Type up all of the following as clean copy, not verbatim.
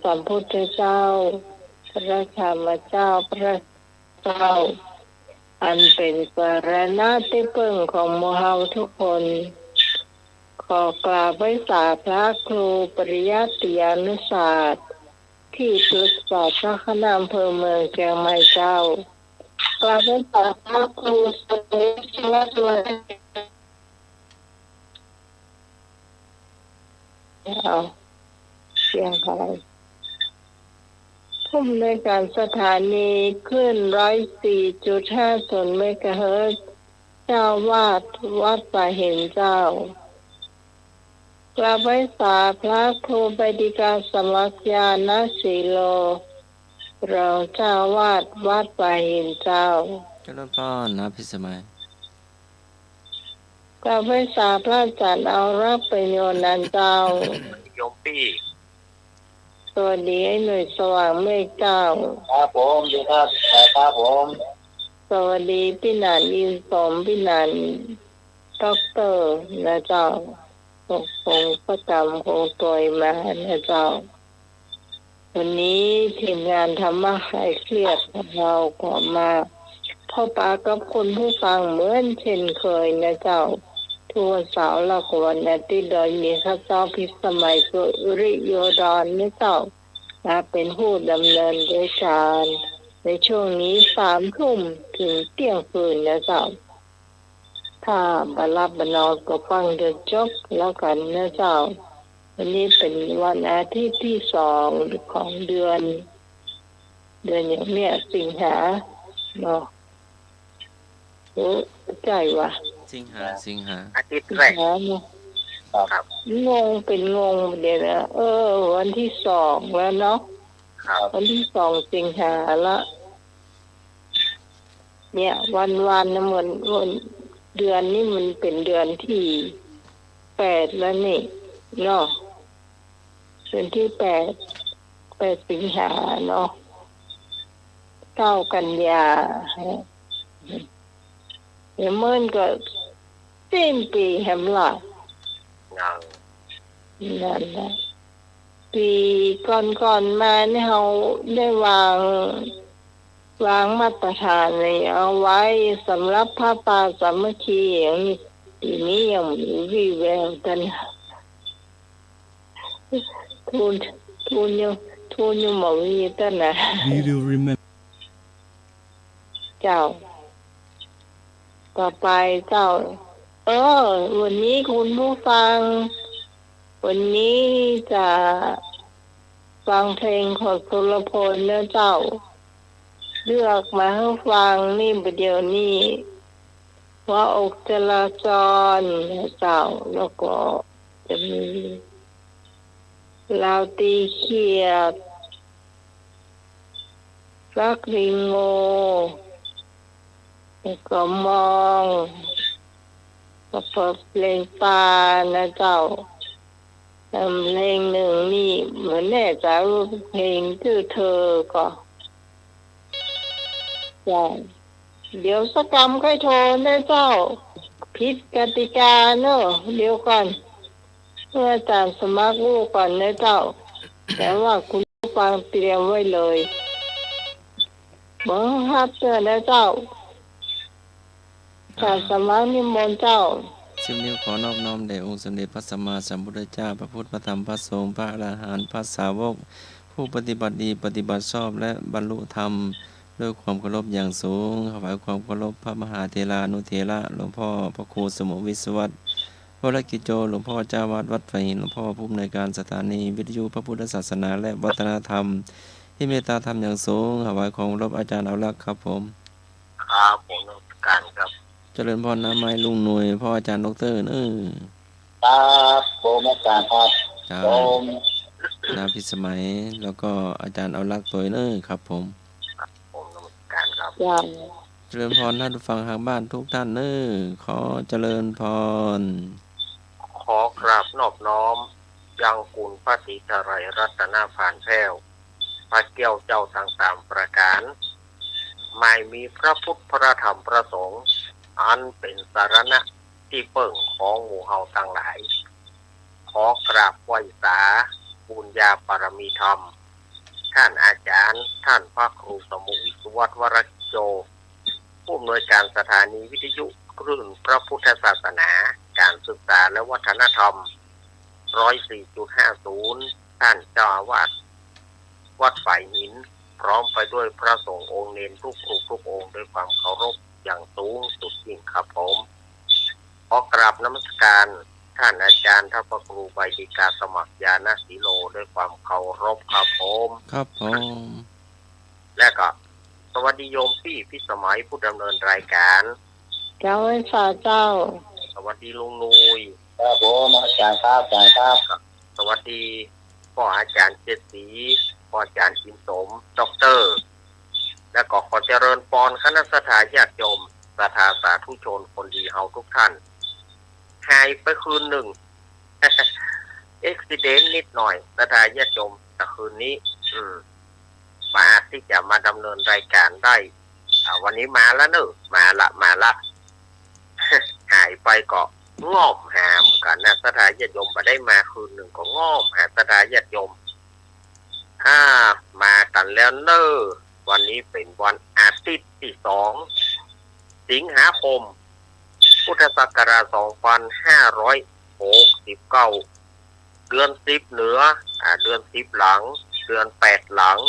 สัมพุทธเจ้าพระธรรมเจ้าพระเจ้าอันเป็นสรณะที่พึ่งของหมู่เฮาทุกคนขอกราบไว้สาพระครูปริยัติยานุศาสตร์ที่ปรึกษาเจ้าคณะอำเภอเมืองเชียงใหม่เจ้ากราบไว้สาพระครูสมิทวัฒน์เอาเสียงใครผู้อำนวยการสถานีขึ้น104.50 เมกะเฮิรตซ์เจ้าวาดวัดป่าเห็นเจ้ากราบไว้สาพระครูปฏิกาสมัครญาณสีโลรองเจ้าวาดวัดป่าเห็นเจ้าเจริญพรนะพิสมัยกราบไว้สาพระอาจารย์เอารักประโยชน์นันเจ้าโยมปี้สวัสดีไอ้หน่วยสว่างเมฆเจ้าครับผมดีครับผมสวัสดีพี่นันอินสมพี่นันด็อกเตอร์นะเจ้าคงประจำคงตัวมานะเจ้าวันนี้ทีมงานธรรมะคลายเครียดของเราก็มาพ่อปากับคนผู้ฟังเหมือนเช่นเคยนะเจ้าทุกวันเสาร์และวันอาทิตย์โดยมีข้าเจ้าพิสมัยกุริโยดอนนะเจ้ามาเป็นผู้ดำเนินรายการในช่วงนี้3 ทุ่มถึงเที่ยงคืนนะเจ้าถ้าบรรลับบรรนอนก็ฟังเดือนจบแล้วกันนะเจ้าวันนี้เป็นวันอาทิตย์ที่2ของเดือนอย่างเนี้ยสิงหาเนาะโอ้ใจว่ะสิงหาอาทิตย์แรกครับงงเป็นงงเดี๋ยวนะวันที่2แล้วเนาะวันที่2สิงหาละเนี่ยวันนะเหมือนเดือนนี้มันเป็นเดือนที่8แล้วนี่เนาะเดือนที่8สิงหาเนาะ9 กันยาเดี๋ยวเมื่อก็สิ้นปีแหมล่ะนั่นแหละปีก่อนมาเนี่ยเราได้วางมาตรฐานเลยเอาไว้สำหรับผ้าป่าสามัคคีอย่างนี้ปีนี้ยังวิแววกันทุนยังหมอวิตันนะเจ้าต่อไปเจ้าวันนี้คุณผู้ฟังวันนี้จะฟังเพลงของสุรพลนะเจ้าเลือกมาให้ฟังนี่ประเดี๋ยวนี้ว่าอกจราจรนะเจ้าแล้วก็จะมีลาวตีเขียดรักลิงโงแล้วก็มองก็เปิดเพลงตานะเจ้าเพลงหนึ่งนี่เหมือนแน่จะรู้เพลงชื่อเธอก็ใช่เดี๋ยวสักกรรมค่อยโทรนะเจ้าผิดกติกาเนอะเดี๋ยวก่อนเพื่ออาจารย์สมัครลูกก่อนนะเจ้าแต่ว่าคุณผู้ฟังเตรียมไว้เลยบอกฮับเจอนะเจ้าอาจารย์สมัครนิมนต์เจ้าสิบนิ้วขอนอบน้อมแด่องค์สมเด็จพระสัมมาสัมพุทธเจ้าพระพุทธพระธรรมพระสงฆ์พระอรหันต์พระสาวกผู้ปฏิบัติดีปฏิบัติชอบและบรรลุธรรมด้วยความเคารพอย่างสูงถวายความเคารพพระมหาเถรานุเถระหลวงพ่อพระครูสมุวิศวัตรวรกิจโจหลวงพ่อเจ้าวาดวัดไผ่หินหลวงพ่อผู้อำนวยการสถานีวิทยุพระพุทธศาสนาและวัฒนธรรมที่เมตตาธรรมอย่างสูงถวายความเคารพอาจารย์เอาลักษ์ครับผมครับผมการครับเจริญพรน้ำไม้ลุงหน่วยพ่ออาจารย์ดรครับผมอาจารย์ครับผมนาพิสมัยแล้วก็อาจารย์เอาลักษ์ตัวครับผมการครับเจริญพรท่านผู้ฟังทางบ้านทุกท่านขอเจริญพรขอกราบนอบน้อมยังคุณพระศรีจรัยรัตนผ่านแพ้วพระเกี้ยวเจ้าต่างๆประการไม่มีพระพุทธพระธรรมพระสงฆ์อันเป็นสารณะที่เปิ่งของหมู่เฮาทั้งหลายขอกราบไหว้สาบุญญาบารมีธรรม ท่านอาจารย์ท่านพระครูสมุวิสุวัฒน์วรโจผู้อำนวยการสถานีวิทยุคลื่นพระพุทธศาสนาการศึกษาและวัฒนธรรม 104.50 ท่านเจ้าอาวาสวัดฝ่ายหินพร้อมไปด้วยพระสงฆ์องค์เนรทุกรูปทุกองค์ด้วยความเคารพอย่างสูงสุดยิ่งครับผมขอกราบนมัสการท่านอาจารย์ท่านพระครูใบดิกาสมัครญาณศิโลด้วยความเคารพครับผม ครับผม และก็สวัสดีโยมพี่พิสมัยผู้ดำเนินรายการ เจ้าไอ้ฝ่าเจ้า สวัสดีลุงนุย ครับผมอาจารย์ครับอาจารย์ครับ สวัสดีพ่ออาจารย์เจษศรีพ่ออาจารย์ชินสมด็อกเตอร์ และก็ขอเจริญพรคณะสัตยาญาติโยมศรัทธาสาธุชนคนดีเฮาทุกท่านหายไปคืนหนึ่ง เอ็กซิเดนต์นิดหน่อยศรัทธาญาติโยมแต่คืนนี้มาที่จะมาดำเนินรายการได้วันนี้มาแล้วเนอะมาละ หายไปก็ง่อมหามกันนะศรัทธาญาติโยมมาได้มาคืนหนึ่งก็ง่อมหาศรัทธาญาติโยมมากันแล้วเนอะวันนี้เป็นวันอาทิตย์ที่2 สิงหาคม พุทธศักราช 2569 เดือน10เหนือเดือน10หลัง เดือน8หลัง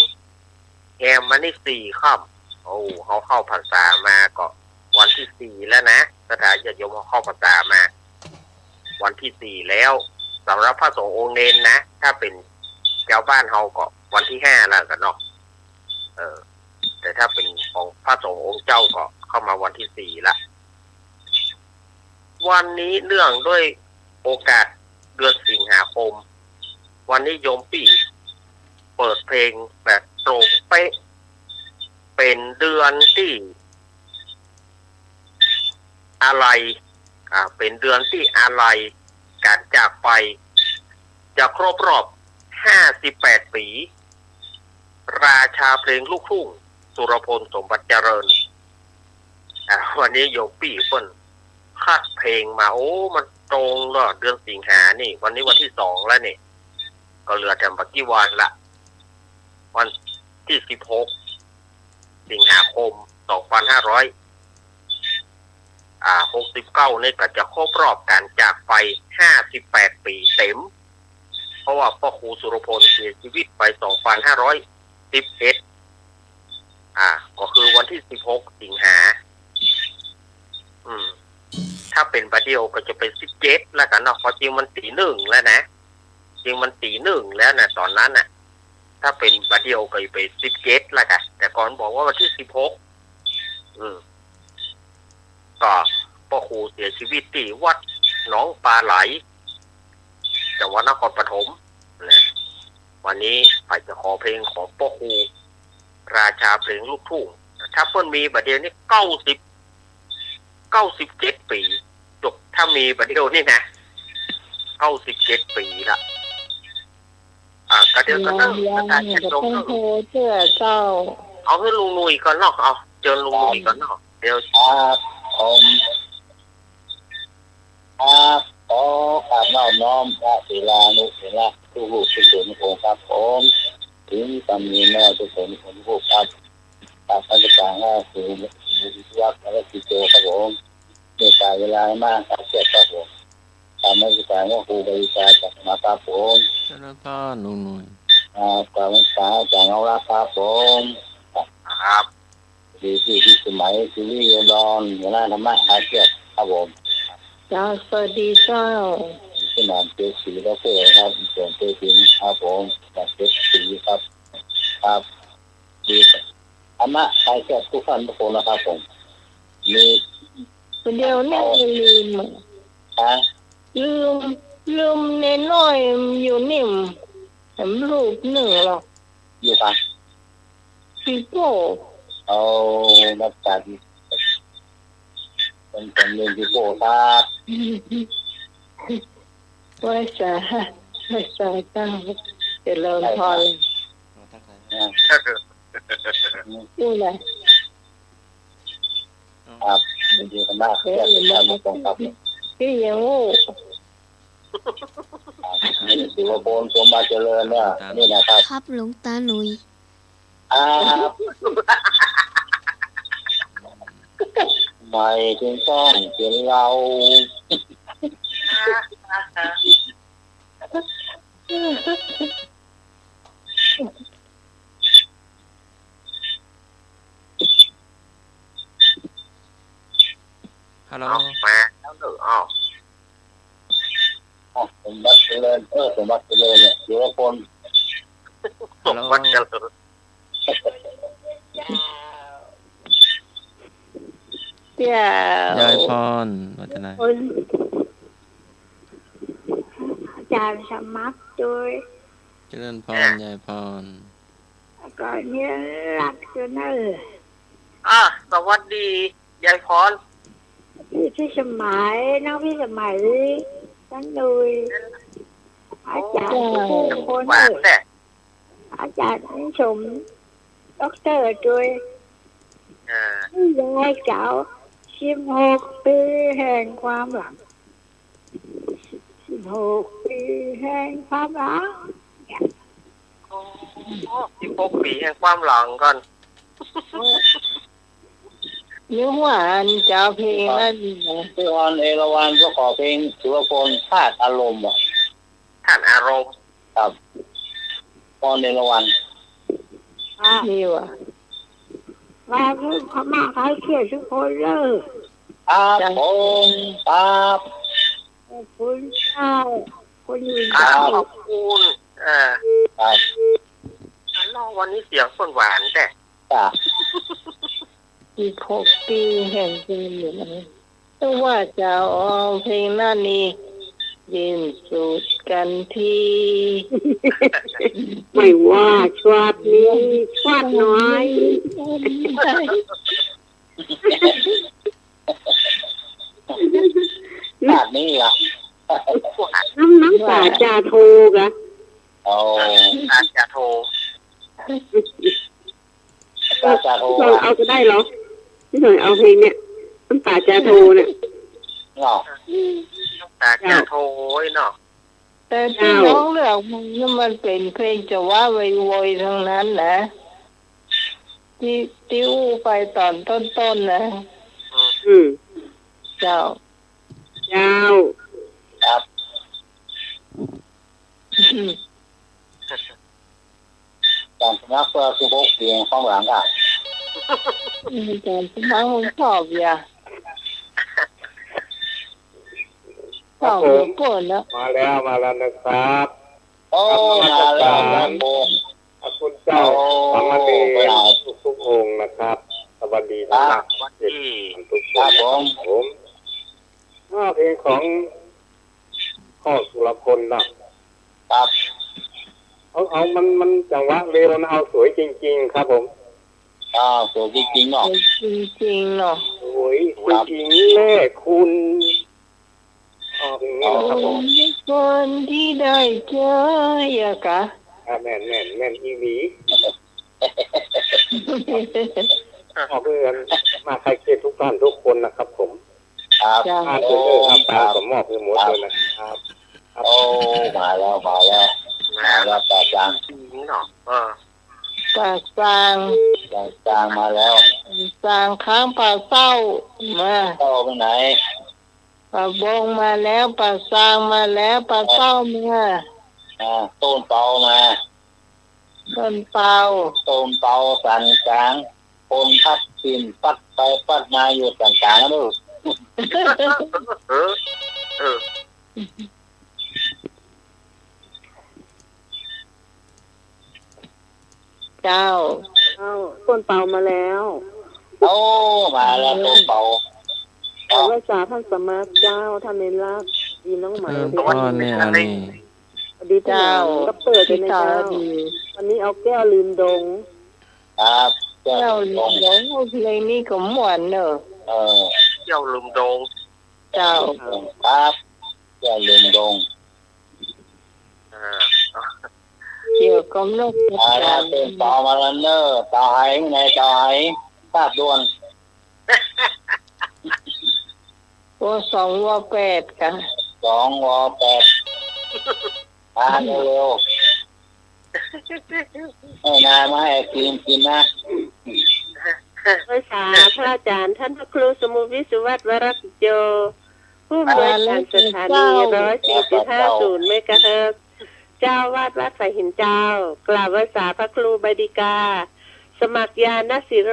แฮมมันนี่4ค่ำเขาเข้าพรรษามาก็วันที่4แล้วนะสถานญาติโยมเข้าพรรษามาวันที่4แล้วสำหรับพระสงฆ์องค์เนรนะถ้าเป็นชาวบ้านเฮาก็วันที่5แล้วกันเนาะแต่ถ้าเป็นของพระสงฆ์องค์เจ้าก็เข้ามาวันที่4ละวันนี้เนื่องด้วยโอกาสเดือนสิงหาคมวันนี้โยมปี่เปิดเพลงแบบตรงเป๊ะเป็นเดือนที่อะไรเป็นเดือนที่อะไรการจากไปจะครบรอบ58 ปีราชาเพลงลูกทุ่งสุรพลสมบัติเจริญวันนี้โยมปี่เปิ้นคัดเพลงมามันตรงเนาะเดือนสิงหานี่วันนี้วันที่2แล้วนี่ก็เหลือแต่ปัจจุบันละวันที่16 สิงหาคม 2569นี่ก็จะครบรอบการจากไป58 ปีเต็มเพราะว่าพ่อครูสุรพลเสียชีวิตไป2511ก็คือวันที่16 สิงหาถ้าเป็นประเดียวก็จะเป็น17แล้วกันเนาะเพราะจริงมันตี 1แล้วนะจริงมันตี 1แล้วนะตอนนั้นน่ะถ้าเป็นประเดียวก็ไป17แล้วกันแต่ก่อนบอกว่าวันที่16ก็พ่อครูเสียชีวิตที่วัดหนองปลาไหลจังหวัดนครปฐมนะวันนี้ไปจะขอเพลงของพ่อครูราชาเพลงลูกทุ่งถ้าเพิ่นมีประเดี๋ยวนี้97 ปีจบถ้ามีประเดี๋ยวนี่นะ97 ปีละก็เดี๋ยวก็นั่งอาจารย์จะลงเชื่อเจ้าเอาให้ลุงนุยก่อนเนาะเอาเจอลุงนุยก่อนเนาะเดี๋ยวครับผมครับขอกราบน้อมพระศิลานุศิลาทุกรูปทุกส่วนของครับผมถึงตำมีแม่ทุกคนผมผู้ครับตามราชการว่าคือวิทยาและกิจโจครับผมมีการเวลามากครับเชื่อครับผมตามราชการว่าครูบริการจากมาครับผมเจริญพรลุงหนุ่ยกราบวันเสาร์จากเอาละครับผมครับดีที่สมัยที่นี่รอนเวลาธรรมะอาเซียนครับผมเจ้าสวัสดีเจ้าที่นำเจสีแล้วเพื่อครับส่วนเจสีครับผมจากเจสีครับครับดีธรรมะอาเซียนทุกท่านทุกคนนะครับผมมีเดี๋ยวนี้ลืมเน้นน้อยอยู่นิ่มเห็นรูปหนึ่งหรอกอยู่ปะพี่โก้เอานักการเป็นเรื่องที่โก้ครับว่าจะตั้งเจริญพรนี่แหละครับดีมากเลยครับตรงครับพี่ยังงูนี่ถือว่าโบนสมบัติเจริญเนี่ยนี่นะครับครับหลวงตาหนุ่ย ครับไม่ถึงต้องเป็นเรา ฮัลโหล เอามาแล้วหนึ่งอ้าว สมบัติเจริญสมบัติเจริญเนี่ยเดี๋ยวคน สมบัติเจริญ เจ้าย ายพรวัฒนา คุณอาจารย์สมัครด้วย เจริญพรยายพร แล้วก็เนี่ยรักจนเนอร์ สวัสดียายพร พี่สมัยน้องพี่สมัยนั่นดูอาจารย์ทุกคน หวานแต่ อาจารย์อันชมด็อกเตอร์ด้วย ยายเก่า16 ปีแห่งความหลัง16 ปีแห่งความหลัง 16 ปีแห่งความหลังก่อน นึกว่าอันจะเอาเพลงนั่นนะ พี่ออนเอราวัณก็ขอเพลงสุรพลธาตุอารมณ์อ่ะ ท่านอารมณ์ ครับออนเอราวัณ นี่ว่ะ มาเพื่อพม่าเขาเชื่อทุกคนเลย ครับผมครับ ขอบคุณข้าวคนอื่น ขอบคุณครับ น้องวันนี้เสียงคนหวานแต่ จ้ะ 16 ปีแห่งชีวิตนะแต่ว่าจะเอาเพลงนั่นนี่ยินสุดกันที ไม่ว่าชวดนี้ชวดน้อย ธาตุนี้ล่ะ น้ำตาจาโทกะ เอา อาจจะโทร ตาจะโทร เราเอาก็ได้เหรอพี่หน่อยเอาเพลงเนี่ยน้ำตาจาโทเนี่ย เนาะ อาจจะโทรเนาะ แต่ที่น้องเลือกมันเป็นเพลงจะว่าไวๆทั้งนั้นนะที่อู้ไปตอนต้นๆนะ อืม เจ้า เจ้า ครับ การชนะเพื่อ16 ปีข้างหลังอ่ะ อาจารย์สมังผมชอบอย่าชอบเหลือเกินนะ มาแล้วนะครับ โอ้มาแล้วครับผม ขอบคุณเจ้าสามเณรทุกองค์นะครับสวัสดีนะครับ วันที่ ทุกค ครับ น ผม ผมเพลงของพ่อสุรพลนะครับ เอามันจังหวะเร็วนะเอาสวยจริงๆครับผม สวยจริงๆเนาะ จริงๆเนาะ สวยจริงๆแม่คุณเพลงนี้นะครับผม คนที่ได้เจออย่ากะ แม่นอีหลีขอเพื่อนมาใครเกตทุกท่านทุกคนนะครับผม ครับ อา โอ้ เจอร์ครับ ค ตา รับ สมมอบให้หมดเลยนะครับ โอ้มาแล้วมาแล้วแต่จาง จริงเนาะปากสร้าง จางมาแล้ว สร้างค้างปากเศร้ามา เข้าไปไหน ปากบงมาแล้วปากสร้างมาแล้วปากเศร้ามา ต้นเปามา ต้นเปา ต้นเปาสันกลางคนพัดกินปัดไปปัดมาอยู่กลางๆนะลูก เออ เจ้า ต้นเปามาแล้ว โอ้มาแล้วต้นเปา ขอรักษาท่านสมาเจ้าท่านในรักดีน้องใหม่ เจริญพรเนี่ยอันนี้ ดีเจ้าก็เปิดเลย ที่ นะ ตา เจ้า ดี วันนี้เอาแก้วลืมดง ครับเจ้า เจ้า ลง หลงเพลงนี้ก็ม่วนเนอะ เจ้าลืมดง เจ้า ครับเจ้าลืมดง เกี่ยวกับโลกประ มา จ แล้วต้นเปามาแล้วเนอตาไหในตาไหทราบด่วน ำตัว2 ว่า 8กัน 2 ว 8มาเร็ว ให้นายมาให้กินนะ ภาษาพระอาจารย์ท่านพระครูสมุวิสุวัตวรกิจโยผู้อำนวยการสถานี104.50 เมกะเฮิรตซ์เจ้าวาดวัดสายหินเจ้ากล่าวภาษาพระครูใบดิกาสมัครยานสิโร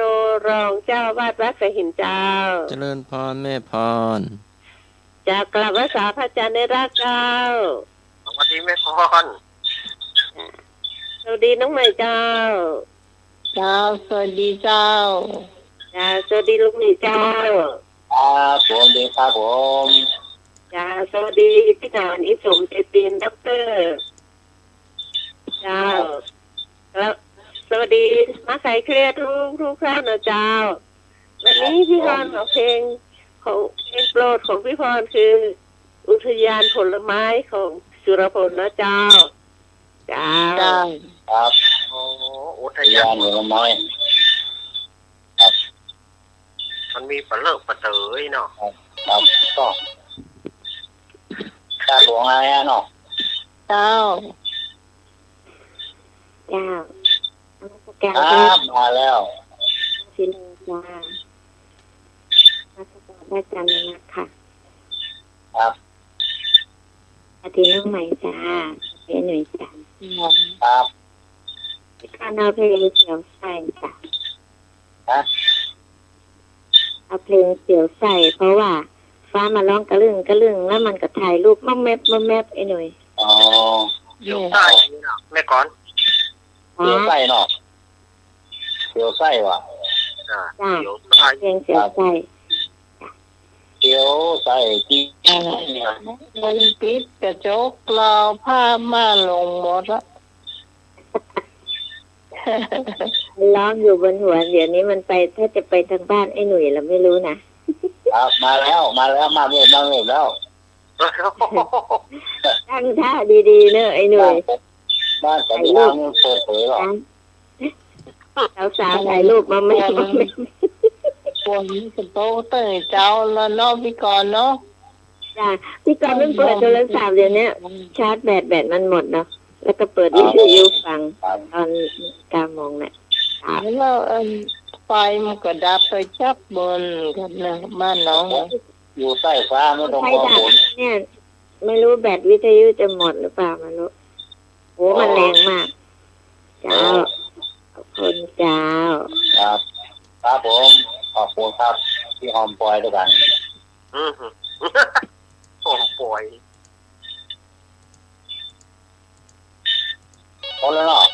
รองเจ้าวาดวัดสายหินเจ้าเจริญพรแม่พรจากกล่าวภาษาพระอาจารย์ในรักเจ้าสวัสดีแม่พรสวัสดีน้องใหม่เจ้าเจ้าสวัสดีเจ้าจ้าสวัสดีลูกหนี่เจ้าผมดีครับผมจ้าสวัสดีพี่นานอิสมเจตินด็อกเตอร์เจ้าแล้วสวัสดีมาใส่เครียดทุกท่านนะเจ้าวันนี้พี่พรของเพลงโปรดของพี่พรคืออุทยานผลไม้ของสุรพลนะเจ้าครับโอ้อุทยาย าน ผลไม้ครับมันมีปลาเลิกปลาเตยเนาะครับก็การหลวงอะไรเนาะเจ้าครับมาแล้วสิโลจ้ามาสกได้จันนะคะครับอาทิตย์น้องใหม่จ้าเป็นหน่วยจ้าครับการเอาเพลงเสียวใส่จ้ะเอาเพลงเสียวใส่เพราะว่าฟ้ามาร้องกระลึงแล้วมันก็ถ่ายรูปมั่งแมบไอ้หน่อยอ๋อเดี๋ยวใส่เนาะแม่ก่อนเสียวใส่เนาะเสียวใส่ว่ะเดี๋ยวใส่เพลงเสียวใส่เสียวใส่ที่มันปิดกระจกเราภาพมาลงหมดละร้องอยู่บนหัวเดี๋ยวนี้มันไปถ้าจะไปทางบ้านไอ้หนุ่ยเราไม่รู้นะครับมาแล้วมาเว็บแล้วตั้งท่าดีๆเนอะไอ้หนุ่ยบ้านแต่ที่ทางเปิดเผยหรอสาวถ่ายรูปมาไม่คนจะโตเตยเจ้าแล้วเนาะพี่กรณ์เนาะจ้ะพี่กรณ์เพิ่งเปิดโทรศัพท์เดี๋ยวนี้ชาร์จแบตมันหมดเนาะแล้วก็เปิดวิทยุฟังตอน9 โมงเนี่ยแล้วไฟมันก็ดับไปจับบนกันนะบ้านน้องอยู่ใต้ฟ้าไม่ต้องรอฝนเนี่ยไม่รู้แบตวิทยุจะหมดหรือเปล่าไม่รู้โอ้มันแรงมากเจ้าขอบคุณเจ้าครับครับผมขอบคุณครับที่หอมปล่อยด้วยกันหอมปล่อยพอแล้วเนาะ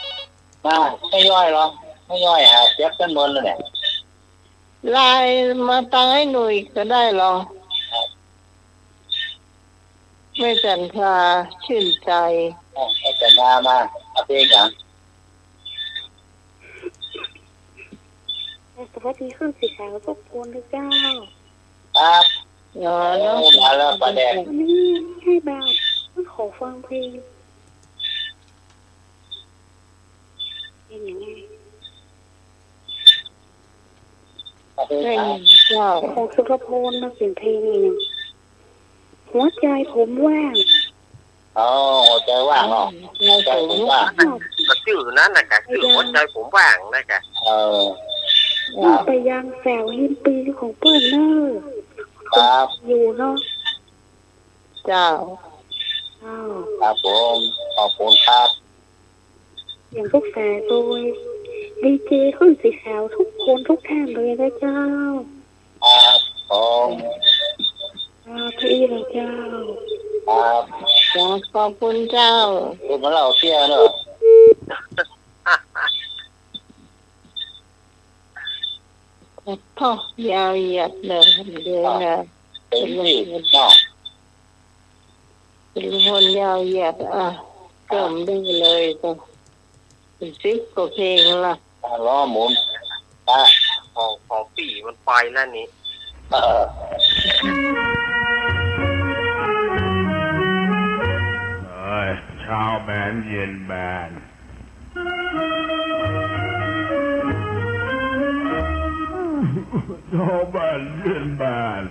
มาไม่ย่อยหรอไม่ย่อยฮะเจ็บกันบนเลยเนี่ยไลน์มาตั้งให้หนุ่ยก็ได้หรอไม่จันทราชื่นใจไม่จันทรามาเอาเพลงกันสวัสดีคุณสิขาวทุกคนทุกเจ้าครับมาแล้วประเด็นนี่ให้เบาขอฟังเพลงเป็นยังไงเพลงเจ้าของสุรพลนะเป็นเพลงนี่นะหัวใจผมว่างหัวใจว่างเนาะหัวใจผมว่างก็ชื่อนั้นนะกะชื่อหัวใจผมว่างนะกะไปยังแซวหินปีของเปิ้ลเนอร์ครับอยู่เนาะเจ้าครับผมขอบคุณครับอย่างพวกแฟนโดยดีเจคุณสีขาวทุกคนทุกท่านเลยนะเจ้าครับผมพี่นะเจ้าครับขอบคุณเจ้าคุณมาเล่าเสียเนอะพ่อยาวเหยียดเลยเดี๋ยวนะเป็นรีบเนาะเป็นคนยาวเหยียดเติมได้เลยจ้ะเป็น10 กว่าเพลงละล้อหมุนของปีมันไปแล้วนี่เช้าแบนเย็นแบนเช้าแบนเย็นแบน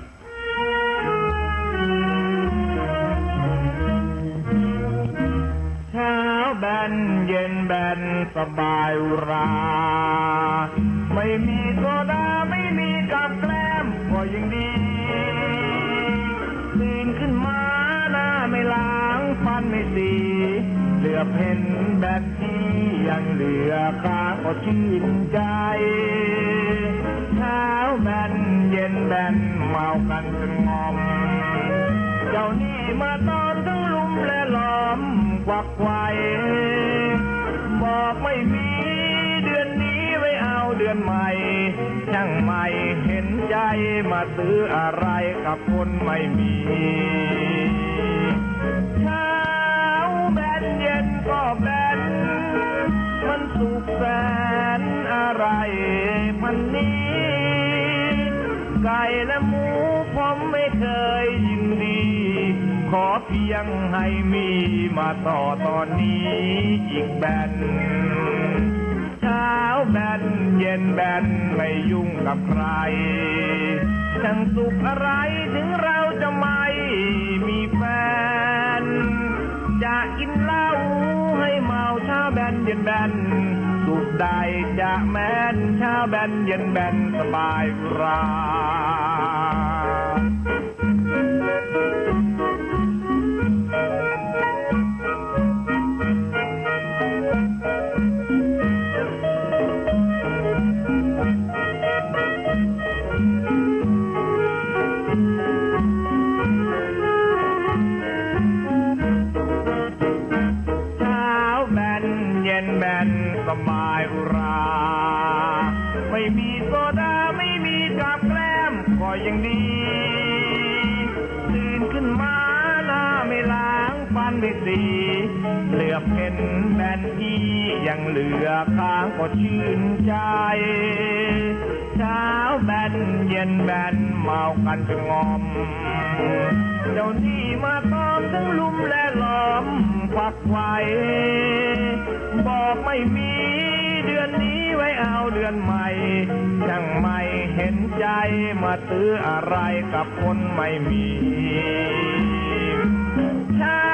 เช้าแบน เย็นแบนสบายอุราไม่มีโซดาไม่มีกับแกล้มก็ยังดีตื่นขึ้นมาหน้าไม่ล้างฟันไม่สีเหลือเห็นแบนที่ยังเหลือค้างก็ชื่นใจเช้าแบนเย็นแบนเมากันจนงอมเจ้านี่มาตอนทั้งลุมและล้อมกวักไว้บอกไม่มีเดือนนี้ไว้เอาเดือนใหม่ช่างไม่เห็นใจมาซื้ออะไรกับคนไม่มีเช้าแบนเย็นก็แบนมันสุขแสนอะไรพันนี้ไก่และหมูผมไม่เคยยินดีขอเพียงให้มีมาต่อตอนนี้อีกแบนเช้าแบนเย็นแบนไม่ยุ่งกับใครช่างสุขอะไรถึงเราจะไม่มีแฟนจะกินเหล้าให้เมาเช้าแบนเย็นแบนสุขใดจะแม้นเช้าแบนเย็นแบนสบายอุราสบายอุราไม่มีโซดาไม่มีกับแกล้มก็ยังดีตื่นขึ้นมาหน้าไม่ล้างฟันไม่สีเหลือเห็นแบนที่ยังเหลือค้างก็ชื่นใจเช้าแบนเย็นแบนเมากันจนงอมเจ้านี่มาตอมทั้งลุมและล้อมฝักไว้บอกไม่มีเดือนนี้ไว้เอาเดือนใหม่ช่างไม่เห็นใจมาซื้ออะไรกับคนไม่มีเช้า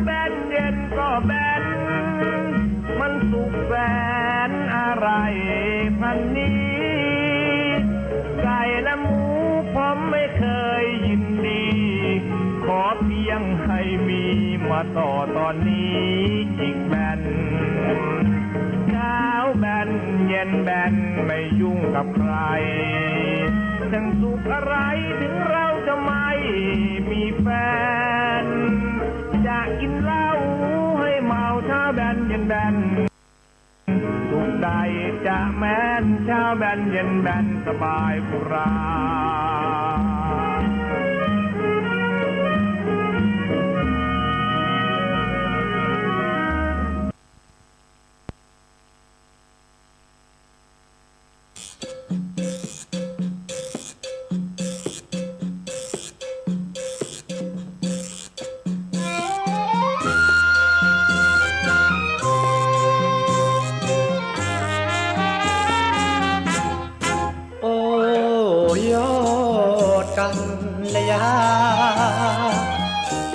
แบนเย็นก็แบนมันสุขแสนอะไรพันนี้ไก่และหมูผมไม่เคยยินดีขอเพียงให้มีมาต่อตอนนี้อีกแบนเช้าแบนเย็นแบนไม่ยุ่งกับใครช่างสุขอะไรถึงเราจะไม่มีแฟนจะกินเหล้าให้เมาเช้าแบนเย็นแบนสุขใดจะแม้นเช้าแบนเย็นแบนสบายอุรา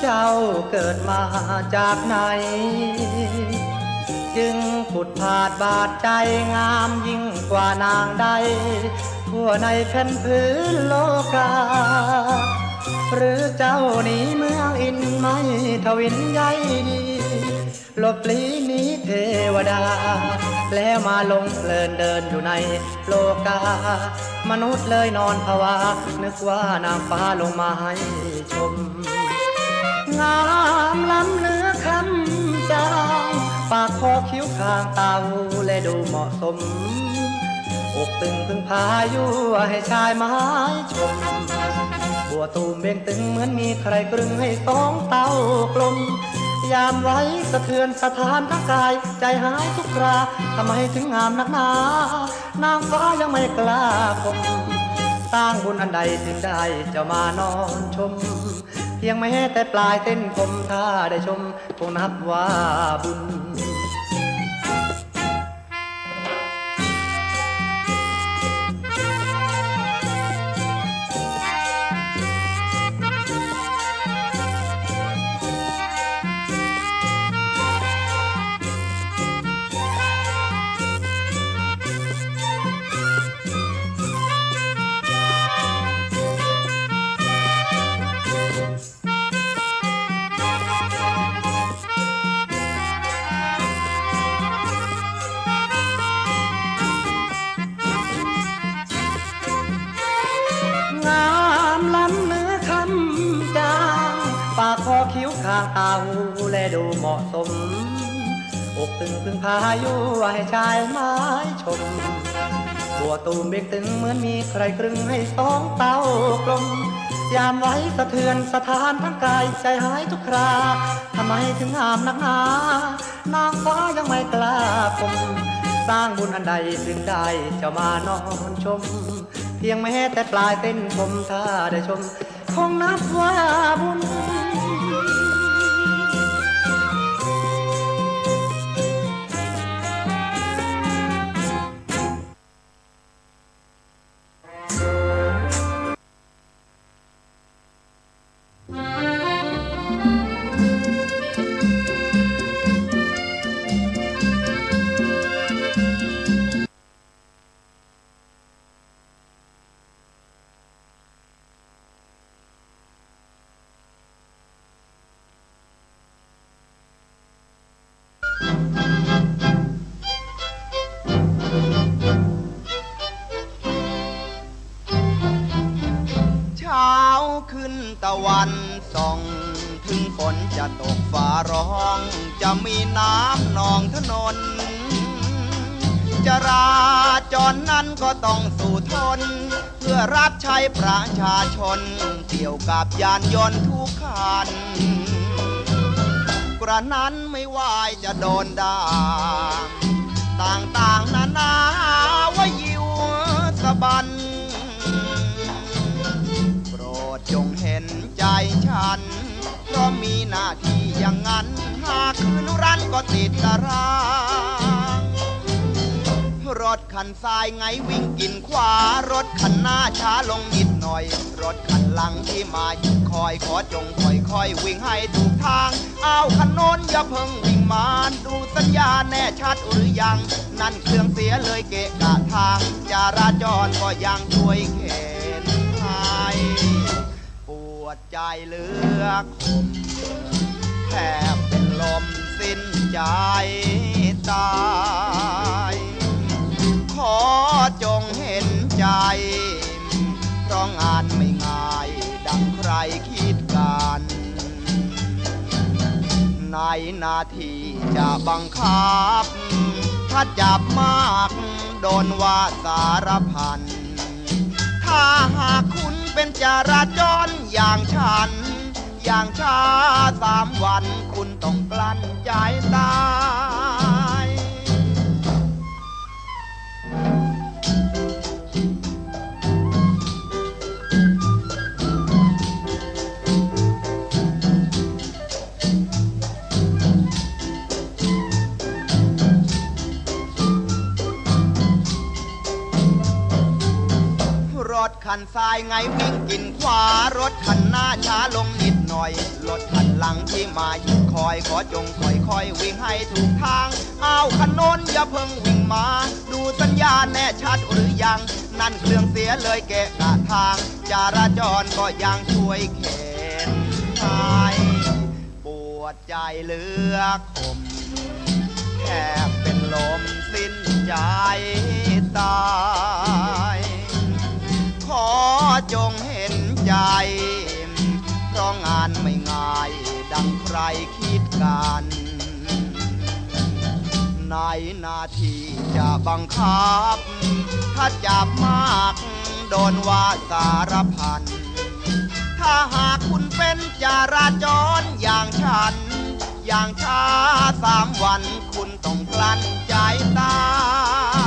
เจ้าเกิดมาจากไหนจึงผุดผาดบาดใจงามยิ่งกว่านางใดทั่วในแผ่นพื้นโลกาหรือเจ้าหนีเมืองอินไม่ทวินใยดีหลบลี้หนีเทวดาแล้วมาลงเพลินเดินอยู่ในโลกามนุษย์เลยนอนภาวานึกว่านางฟ้าลงมาให้ชมงามล้ำเนื้อคำจางปากคอคิ้วคางตาหูและดูเหมาะสมอกตึงพึ่งพายุให้ชายไม้ชมบัวตูมเบ่งตึงเหมือนมีใครกรึงให้สองเต้ากลมยามไว้สะเทือนสะท้านทั้งกายใจหายทุกคราทำไมถึงงามนักหนานางฟ้ายังไม่กล้าพบสร้างบุญอันใดถึงได้เจ้ามานอนชมเพียงแม้แต่ปลายเส้นผมถ้าได้ชมคงนับว่าบุญ ข้างตาหูและดูเหมาะสมอกตึงพึ่งพายุให้ชายไม้ชมบัวตูมเบกตึงเหมือนมีใครกรึงให้สองเต้ากลมยามไว้สะเทือนสถานทั้งกายใจหายทุกคราทำไมถึงงามนักหนานางฟ้ายังไม่กล้าคมสร้างบุญอันใดถึงได้จะมานอนชมเพียงแม้แต่ปลายเต้นผมถ้าได้ชมคงนับว่าบุญขึ้นตะวันส่องถึงฝนจะตกฟ้าร้องจะมีน้ำนองถนนจราจรนั้นก็ต้องสู้ทนเพื่อรับใช้ประชาชนเกี่ยวกับยานยนต์ทุกคันกระนั้นไม่ว่าจะโดนด่าต่างๆนานาว่ายิวสะบันจงเห็นใจฉันเพราะมีหน้าที่อย่างนั้นหากคืนรั้นก็ติดตารางรถคันซ้ายไงวิ่งกินขวารถคันหน้าช้าลงนิดหน่อยรถคันหลังที่มาหยุดคอยขอจงค่อยๆวิ่งให้ถูกทางเอาคันโน้นอย่าเพิ่งวิ่งมาดูสัญญาณแน่ชัดหรือยังนั่นเครื่องเสียเลยเกะกะทางจราจรก็ยังช่วยเข็นให้ใจเหลือคมแทบเป็นลมสิ้นใจตายขอจงเห็นใจเพราะงานไม่ง่ายดังใครคิดกันในนาทีจะบังคับถ้าจับมากโดนว่าสารพันถ้าหากคุณเป็นจราจรอย่างฉันอย่างช้า3 วันคุณต้องกลั้นใจตายรถคันซ้ายไงวิ่งกินขวารถคันหน้าช้าลงนิดหน่อยรถคันหลังที่มาหยุดคอยขอจงค่อยๆวิ่งให้ถูกทางเอาคันโน้นอย่าเพิ่งวิ่งมาดูสัญญาณแน่ชัดหรือยังนั่นเครื่องเสียเลยเกะกะทางจราจรก็ยังช่วยเข็นให้ปวดใจเหลือคมแทบเป็นลมสิ้นใจตายขอจงเห็นใจเพราะงานไม่ง่ายดังใครคิดกันในนาทีจะบังคับถ้าจับมากโดนว่าสารพันถ้าหากคุณเป็นจราจรอย่างฉันอย่างช้า3 วันคุณต้องกลั้นใจตาย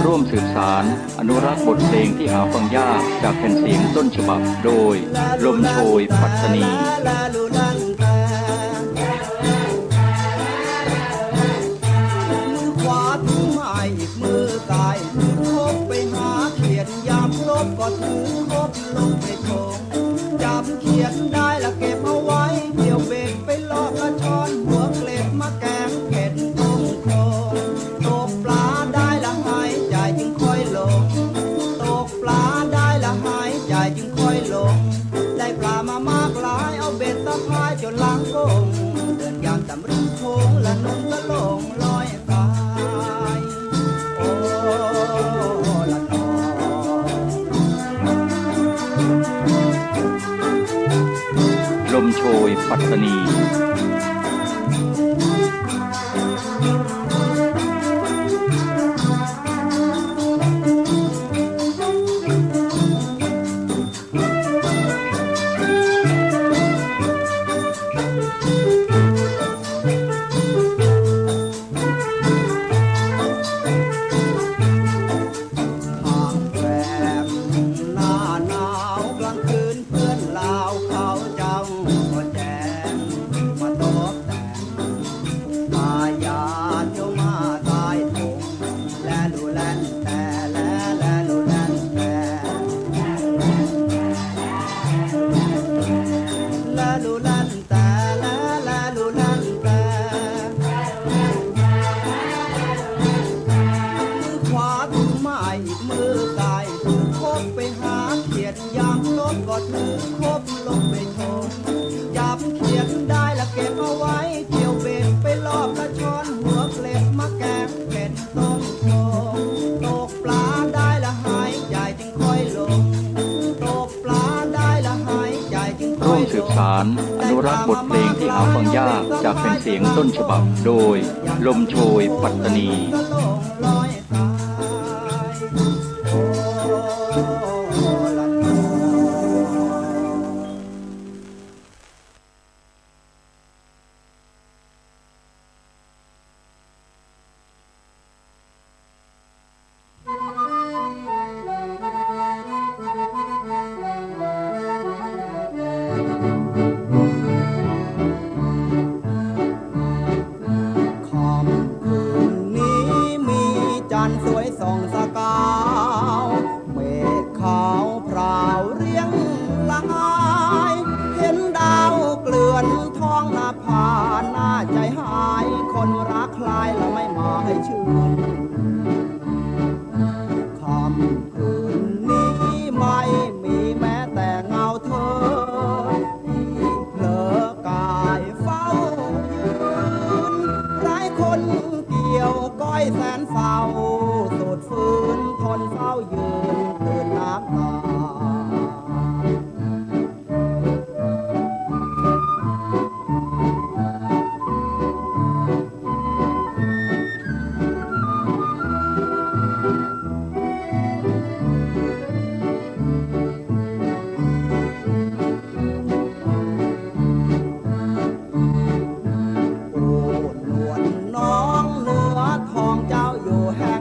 ร่วมสืบสารอนุรักษ์บทเพลงที่หาฟังยากจากแผ่นเสียงต้นฉบับโดยลมโชยปัตตานีมือขวาถือไม้อีกมือซ้ายถือคบไปหาเขียนยามครบก็ถือคบลงไปชงจับเขียนได้ละเก็บเอาไว้เกี่ยวเบ็ดไปลอกกระชอนหัวเกล็ดมาแกงเผ็ดต้มโครงตกปลาได้ละหายใจจึงค่อยลงตกปลาได้ละหายใจจึงค่อยลงได้ปลามามากหลายเอาเบ็ดสะพายจนล้างกงเดินยามตำรึงโค้งและนุ่งก็ลงลอยกายโอ้ละนอลมโชยปัตตานีสืบสารอนุรักษ์บทเพลงที่หาฟังยากจากแผ่นเสียงต้นฉบับโดยลมโชยปัตตานีน้องเนื้อทองเจ้าอยู่แห่ง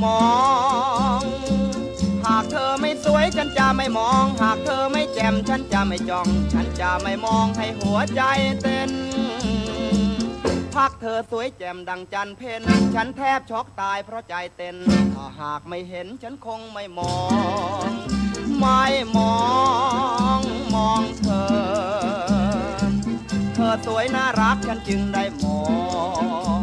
มองหากเธอไม่สวยฉันจะไม่มองหากเธอไม่แจ่มฉันจะไม่จ้องฉันจะไม่มองให้หัวใจเต้นพักเธอสวยแจ่มดังจันเพ็ญฉันแทบช็อกตายเพราะใจเต้นถ้าหากไม่เห็นฉันคงไม่มองไม่มองมองเธอสวยน่ารักฉันจึงได้มอง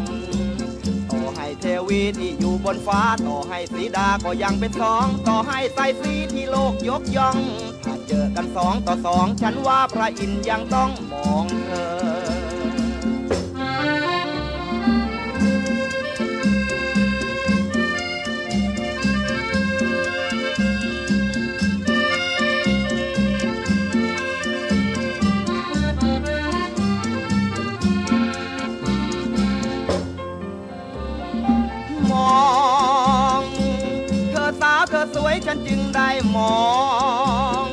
ต่อให้เทวีที่อยู่บนฟ้าต่อให้สีดาก็ยังเป็นสองต่อให้ไตรสีที่โลกยกย่องถ้าเจอกัน2 ต่อ 2ฉันว่าพระอินทร์ยังต้องมองเธอสวยฉันจึงได้มอง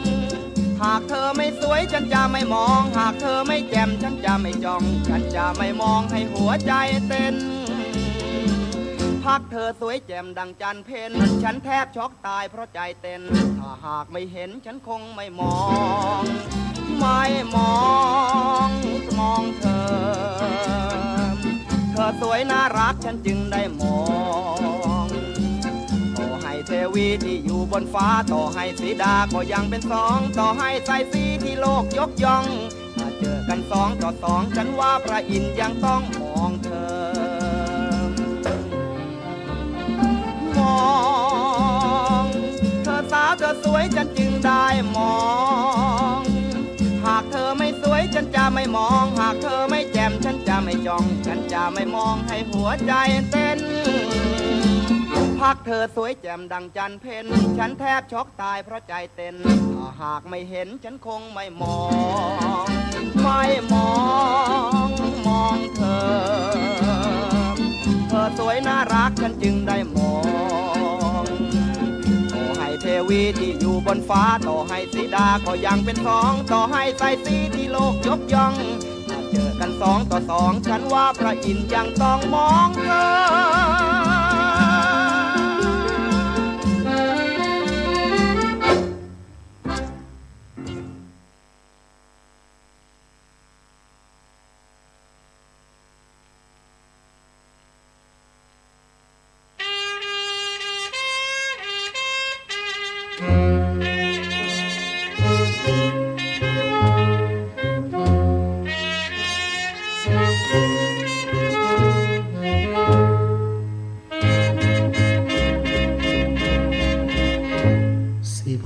หากเธอไม่สวยฉันจะไม่มองหากเธอไม่แจ่มฉันจะไม่จ้องฉันจะไม่มองให้หัวใจเต้นพักเธอสวยแจ่มดังจันเพ็ญฉันแทบช็อกตายเพราะใจเต้นถ้าหากไม่เห็นฉันคงไม่มองไม่มองมองเธอสวยน่ารักฉันจึงได้มองเทวีที่อยู่บนฟ้าต่อให้สีดาก็ยังเป็นสองต่อให้ไตรสีที่โลกยกย่องถ้าเจอกัน2 ต่อ 2ฉันว่าพระอินทร์ยังต้องมองเธอมองเธอสาวเธอสวยฉันจึงได้มองหากเธอไม่สวยฉันจะไม่มองหากเธอไม่แจ่มฉันจะไม่จ้องฉันจะไม่มองให้หัวใจเต้นพักเธอสวยแจ่มดังจันเพ็ญฉันแทบช็อกตายเพราะใจเต้นถ้าหากไม่เห็นฉันคงไม่มองไม่มองมองเธอสวยน่ารักฉันจึงได้มองต่อให้เทวีที่อยู่บนฟ้าต่อให้สีดาก็ยังเป็นสองต่อให้ไตรสีที่โลกยกย่องถ้าเจอกัน2 ต่อ 2ฉันว่าพระอินทร์ยังต้องมองเธอ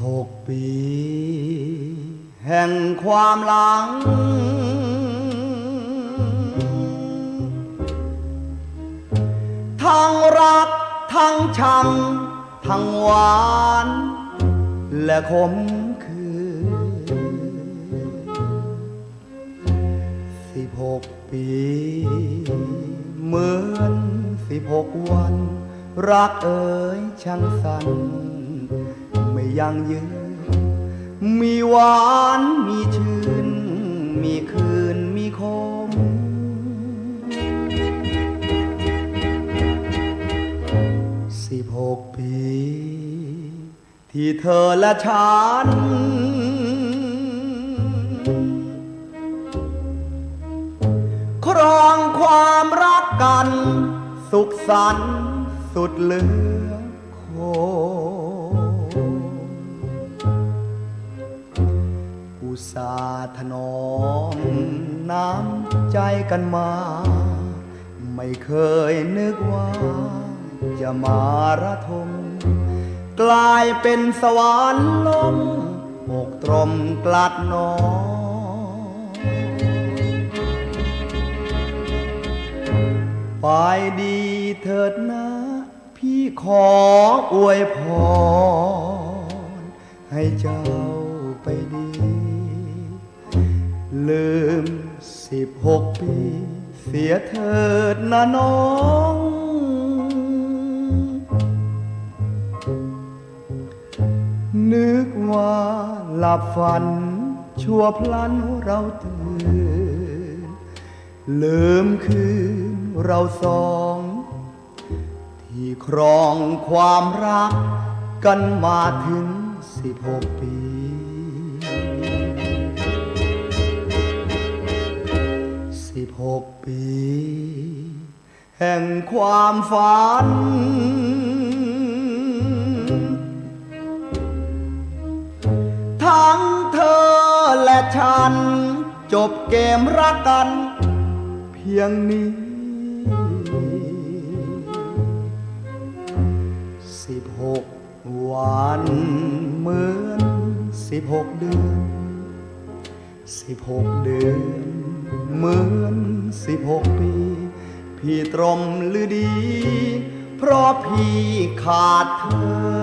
16 ปีแห่งความหลังทั้งรักทั้งชังทั้งหวานและขมขื่น16 ปีเหมือน16 วันรักเอ๋ยช่างสั้นไม่ยั่งยืนมีหวานมีชื่นมีคืนมีคม16 ปีที่เธอและฉันครองความรักกันสุขสันต์สุดเหลือคอุตส่าห์ถนอมน้ำใจกันมาไม่เคยนึกว่าจะมาระทมกลายเป็นสวรรค์ล้มอกตรมกลัดนอนไปดีเถิดนะพี่ขออวยพรให้เจ้าไปดีลืม16 ปีเสียเถิดนะน้องนึกว่าหลับฝันชั่วพลันเราตื่นลืมคืนเราสองที่ ครองความรักกันมาถึง16 ปี16 ปีแห่งความฝันทั้งเธอและฉันจบเกมรักกันเพียงนี้16 วันเหมือน16 เดือน16 เดือนเหมือน16 ปีพี่ตรมหรือดีเพราะพี่ขาดเธอ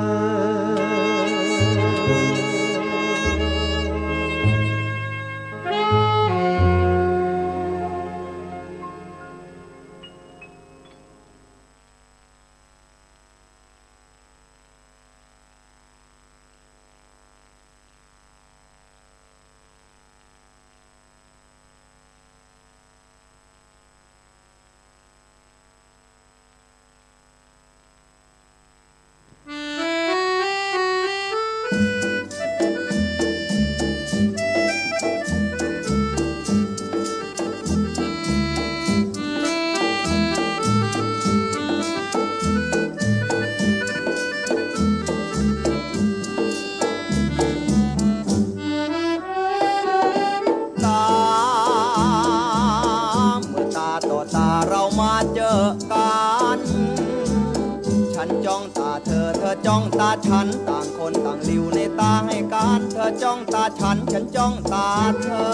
จ้องตาฉันต่างคนต่างหลิวในตาให้การเธอจ้องตาฉันฉันจ้องตาเธอ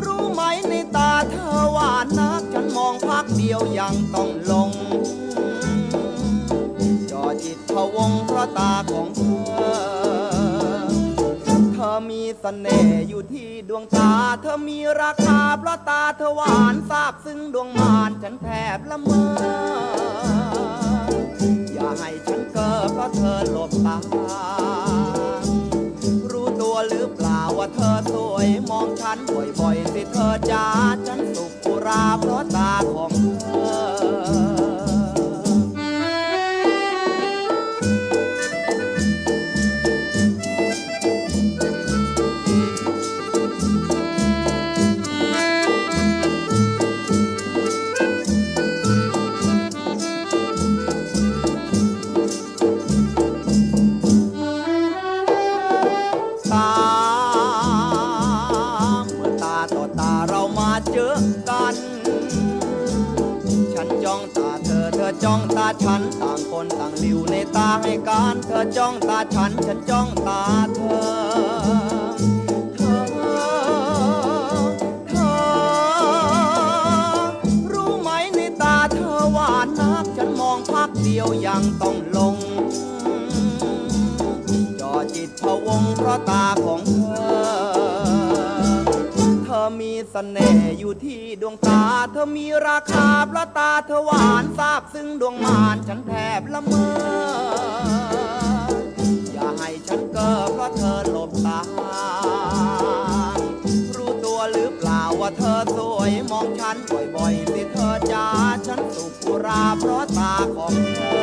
รู้ไหมในตาเธอหวานนักฉันมองพักเดียวยังต้องลงจ่อจิตพะวงเพราะตาของเธอมีเสน่ห์อยู่ที่ดวงตาเธอมีราคาเพราะตาเธอหวานซาบซึ้งดวงมานฉันแทบละเมออย่าให้ฉันเก้อเพราะเธอหลบตารู้ตัวหรือเปล่าว่าเธอสวยมองฉันบ่อยๆสิเธอจ้าฉันสุขอุราเพราะตาของเธอจ้องตาฉันต่างคนต่างหลิวในตาให้การเธอจ้องตาฉันฉันจ้องตาเธอรู้ไหมในตาเธอหวานนักฉันมองพักเดียวยังต้องลงจ่อจิตพะวงเพราะตาของเธอมีเสน่ห์อยู่ที่ดวงตาเธอมีราคาเพราะตาเธอหวานซาบซึ้งดวงมานฉันแทบละเมออย่าให้ฉันเก้อเพราะเธอหลบตารู้ตัวหรือเปล่าว่าเธอสวยมองฉันบ่อยๆสิเธอจ้าฉันสุขอุราเพราะตาของเธอ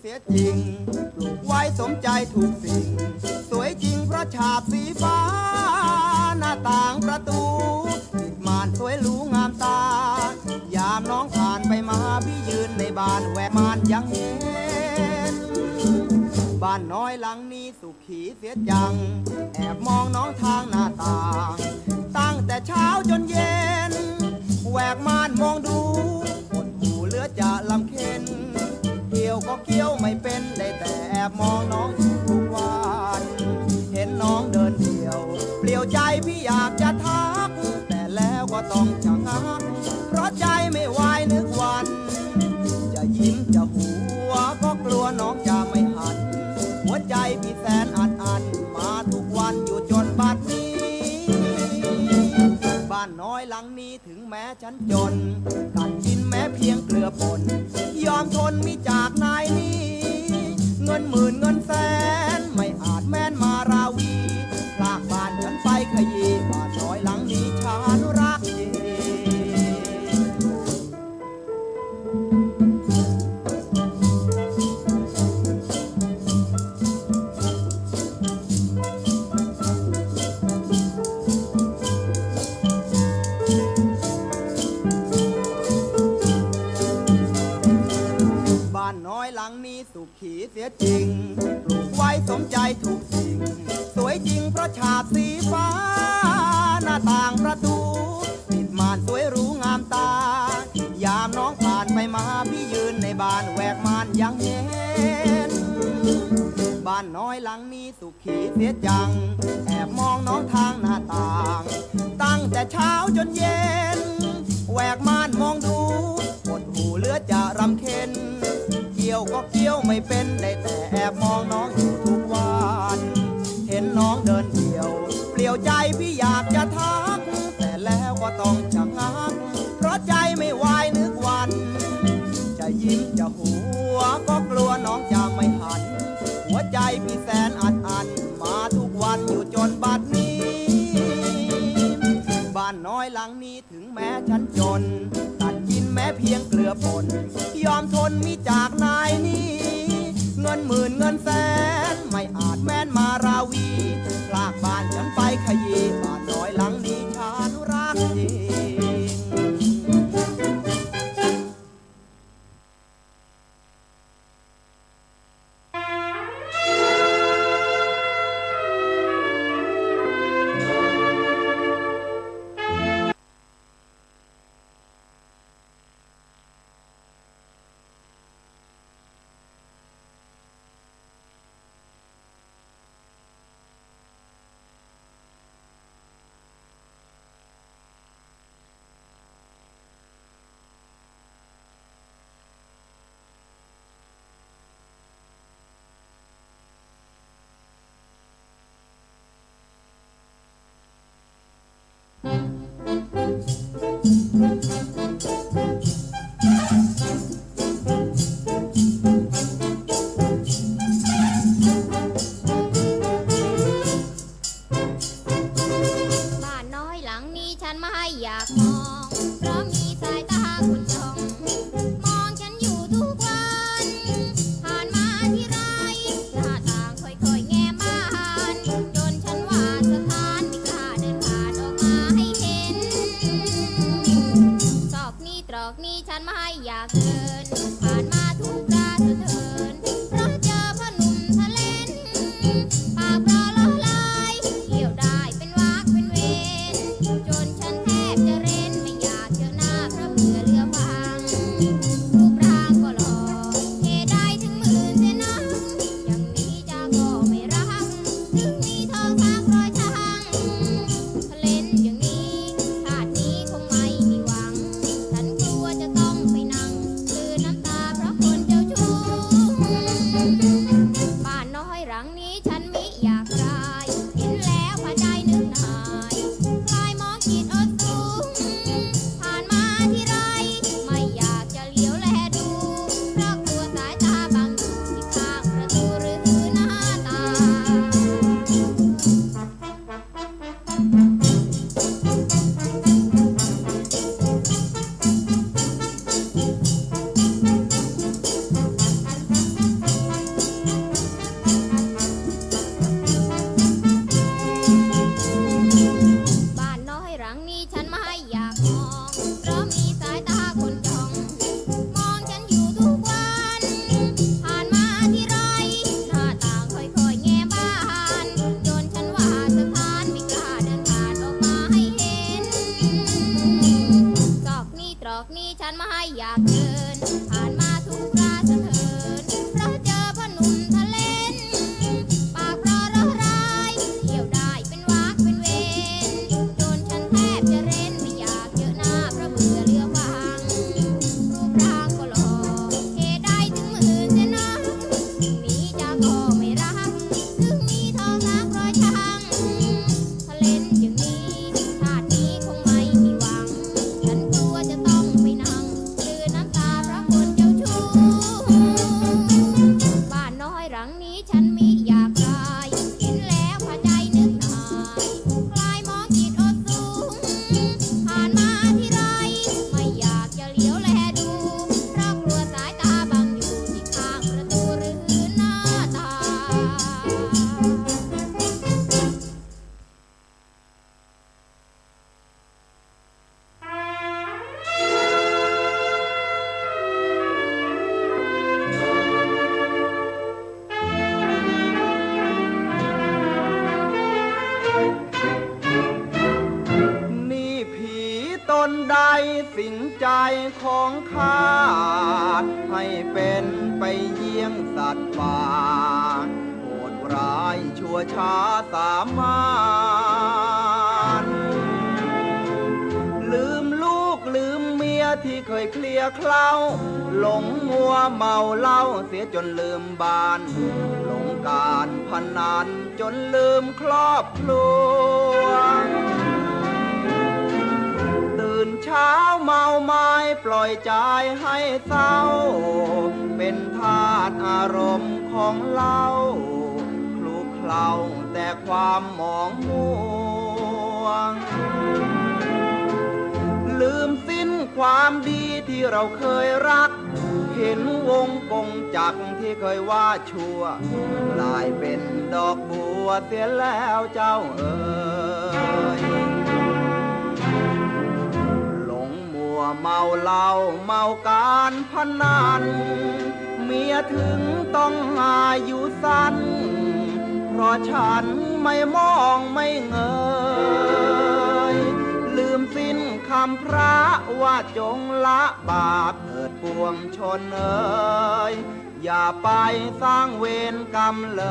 เสียจริงปลูกไว้สมใจถูกสิ่งสวยจริงเพราะฉาบสีฟ้าหน้าต่างประตูติดม่านสวยหรูงามตายามน้องผ่านไปมาพี่ยืนในบ้านแหวกม่านยังเห็นบ้าน านน้อยหลังนี้สุขีเสียจังแอบมองน้องทางหน้าต่างตั้งแต่เช้าจนเย็นแหวกม่านมองดูหดหูเหลือจะลำเค็นเกี่ยวก็เกี่ยวไม่เป็นได้แต่แอบมองน้องอยู่ทุกวันเห็นน้องเดินเดี่ยวเปลี่ยวใจพี่อยากจะทักแต่แล้วก็ต้องชะงักเพราะใจไม่ไหวนึกวันจะยิ้มจะหัวก็กลัวน้องจะไม่หันหัวใจพี่แสนอันมาทุกวันอยู่จนบัดนี้บ้านน้อยหลังนี้ถึงแม้ฉันจนกัดกินแม้เพียงเกลือป่นยอมทนมีจากนายนี้เงินหมื่นเงินแสนไม่อาจแม้นมาราวีลากบ้านฉันไปขยี้บ้านน้อยหลังนี้ฉันรักจริงบ้านน้อยหลังนี้สุขีเสียจริงปลูกไว้สมใจถูกสิ่งสวยจริงเพราะฉาบสีฟ้าหน้าต่างประตูติดม่านสวยหรูงามตายามน้องผ่านไปมาพี่ยืนในบ้านแหวกม่านยังเห็นบ้านน้อยหลังนี้สุขีเสียจังแอบมองน้องทางหน้าต่างตั้งแต่เช้าจนเย็นแหวกม่านมองดูหดหูเหลือจะรำเค็นเกี่ยวก็เกี่ยวไม่เป็นได้แต่แอบมองน้องอยู่ทุกวันเห็นน้องเดินเดี่ยวเปลี่ยวใจพี่อยากจะทักแต่แล้วก็ต้องชะงักเพราะใจไม่ไหวนึกวันจะยิ้มจะหัวก็กลัวน้องจะไม่หันหัวใจพี่แสนอัดมาทุกวันอยู่จนบัดนี้บ้านน้อยหลังนี้ถึงแม้ฉันจนตัดกินแม้เพียงเกลือป่นยอมทนมีจากนายนี้เงินหมื่นเงินแสนไม่อาจแม้นมาราวีลากบ้านฉันไปขยี้บ้านน้อยหลังนี้ฉันรักจริง ค มาให้อยากเดินผ่านมาทุกราสะเทินเพราะเจอพ่อหนุ่มทะเลนปากปลอร้อร้ายเที่ยวได้เป็นวากเป็นเวรจนฉันแทบจะเร้นไม่อยากเจอหน้าเพราะเบื่อเรือวังรูปร่างก็หล่อเหตุใดถึงหมื่นเสียนักมีจะก็ไม่รักถึงมีทองรักร้อยชังทะเลนอย่างนี้ชาตินี้คงไม่มีหวังฉันกลัวจะต้องไปนั่งลือน้ำตาเพราะคนเจ้าชู้บ้านน้อยหลังนี้ฉันมิอยากตายเห็นแล้วพาใจนึกอายคลายมองจิตอดสูงผ่านมาที่ไรไม่อยากจะเลี้ยวแลดูเพราะกลัวสายตาบังอยู่ที่ข้างประตูหรือหน้าต่างนี่ผีตนใดสิงใจของข้าให้เป็นไปเยี่ยงสัตว์ป่าโหดร้ายชั่วช้าสามานลืมลูกลืมเมียที่เคยเคลียร์เคล้าหลงมัวเมาเหล้าเสียจนลืมบ้านหลงการพนันจนลืมครอบครัวตื่นเช้าเมาไม้ปล่อยใจให้เศร้าเป็นทาสอารมณ์ของเหล้าคลุกเคล้าแต่ความหมองมัวลืมสิ้นความดีที่เราเคยรักเห็นวงกงจักรที่เคยว่าชั่วกลายเป็นดอกบัวเสียแล้วเจ้าเอ๋ยหลงมัวเมาเหล้าเมาการพนันเมียถึงต้องอายุสั้นเพราะฉันไม่มองไม่เงยลืมสิ้นคำพระว่าจงละบาปเถิดปวงชนเอ๋ยอย่าไปสร้างเวรกรรมเล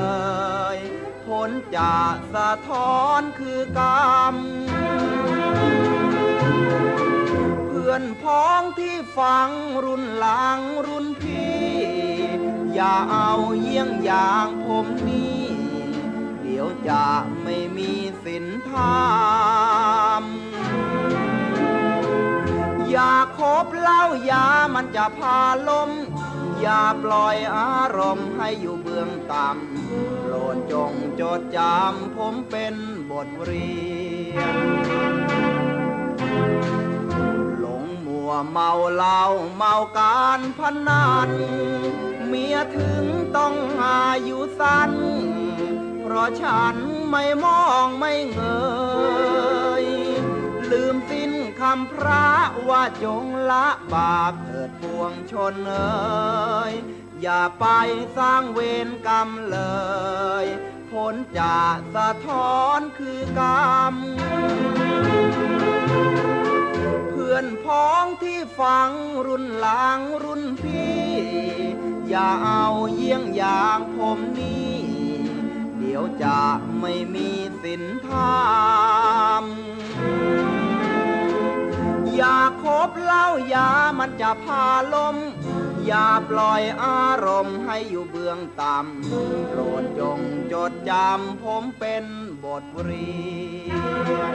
ยผลจะสะท้อนคือกรรมเพื่อนพ้องที่ฟังรุ่นหลังรุ่นพี่อย่าเอาเยี่ยงอย่างผมนี้เดี๋ยวจะไม่มีศีลธรรมอย่าคบเหล้ายามันจะพาล้มอย่าปล่อยอารมณ์ให้อยู่เบื้องต่ำโปรดจงจดจำผมเป็นบทเรียนหลงมัวเมาเหล้าเมาการพนันเมียถึงต้องอายุสั้นเพราะฉันไม่มองไม่เงยลืมสิ้นคำพระว่าจงละบาปเถิดปวงชนเอ๋ยอย่าไปสร้างเวรกรรมเลยผลจะสะท้อนคือกรรมเพื่อนพ้องที่ฟังรุ่นหลังรุ่นพี่อย่าเอาเยี่ยงอย่างผมนี้เดี๋ยวจะไม่มีศีลธรรมอย่าคบเหล้ายามันจะพาล้มอย่าปล่อยอารมณ์ให้อยู่เบื้องต่ำโปรดจงจดจำผมเป็นบทเรียน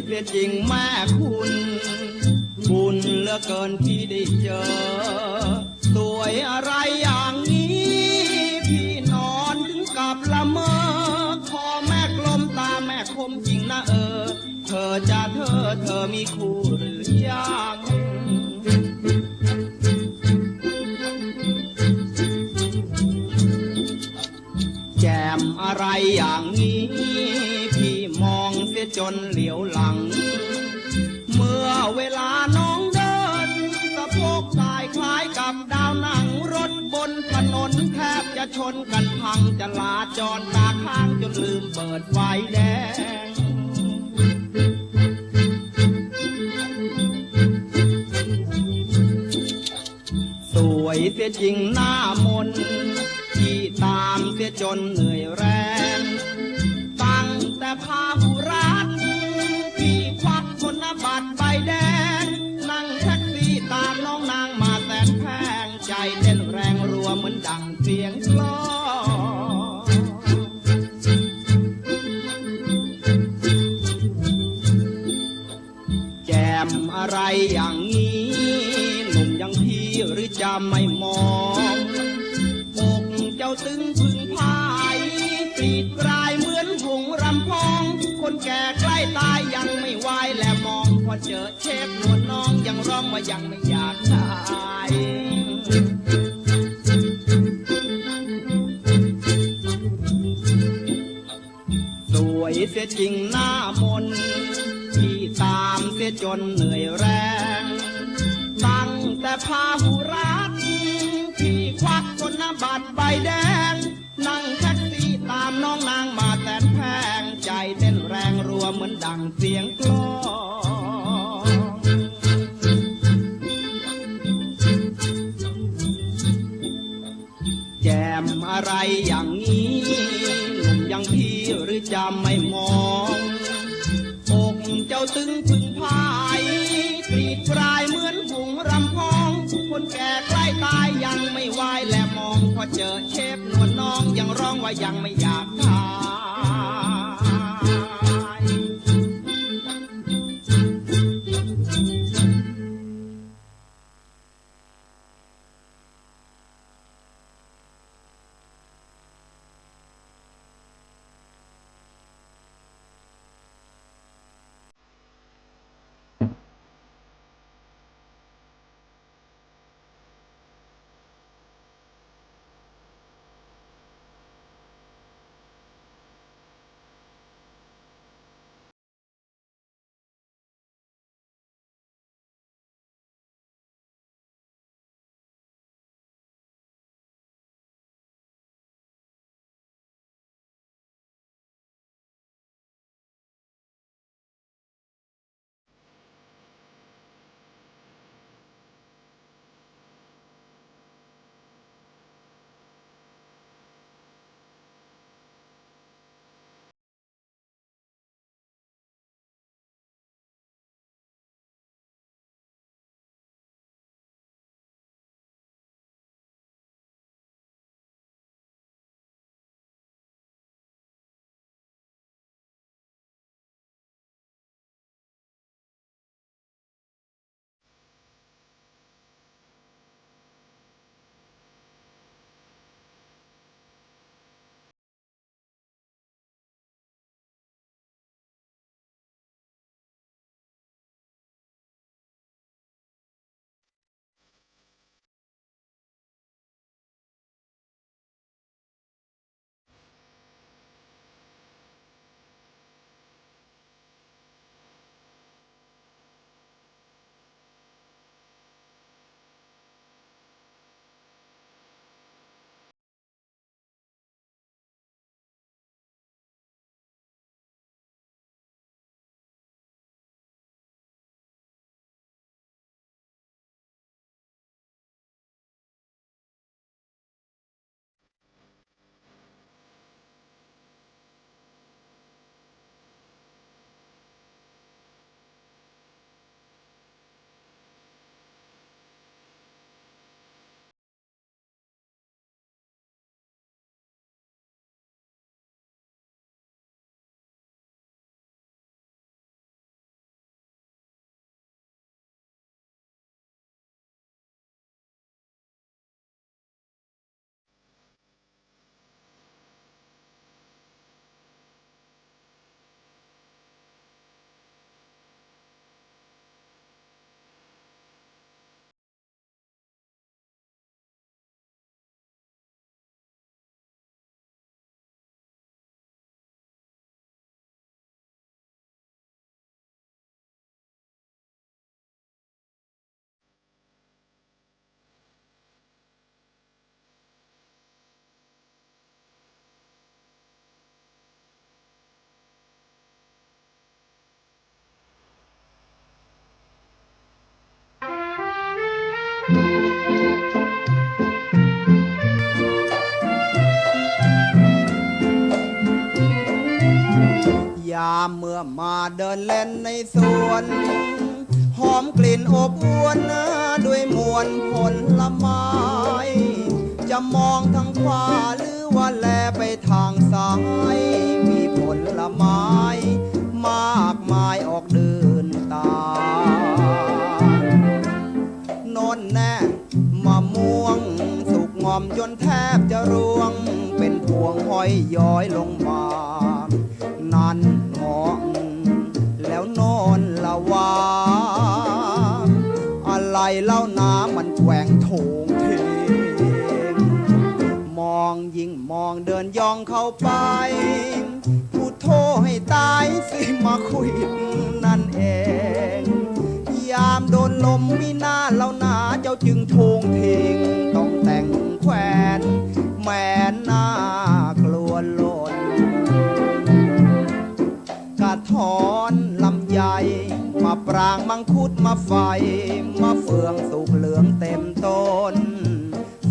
เสียจริงแม่คุณบุญเหลือเกินที่ได้เจอสวยอะไรอย่างนี้พี่นอนถึงกับละเมอคอแม่กลมตาแม่คมจริงนะเธอจะเธอมีคู่หรือยังแจ่มอะไรอย่างนี้พี่มองเสียจนเหลียวหลังเมื่อเวลาน้องเดินสะโพกสายคล้ายกับดาวหนังรถบนถนนแทบจะชนกันพังจราจรตาข้างจนลืมเปิดไฟแดงสวยเสียจริงหน้ามนที่ตามเสียจนเหนื่อยแรงตั้งแต่พาหุรัตพี่ควักธนบัตรใบแดงนั่งแท็กซี่ตามน้องนางมาแสนแพงใจเต้นแรงรัวเหมือนดังเสียงกลองแจ่มอะไรอย่างนี้หนุ่มอย่างพี่หรือจะไม่มองอกเจ้าตึงพึ่งพายกรีดกรายเหมือนหงรำพองคนแก่ใกล้ตายยังไม่ไหวแลมองพอเจอเชฟนวลน้องยังร้องว่ายังไม่อยากตายสวยเสียจริงหน้ามนที่ตามเสียจนเหนื่อยแรงตั้งแต่พาหุรัตพี่ควักธนบัตรใบแดงนั่งแท็กซี่ตามน้องนางมาแสนแพงใจเต้นแรงรัวเหมือนดังเสียงกลองแจ่มอะไรอย่างนี้หนุ่มอย่างพี่หรือจะไม่มองอกเจ้าตึงพึ่งพายกรีดกรายเหมือนหงรำพองคนแก่ใกล้ตายยังไม่ไหวแลมองพอเจอเชฟนวลน้องยังร้องว่ายังไม่อยากตาย ามเมื่อมาเดินเล่นในสวนหอมกลิ่นอบอวลด้วยมวลผลไม้จะมองทางขวาหรือว่าแลไปทางซ้ายมีผลไม้มากมายออกเดินตามโน่นแน่มะม่วงสุกงอมจนแทบจะร่วงเป็นพวงห้อยย้อยลงมานั่นเหาะแล้วโน่นละวาอะไรเล่าน้ำมันแกว่งโถงเทงมองยิ่งมองเดินย่องเข้าไปพูดโทให้ตายสิมาคุยนั่นเองยามโดนลมมีหน้าเล่าหนาเจ้าจึงโถงเทงต้องแต่งแขวนแม่หน้ากลัวหล่นกระถอนลำไยมาปรางมังคุดมาไฟมาเฟืองสุกเหลืองเต็มต้น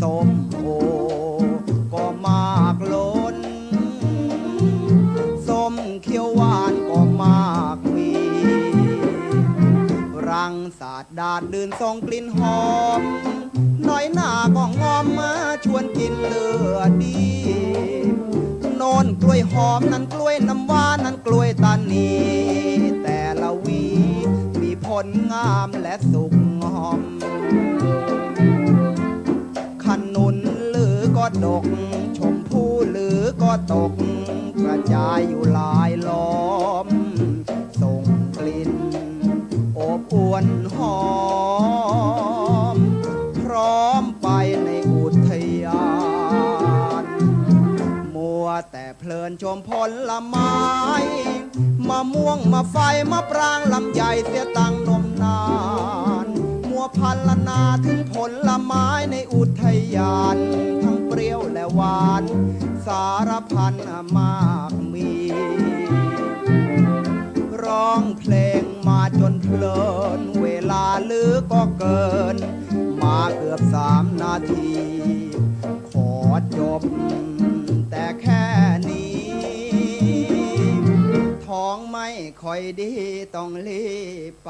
ส้มโอก็มากล้นส้มเขียวหวานก็มากมีรังสาดดาดดื่นส่งกลิ่นหอมน้อยหน้าก็งอมมาชวนกินเลือดดีโน่นกล้วยหอมนั้นกล้วยน้ำว้านั้นกล้วยตานีแต่ละวีมีผลงามและสุกงอมขนุนหรือก็ดกชมพู่หรือก็ตกกระจายอยู่หลายล้อมส่งกลิ่นอบอวนหอมพร้อมไปในอุทยานมัวแต่เพลินชมผลไม้มะม่วงมะไฟมะปรางลำไยเสียตั้งนมนานมัวพันละนาถึงผลไม้ในอุทยานทั้งเปรี้ยวและหวานสารพันมากมีร้องเพลงมาจนเพลินเวลาลือก็เกินมาเกือบ3 นาทีขอจบแต่แค่นี้ท้องไม่ค่อยดีต้องรีบไป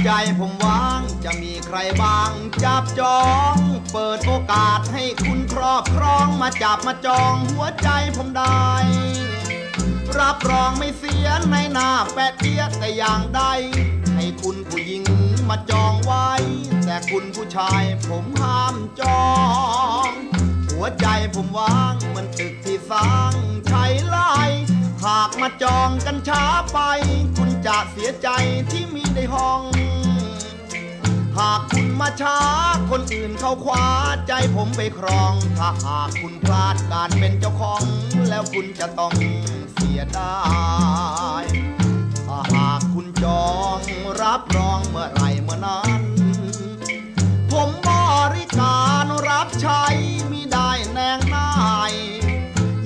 ใจผมว่างจะมีใครบ้างจับจองเปิดโอกาสให้คุณครอบครองมาจับมาจองหัวใจผมได้รับรองไม่เสียในหน้าแปะเตี้ยแต่อย่างใดให้คุณผู้หญิงมาจองไว้แต่คุณผู้ชายผมห้ามจองหัวใจผมว่างเหมือนตึกที่สร้างใช้ไล่หากมาจองกันช้าไปคุณจะเสียใจที่มีได้ห้องหากคุณมาช้าคนอื่นเขาคว้าใจผมไปครองถ้าหากคุณพลาดการเป็นเจ้าของแล้วคุณจะต้องเสียดายถ้าหากคุณจองรับรองเมื่อไรเมื่อนั้นผมบริการรับใช้มิได้แนงนาย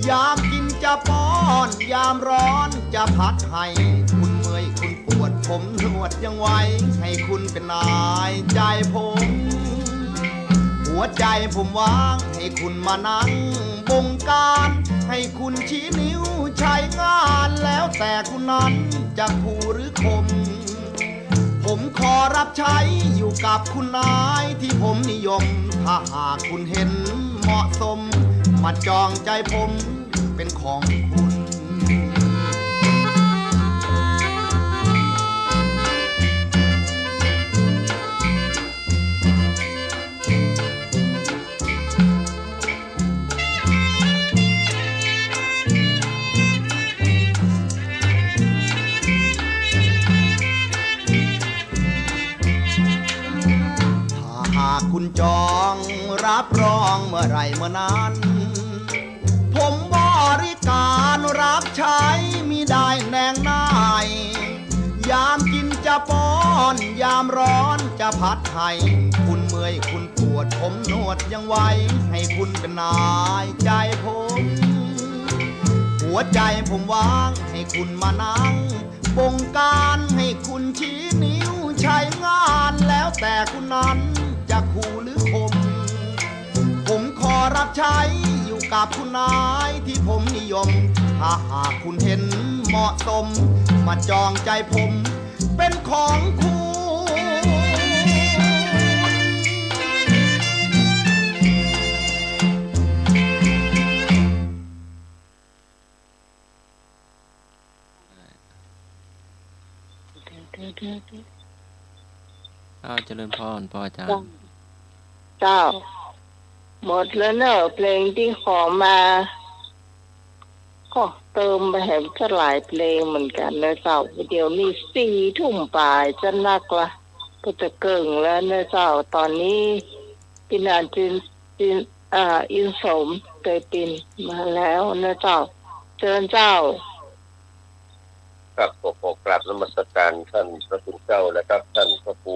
ยามกินจะป้อนยามร้อนจะพัดให้คุณเมื่อยคุณปวดผมนวดยังไว้ให้คุณเป็นนายใจผมหัวใจผมว่างให้คุณมานั่งบงการให้คุณชี้นิ้วใช้งานแล้วแต่คุณนั้นจะขู่หรือคมผมขอรับใช้อยู่กับคุณนายที่ผมนิยมถ้าหากคุณเห็นเหมาะสมมาจองใจผมเป็นของคุณคุณจองรับรองเมื่อไรเมื่อนั้นผมบริการรับใช้มิได้แนงนายยามกินจะป้อนยามร้อนจะพัดให้คุณเมื่อยคุณปวดผมนวดยังไว้ให้คุณเป็นนายใจผมหัวใจผมว่างให้คุณมานั่งบงการให้คุณชี้นิ้วใช้งานแล้วแต่คุณนั้นจะขู่หรือคมผมขอรับใช้อยู่กับคุณนายที่ผมนิยมถ้าหากคุณเห็นเหมาะสมมาจองใจผมเป็นของคุณเจริญพรพ่ออาจารย์เจ้าหมดแล้วเนอะเพลงที่ขอมาก็เติมไปแหมก็หลายเพลงเหมือนกันนะเจ้าเดี๋ยวนี้4 ทุ่มป่ายจะนักละก็จะเกิ่งแล้วนะเจ้าตอนนี้พี่นานอินสมเตยปินมาแล้วนะเจ้าเชิญเจ้าครับขอกราบนมัสการท่านพระคุณเจ้านะครับท่านพระครู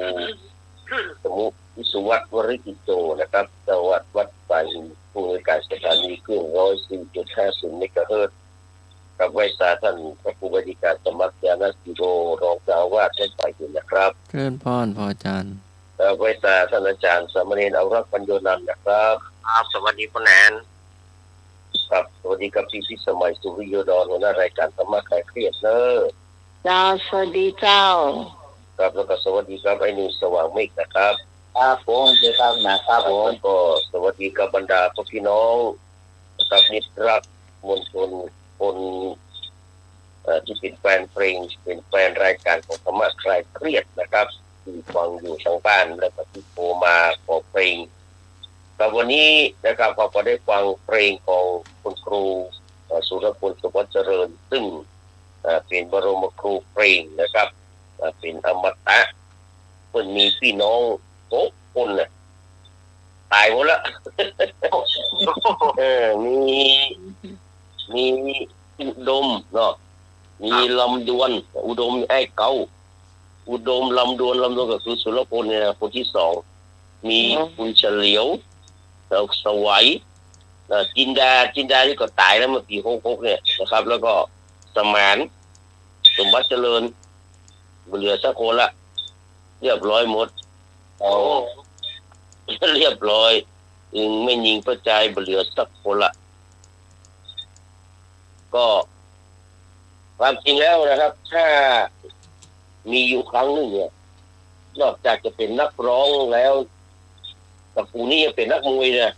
สมุวิสุวัฒน์วริกิโตนะครับเจ้าวัดป่าหินผู้ในการสถานีเครื่อง 104.50 เมกะเฮิรตซ์กับไวสาท่านพระครูบดีการสมัครญาณสิโรรองเจ้าอาวาสวัดป่าหินนะครับเจริญพรพ่ออาจารย์ไวสาท่านอาจารย์สามเณรเอารักษ์ปัญโยนันท์นะครับสวัสดีพ่อแนนครับสวัสดีครับพี่สมัยสุริโยดรหัวหน้ารายการธรรมะคลายเครียดเนอะเจ้าสวัสดีเจ้าครับแล้วก็สวัสดีครับไอ้นิวสว่างเมฆนะครับครับผมเจ้าครับนะครับผมก็สวัสดีกับบรรดาพี่น้องกับมิตรรักมวลชนคนที่เป็นแฟนเพลงเป็นแฟนรายการของธรรมะคลายเครียดนะครับที่ฟังอยู่ทางบ้านและก็ที่โทรมาขอเพลงแต่วันนี้นะครับก็ได้ฟังเพลงของคุณครูสุรพลสุวัฒน์เจริญซึ่งเป็นบรมครูเพลงนะครับเป็นอมตะคนมีพี่น้อง6 คนน่ะตายหมดแล้ว มีอุดมเนาะมีลำดวนอุดมไอ้เก่าอุดมลำดวนก็คือสุรพลเนี่ยคนที่2มีคุณเฉลียวสวัยจินดาที่ก็ตายแล้วเมื่อปี66เนี่ยนะครับแล้วก็สมานสมบัติเจริญเหลือสักคนละเรียบร้อยหมดเรียบร้อยไม่ยิงประจายเหลือสักคนละก็ความจริงแล้วนะครับถ้ามีอยู่ครั้งนึงเนี่ย นอกจากจะเป็นนักร้องแล้วตระกูลนี้ยังเป็นนักมวยนะ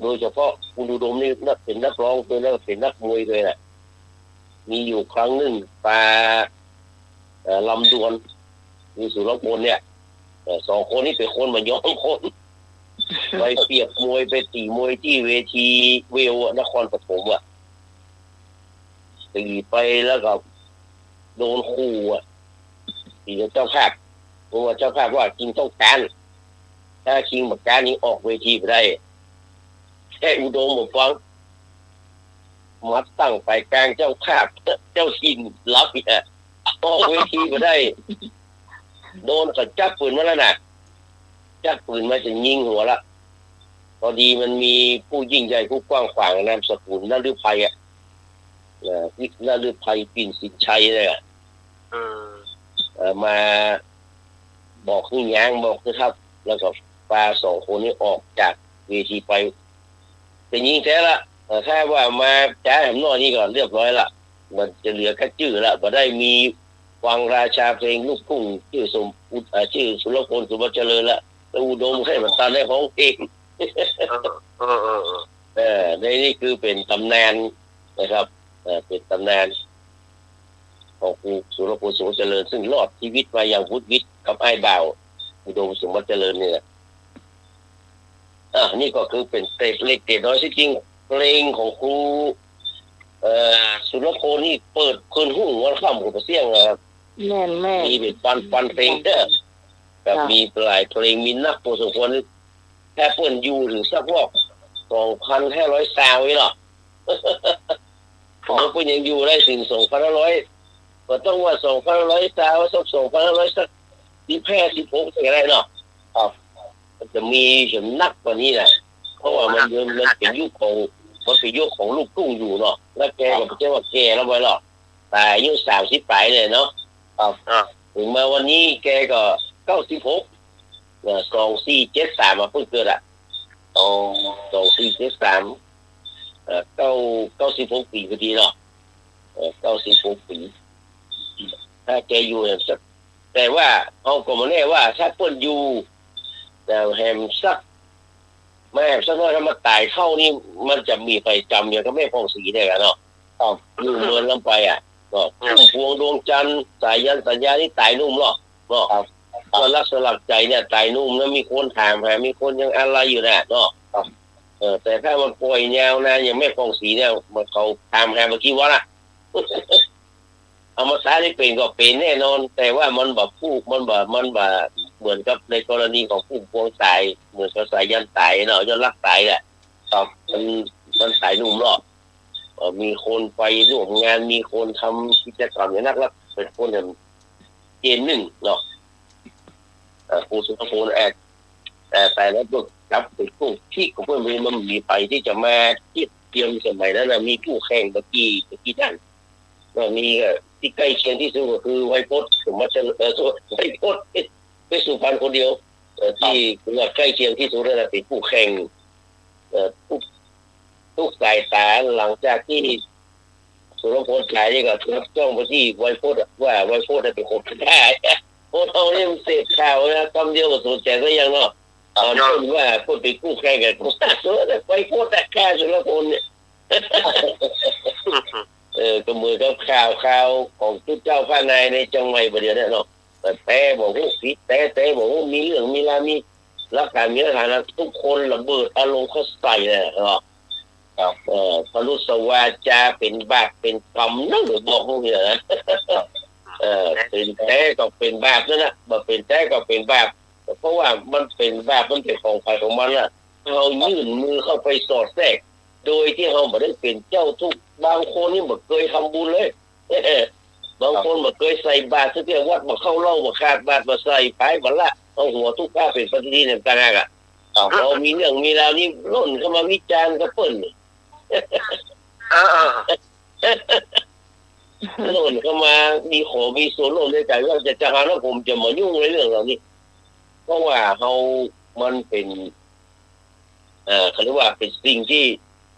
โดยเฉพาะคุณอุดมนี่เป็นนักร้องด้วยแล้วเป็นนักมวยด้วยแหละมีอยู่ครั้งหนึ่งปลาลำดวนมีสุรพลเนี่ยสองคนนี้เป็นคนมาย้อมคนไปเปรียบมวยไปตีมวยที่เวทีเวลนครปฐมอ่ะตีไปแล้วก็โดนขู่อ่ะตีเจ้าภาพเพราะว่าเจ้าภาพว่าคิงต้องการถ้าคิงบอกการนี้ออกเวทีไปได้แค่อุดมบอกฟังมัดตั้งไปกลางเจ้าภาพเจ้าคิงรับเนี่ยออกเวทีไปได้โดนก็จับปืนมาแล้วนะจับปืนมาจะยิงหัวละพอดีมันมีผู้ยิ่งใหญ่ผู้กว้างขวางนามสกุลนฤทัยอ่ะนฤทัยปิ่นสินชัยเลยอ่ะมาบอกขึ้นยางบอกนะครับแล้วก็ปลาสองคนนี้ออกจากเวทีไปแต่ยิงแท้ละถ้าว่ามาจ้าแหมนอนี่ก่อนเรียบร้อยละมันจะเหลือแค่ชื่อละบ่ได้มีวังราชาเพลงลูกทุ่งชื่อชื่อสุรพลสุวรรณเจริญละแล้วอุดมให้มันตันได้ของเองในนี่คือเป็นตำนานนะครับเป็นตำนานของครูสุรพลสุวรรณเจริญซึ่งรอดชีวิตมาอย่างวุฒิวิทย์กับไอ้บ่าวอุดมสุวรรณเจริญเนี่ยนี่ก็คือเป็นเกรดเล็กเกรดน้อยที่จริงเพลงของครูสุรพลนี่เปิดคืนหุ้งวันค่ำกับเสียงนะครับแม่มีเป็นปันเพลงเด้อแบบมีหลายเพลงมีนักพอสมควรแค่เปิดอยู่หรือสักพวก2,500 ซาวนี่หรอผมก็ยังอยู่ได้ถึง2,500ก็ต้องว่า2,500 ซาวสัก2,500 สัก16อะไรเนาะครับมันจะมีเห็นนักกว่านี้แหละเพราะว่ามันเป็นยุคของลูกทุ่งอยู่เนาะแล้วแกก็ไม่ใช่ว่าแกแล้วไปหรอกแต่อายุ30 ปลายเลยเนาะถึงมาวันนี้แกก็96 2473มาเพิ่งเกิดอ่ะ2473 96 ปีพอดีเนาะ96 ปีถ้าแกอยู่แต่ว่าเอาก็มาแน่ว่าถ้าเปิ้นอยู่แต่แฮมสักแม่สักน้อยถ้ามาตายเข้านี่มันจะมีไฟจำอย่างก็แม่พองศรีได้กันเนาะอยู่เมืองลำไปอ่ะก็พุ่มพวงดวงจันทร์สายยันสัญญานี่ตายนุ่มเนาะก็รักสลักใจเนี่ยตายนุ่มแล้วมีคนถามหามีคนยังอะไรอยู่น่ะเนาะแต่ถ้ามันป่วยยาวนะอย่างแม่พองศรีเนี่ยมันเขาถามหาเมื่อกี้ว่าน่ะเอามาตายได้เป็นก็เป็นแน่นอนแต่ว่ามันแบบมันเหมือนกับในกรณีของผู้พวงตายเหมือนกับสายยันตายเนาะยันรักตายแหละมันตายนุ่มเนาะมีคนไปร่วมงานมีคนทำกิจกรรมอย่างนักรักเป็นคนอย่างเจนหนึ่งเนาะครูสุภพลแต่แล้วก็จับไปกู้ที่ของเพื่อนมันมีไปที่จะมาที่เตรียมสมัยนั้นมีผู้แข่งตะกี้ด้านก็มีที่ใกล้เคียงที่สุดก็คือไวโพสสมมติไวโพสเป็นสุพรรณคนเดียวที่ใกล้เคียงที่สุดนั่นแหละเป็นผู้แข่งทุกสายตาหลังจากที่สุรพลขายนี่ก็จ้องไปที่ไวโพสว่าไวโพสเป็นคนได้โอ้เอาเนี่ยมันเสพข่าวนะคำเดียวกับสุดแจกก็ยังเนาะว่าพูดไปกู้แข่งกันกูตัดตัวแต่ไวโพสแต่แค่สุรพลเนี่ยก็มือกับข่าวของทุกเจ้าพระนายในจังหวัดประเดี๋ยวนี้เนาะแต่บอกว่าผิดแต่บอกว่ามีเรื่องมีราวมีรักการมีสถานะทุกคนระเบิดอารมณ์เขาใส่เลยเนาะพรุษวาจาเป็นบาปเป็นกรรมนั่นหรือบอกพวกนี้นะเป็นแต่ก็เป็นบาปนั่นแหละบ่เป็นแต่ก็เป็นบาปเพราะว่ามันเป็นบาปมันเป็นของใครของมันน่ะเรายื่นมือเข้าไปสอดแทรกโดยที่เราไม่ได้เป็นเจ้าทุกบางคนนี่ไม่เคยทำบุญเลยบางคนไม่เคยใส่บาตรที่วัดมาเข้าเล่ามาขาดบาตรมาใส่ไปบัลละเอาหัวทุกข้าเป็นปฏิทินต่างๆอ่ะเรามีเรื่องมีราวนี่ล้นเข้ามาวิจารณ์ก็เปิ้ลล้นเข้ามามีขอมีส่วนร่วมในใจว่าจะหาว่าผมจะมายุ่งในเรื่องเหล่านี้เพราะว่ามันเป็นเขาเรียกว่าเป็นสิ่งที่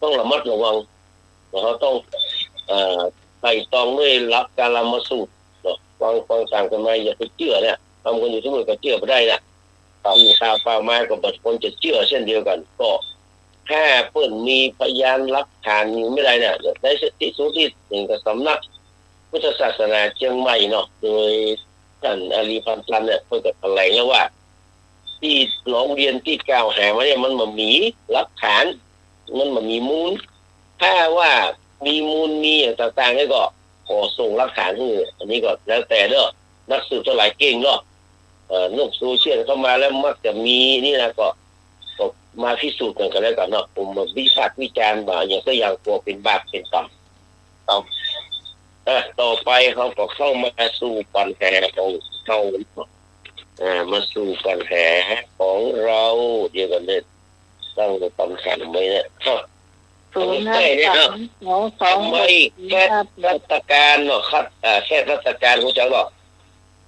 ต้องระมัดระวังเขาต้องไต่ตองด้วยหลักการละมาสูตรฟังต่างกันมาอย่าไปเชื่อเนี่ย ำคนอยู่ที่นู่นก็เชื่อไม่ได้นะมีข่าวเปล่ามาก็บางคนจะเชื่อเช่นเดียวกันก็แค่เพิ่นมีพยานหลักฐานไม่ได้เนี่ยในที่สุดที่หนึ่งกับสำนักพุทธศาสนาเชียงใหม่เนาะโดยท่านอาลีพันธ์เนี่ยเพิ่นก็แถลงแล้วว่าที่ร้องเรียนที่กล่าวหามาเนี่ยมันมามีหลักฐานมันมามีมูลถ้าว่ามีมูลมีอย่างต่างๆนี่ก็ขอส่งหลักฐานให้อันนี้ก็แล้วแต่เด้อนักสืบเท่าไหร่เก่งเนาะโลกโซเชียลเข้ามาแล้วมักจะมีนี่นะก็มาพิสูจน์กันแล้วกันเนาะผมวิพากษ์วิจารณ์ว่าอย่างก็อย่างตัวเป็นบาปเป็นกรรมต่อไปเขาก็เข้ามาสู่ปัญหาของเขามาสู่ปัญหาของเราเดียวกันเนี่ยตั้งคำถามไว้เนี่ยทำไมแค่รัฐการเนาะครับแค่รัฐการรู้จักหรอ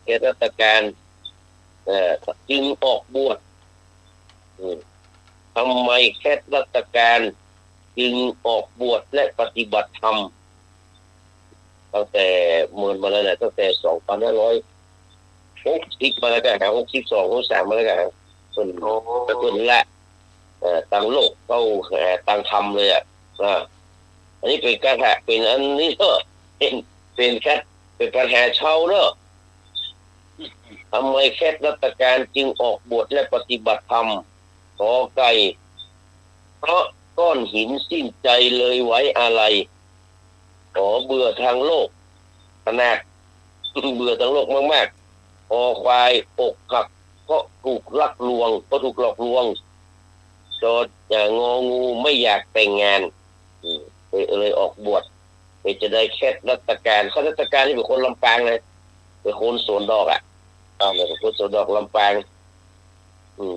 แค่รัฐการจึงออกบวชทำไมแค่รัฐการจึงออกบวชและปฏิบัติธรรมตั้งแต่เมื่อมาแล้วนะตั้งแต่2560มาแล้วกัน62 63มาแล้วกันคนละต่างโลกเข้าต่างธรรมเลยอันนี้เป็นการเป็นอันนี้เนอะเป็นแค่เป็นปัญหาเช่าเนอะทำไมแค่รัฐการจึงออกบวชและปฏิบัติธรรมขอไก่เพราะก้อนหินสิ้นใจเลยไว้อะไรขอเบื่อทางโลกขนาดเบื่อทางโลกมากๆขอควายอกหักเพราะถูกลักลวงเพราะถูกหลอกลวงจอดงองูไม่อยากแต่งงานเลยออกบวชไปจะได้แค่รัฐการข้าราชการที่เป็นคนลำปางเลยเป็นคนสวนดอกเป็นคนสวนดอกลำปาง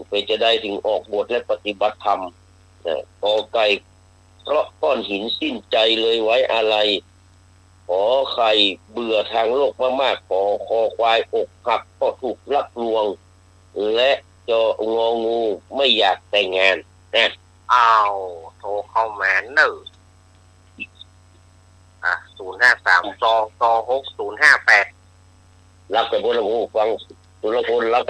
ไปจะได้ถึงออกบวชและปฏิบัติธรรมขอไก่เพราะก้อนหินสิ้นใจเลยไว้อะไรขอไข่เบื่อทางโลกมากๆขอคอควายอกหักก็ถูกลักลวงและจององูไม่อยากแต่งงานนะอ้าวโทรเข้ามาหนึ่ง053 226 058รับไปบนระบบฟังตุลพลรับ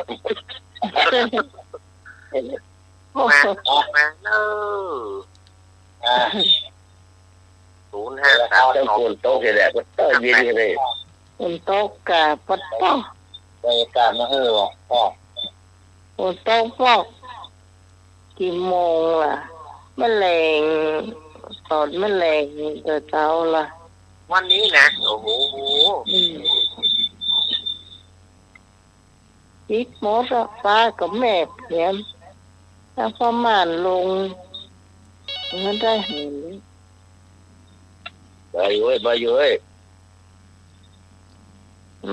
มาเนอะ053 เจ้าคนโต๊ะแหละก็ต้เย็นกันเลยคนโต๊ะกาปัดป้อไปการมาเฮ้อพ่อคนโต๊ะป้อกี่โมงล่ะแมลงตอดแมลงเจ้าล่ะวันนี้นะโอ้โหปิดหมดป้ากับแม่เพียมถ้าประมาณลงเงินได้เห็นมาอยู่เว้ย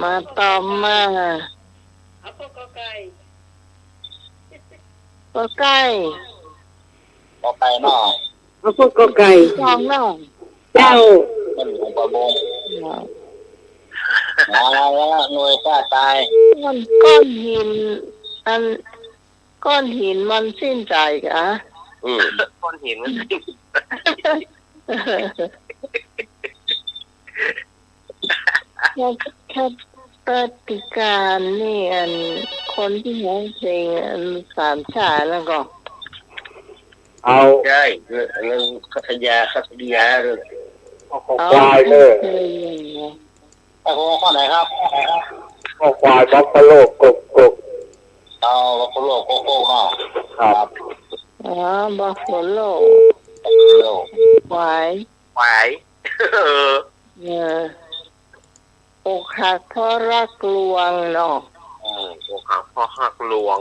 มาตอมมาก็ใกล้เนาะเอาพวกก็ไก่จองเนาะเจ้ามันหลวงประบงมาแล้วหน่วยป้าตายก้อนหินมันสิ้นใจกะก้อนหินมันสิ้นแค่ปฏิการนี่คนที่ร้องเพลงสามชาแล้วก็เอาใช่เรื่องคัตยาเรื่องควายเลยแต่ข้อไหนครับควายบัฟฟาโลกกเอาบัฟฟาโลโกโก้เนาะครับบัฟฟาโลควายอกหักเพราะรักลวงเนาะอกหักเพราะรักลวง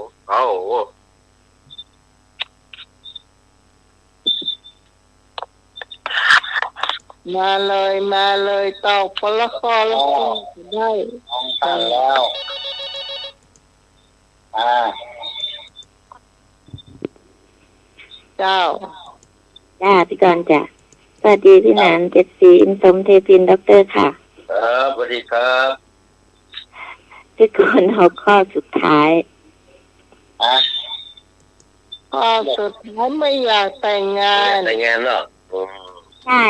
มาเลยตอกปละครแล้วได้ตั้งแล้วจ้าพี่กรณ์จ้ะสวัสดีพี่หนาน74อินสมเทพินด็อกเตอร์ค่ะสวัสดีครับพี่กรณ์เอาข้อสุดท้ายข้อสุดท้ายไม่อยากแต่งงานหรอใช่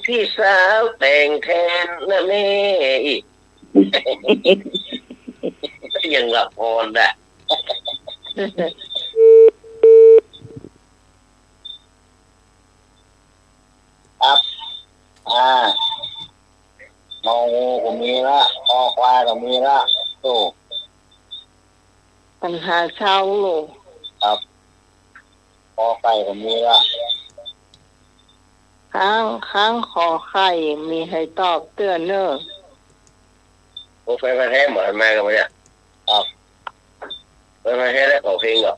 พี่สาวแต่งแทนนะแม่ ยังละพรแหละครับงองูก็มีละคอควายก็มีละตู้ปัญหาเช่าลูกครับคอไก่ก็มีละค้างขอไข่มีให้ตอบเตือนเนอะโอ้ไฟมาแท้เหมือนแม่กันไหมเนี่ยครับไฟมาแท้ได้ขอเพลงเหรอ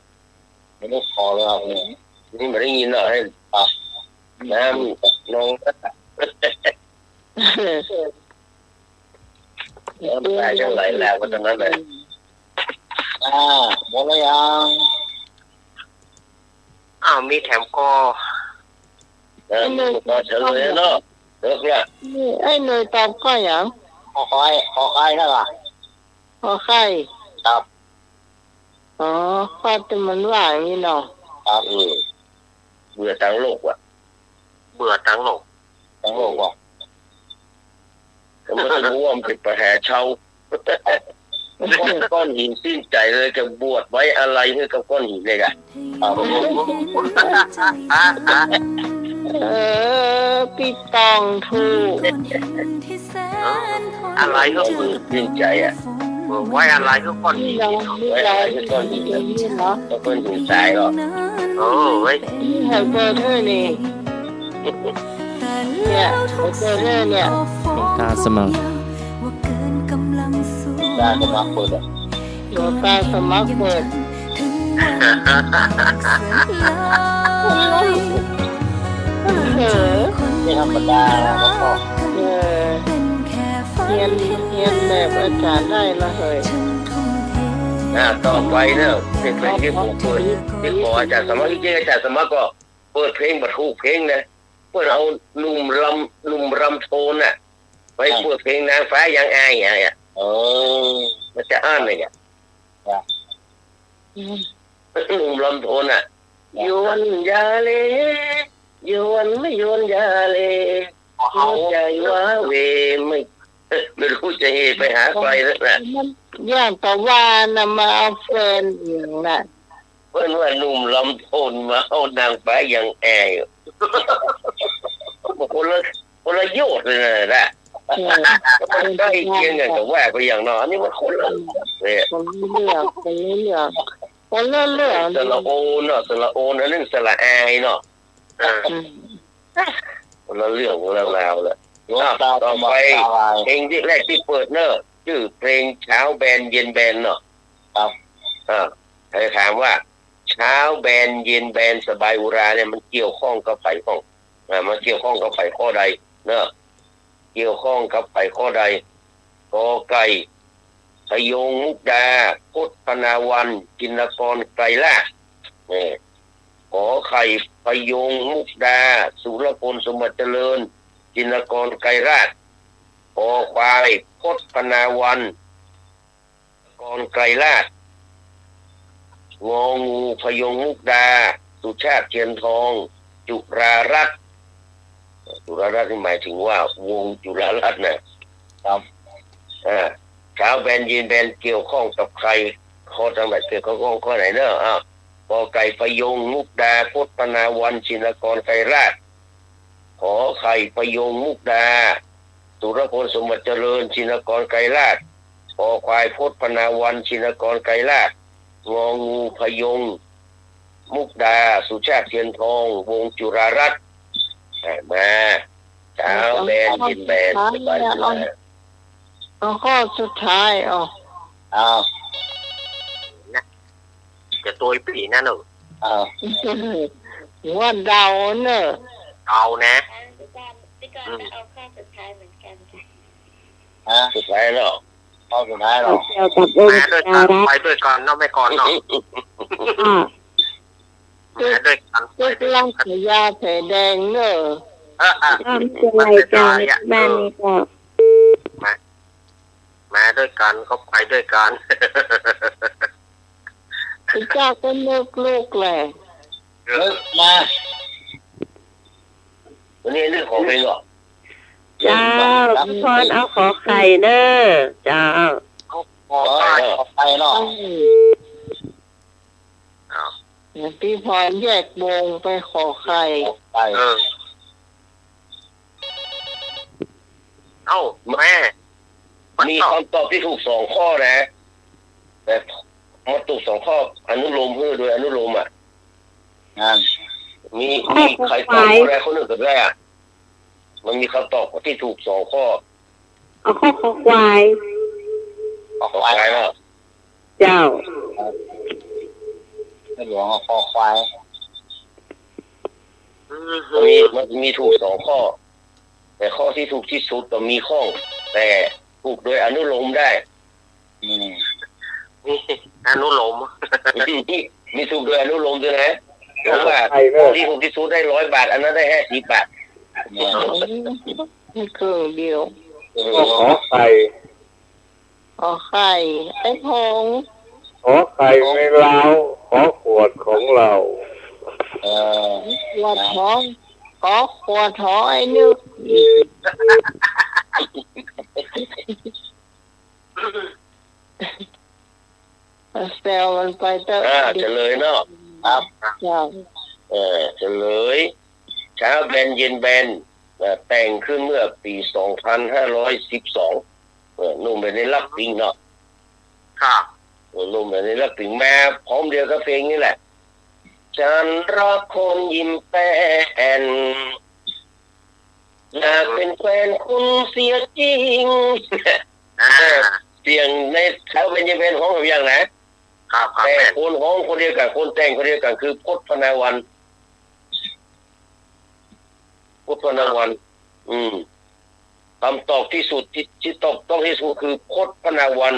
ไม่ได้ขอเลยครับนี่ไม่ได้ยินเหรอให้ครับน้ำน้องน้ำตาจังไหลแล้วก็ตอนนั้นเลยหมดแล้วยังมีแถมก็เฉลยเนาะเลิกละไอ้เนยตอบก็อย่างขอไข่นั่นล่ะขอไข่ครับอ๋อข้อจะมันว่าอย่างนี้เนาะครับเบื่อทั้งโลกว่ะเบื่อทั้งโลกว่ะก็ไม่รู้ว่ามันเป็นปัญหาเช่าก้อนหินสิ้นใจเลยจะบวชไว้อะไรให้กับก้อนหินเลยกันพี่ตองถูกอะไรก็สิ้นใจอ่ะไว้อะไรก็ก้อนหินไว้อะไรก็ก้อนหินเนาะก้อนหินตายหรอเว้ยเห็นเจอเธอนี่เนี่ยเจอเธอเนี่ยตาสมัครได้สมัครเปิดหลวงตาสมัครเปิดไม่ธรรมดาแล้วก็เรียนแบบอาจารย์ได้ละเฮ้ยต่อไปเนี่ยเป็นเพลงที่ผมเปิดที่ขออาจารย์สมัครจริงๆอาจารย์สมัครก็เปิดเพลงบัดฮูเพลงนะเพื่อเอาหนุ่มรำโทนน่ะไปเปิดเพลงนางฟ้ายังอายอย่างเงี้ยมันจะอ่านเลยเนี่ยหนุ่มลำโทนอ่ะโยนยาเลโยนไม่โยนยาเลหัวใจว้าเวไม่รู้จะเหไปหาใครแล้วนะย่างตะวันน่ะมาเอาแฟนอย่างน่ะเพื่อนว่าหนุ่มลำโทนมาเอานางฟ้ายังแอร์คนละโยชน์เลยนะได้เคียงกันกับว่าไปอย่างน้อยนี่มันคนละเนี่ยคนเรื่องสละโอเนาะสละโอนั่นเรื่องสละอายเนาะคนละเรื่องของเราแล้วแหละต่อไปเพลงที่แรกที่เปิดเนอะชื่อเพลงเช้าแบนเย็นแบนเนาะครับใครถามว่าเช้าแบนเย็นแบนสบายอุราเนี่ยมันเกี่ยวข้องกับไผ่ข้องมันเกี่ยวข้องกับไผ่ข้อใดเนอะเกี่ยวข้องกับไผ่ข้อใดกอไก่พยงมุกดาพุทธนาวันจินกรไกรลาภขอไข่พยงมุกดาสุรพลสมบัติเจริญจินกรไกรราชขอควายพุทธนาวันกรไกรลาชงองูพยงมุกดาสุชาติเทียนทองจุรารัตน์นี่หมายถึงว่าวงจุฬารัตน์นะครับเช้าแบนยืนแบนเกี่ยวข้องกับใครข้อต่างๆเกี่ยวข้องข้อไหนเนอะกอไก่พยงมุกดาพุทธนาวันชินกรไกรราชขอไข่พยงมุกดาสุรพลสมบัติเจริญชินกรไกรราชขอควายพุทธนาวันชินกรไกรราชงองูพยงมุกดาสุชาติเทียนทองวงจุฬารัตน์มาเช้าแบนยินแบนสบายเอาข้อสุดท้ายจะตัวปีนั่นหนูว่าเดาเนอะเอานะเอาข้อสุดท้ายเหมือนกันสุดท้ายหรอข้อสุดท้ายหรอมาด้วยกันไปด้วยกันเนาะไม่ก่อนเนาะมาด้วยกันไปลังขยาแผลแดงเนอะไม่เป็นไรจ้าแม่นี่ก็มาด้วยกันก็ไปด้วยกันพี่เจ้าก็เลิกเลยมาวันนี้เรื่องของเพลงเหรอ เจ้าพรเอาขอไข่เนอะเจ้า ขอไข่เนาะพี่พรแยกวงไปขอไข่เอ้าแม่มีคำตอบที่ถูก2 ข้อนะแต่มาถูก2 ข้ออนุโลมเพื่อโดยอนุโลมอ่ะมีใครตอบอะไรคนหนึ่งก็ได้อ่ะมันมีคำตอบที่ถูก2 ข้อเอาข้อควายเนาะเจ้าไม่หลวงเอาคอควายมันมีถูก2 ข้อแต่ข้อที่ถูกที่สุดก็มีข้องแต่ถูกโดยอนุโลมได้อนุโลมมีถูกโดยอนุโลมด้วยนะเพราะว่าที่ถูกที่สุดได้100 บาทอันนั้นได้50 บาทไม่เครื่องเดียวขอไข่ไอ้พงขอไข่ในเราขอขวดของเราขวดท้องขอขวดท้องไอ้นึกแซวมันไปเถอะเฉลยเนาะครับเฉลยเช้าแบนเย็นแบนแต่งขึ้นเมื่อปี2512นุ่มเป็นในรักปิงเนาะครับนุ่มเป็นในรักปิงแม่พร้อมเดียวกับเพลงนี่แหละฉันรักคนยิ้มแป้นอยากเป็นแฟนคุณเสียจริงเสียงในเช้าเป็นยังเป็นห้องแบบอย่างนะครับแต่คนห้องคนเดียวกันคนแต่งคนเดียวกันคือพจน์พนาวันคำตอบที่สุดที่ตอบต้องที่สุดคือพจน์พนาวัน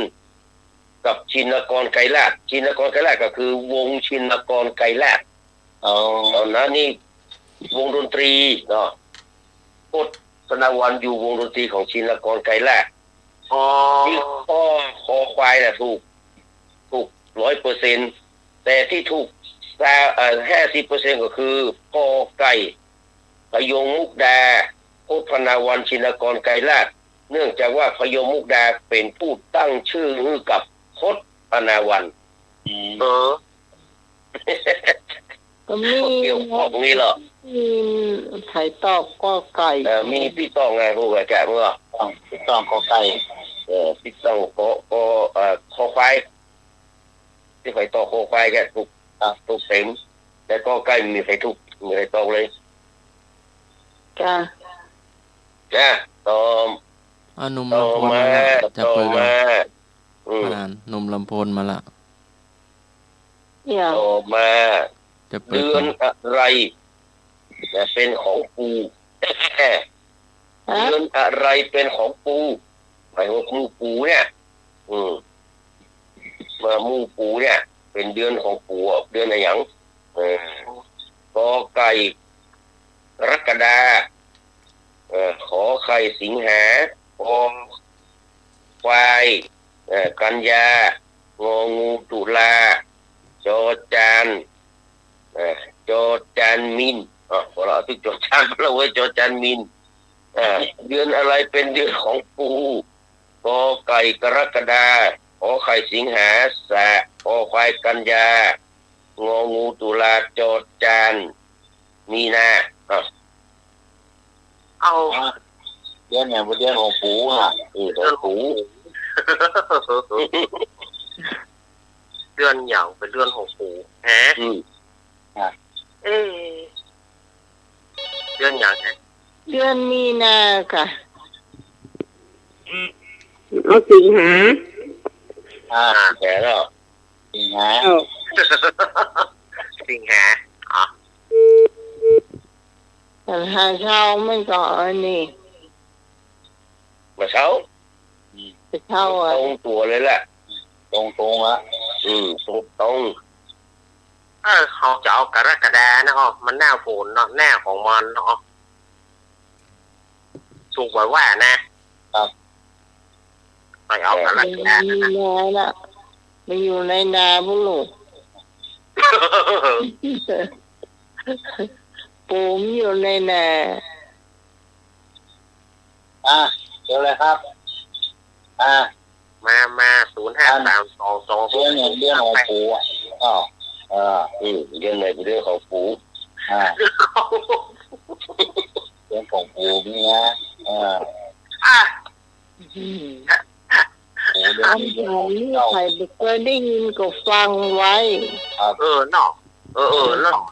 กับชินกรไกรลาภชินกรไกรลาภก็คือวงชินกรไกรลาภตอนนั้นนี่วงดนตรีเนาะพจน์พนาวันอยู่วงดนตรีของชินกรไกรลาภที่คอควายน่ะถูก 100%แต่ที่ถูก50% ก็คือพอไก่พยงมุกดาพจน์พนาวันชินกรไกรลาภเนื่องจากว่าพยงมุกดาเป็นผู้ตั้งชื่อให้กับพจน์พนาวันก็มีเกี่ยวข้องนี้เหรอมีไถ่ตอกก็ไก่มีพี่ต้องไงผู้แก่เมื่อพี่ต้องก็ไก่พี่ต้องก็คอควายที่ไฟต่อคอควายแกถูกเต็มแต่ก็ใกล้มีไฟถูกมีไฟตอกเลยจ้าต่อนุ่มลำโพนมาจะเปิดหนุ่มลำโพนมาละต่อมาเดือนอะไรเป็นของปูเดือนอะไรเป็นของปูหมายว่ามูปูเนี่ยมามูปูเนี่ยเป็นเดือนของปูเดือนอะไรอย่างกอไก่กรกฎาขอไข่สิงหาคมควายกันยางองูตุลาจอจานมินพอเราถึงจอจานเราไว้จอจานมินเดือนอะไรเป็นเดือนของปูกอไก่กรกฎาขอไข่สิงหาสะขอควายกันยางองูตุลาจอจานมีนาเอาเดือนเนี่ยเดือนของปูของปูเดือนเหยาเป็นเดือนของปูฮะเดือนเหยาไงเดือนมีนาค่ะเอาสิงหาแก่แล้วสิงหาแต่ถ้าเช้าไม่ก่อนนี่มาเช้าตรงตัวเลยแหละตรงละตรงเขาจะเอากรกฎาเนาะมันหน้าฝนเนาะหน้าของมันเนาะถูกไว้ว่านะครับไปเอากรกฎาละไม่อยู่ในนาพวกลูกปูมอยู่ในนาเจอเลยครับ มา053226 เดือนของปู่อ้าวเดือนไหนเป็นเรื่องของปู่เรื่องของปู่นี่นะอันนี้ใครไม่เคยได้ยินก็ฟังไว้เนาะเนาะ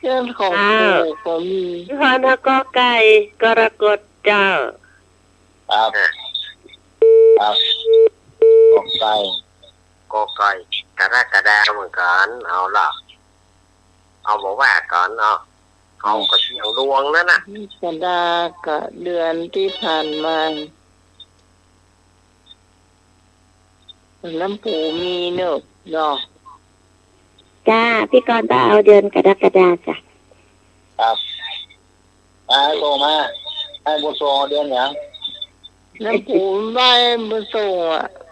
เรื่องของปู่ก็มี พอนกอไก่กรกฎเจ้าครับกอไก่กระดาเหมือนกันเอาล่ะเอาบอกว่าก่อนเนาะเอาก็เสียงดวงนั่นน่ะกระดากับเดือนที่ผ่านมาน้ำปูมีเนอะเนาะจ้าพี่กรณ์ต้องเอาเดือนกรกฎาจ้ะครับโตมาให้บุษงเดือนยังน้ำปูไม่บุษง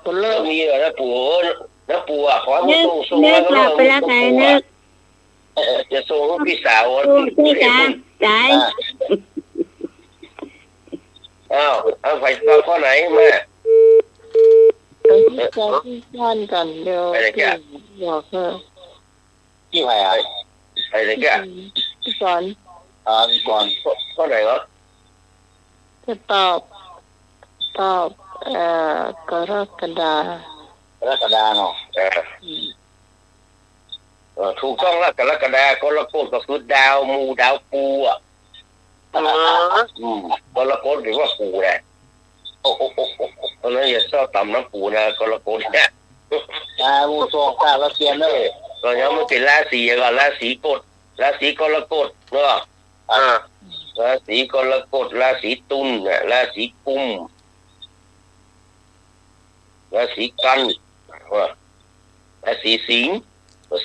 คนเลิกมีเหรอน้ำปูขอบุษงส่งมาก็ไปแล้วไงนึกจะส่งพี่สาวพี่จ๋าจ่ายเอาไปข้อไหนมาจะที่บ้านกันเดี๋ยวบอกเธอที่ไหนอะไรแกพี่สอนก่อนข้อไหนเหรอจะตอบกรกฎาเนาะถูกต้องแล้วกรกฎาคมกรกฎก็คือดาวมูดาวปูกรกฎหรือว่าปูแหละเพราะนั้นอย่าชอบต่ำน้ำปูนะกรกฎเนี่ยมูโซกาละเทียนเลยก็ยังไม่เป็นราศีก่อนราศีกฎราศีกรกฎเนาะราศีกรกฎราศีตุลราศีกุมราศีกันราศีสิงห์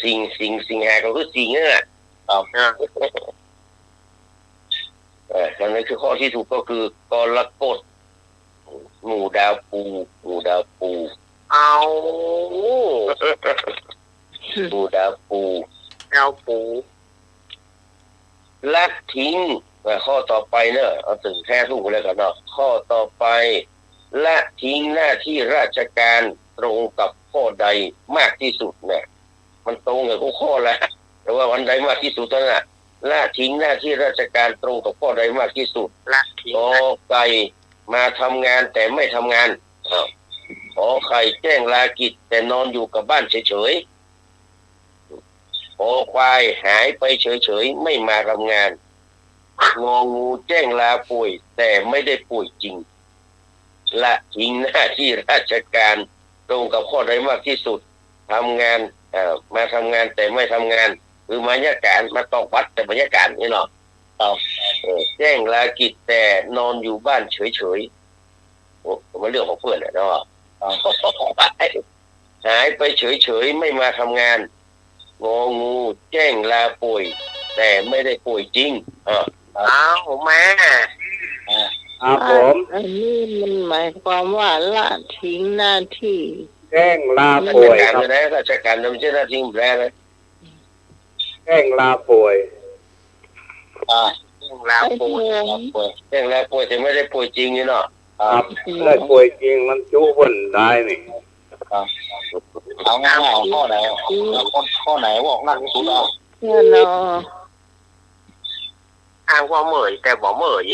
สิงหาก็คือสิงห์นั่นแหละดังนั้นคือข้อที่ถูกก็คือกรกฎหมู่ดาวปูเอาหมู่ดาวปูลักทิ้งข้อต่อไปเนอะเอาถึงแท้ถูกเลยกันเนาะข้อต่อไปละทิ้งหน้าที่ราชการตรงกับข้อใดมากที่สุดเนี่ยมันตรงกับข้อแหละแต่ว่าวันใดมากที่สุดนั่นน่ะละทิ้งหน้าที่ราชการตรงกับข้อใดมากที่สุดละทิ้งไก่มาทำงานแต่ไม่ทำงานขอไข่แจ้งลากิจแต่นอนอยู่กับบ้านเฉยๆขอควายหายไปเฉยๆไม่มาทำงานงองูแจ้งลาป่วยแต่ไม่ได้ป่วยจริงละทิ้งหน้าที่ราชการตรงกับข้อใดมากที่สุดทำงานมาทำงานแต่ไม่ทำงานคือบรรยากาศมาตอกวัดแต่บรรยากาศนี่เนาะแจ้งลากิจแต่นอนอยู่บ้านเฉยๆมันเรื่องของเพื่อนเนาะหายไปเฉยๆไม่มาทำงานงองูแจ้งลาป่วยแต่ไม่ได้ป่วยจริงผมแม่ผมอันนี้มันหมายความว่าละทิ้งหน้าที่แจ้งลาป่วยครับราชการไม่ใช่หน้าที่แปลเลยแจ้งลาป่วยแจ้งลาป่วยแต่ไม่ได้ป่วยจริงนี่เนาะครับได้ป่วยจริงมันจุบนได้นี่เอาง่ายๆข้อไหนบอกมากที่สุดอ้างว่าเหมยแต่บอกเหมย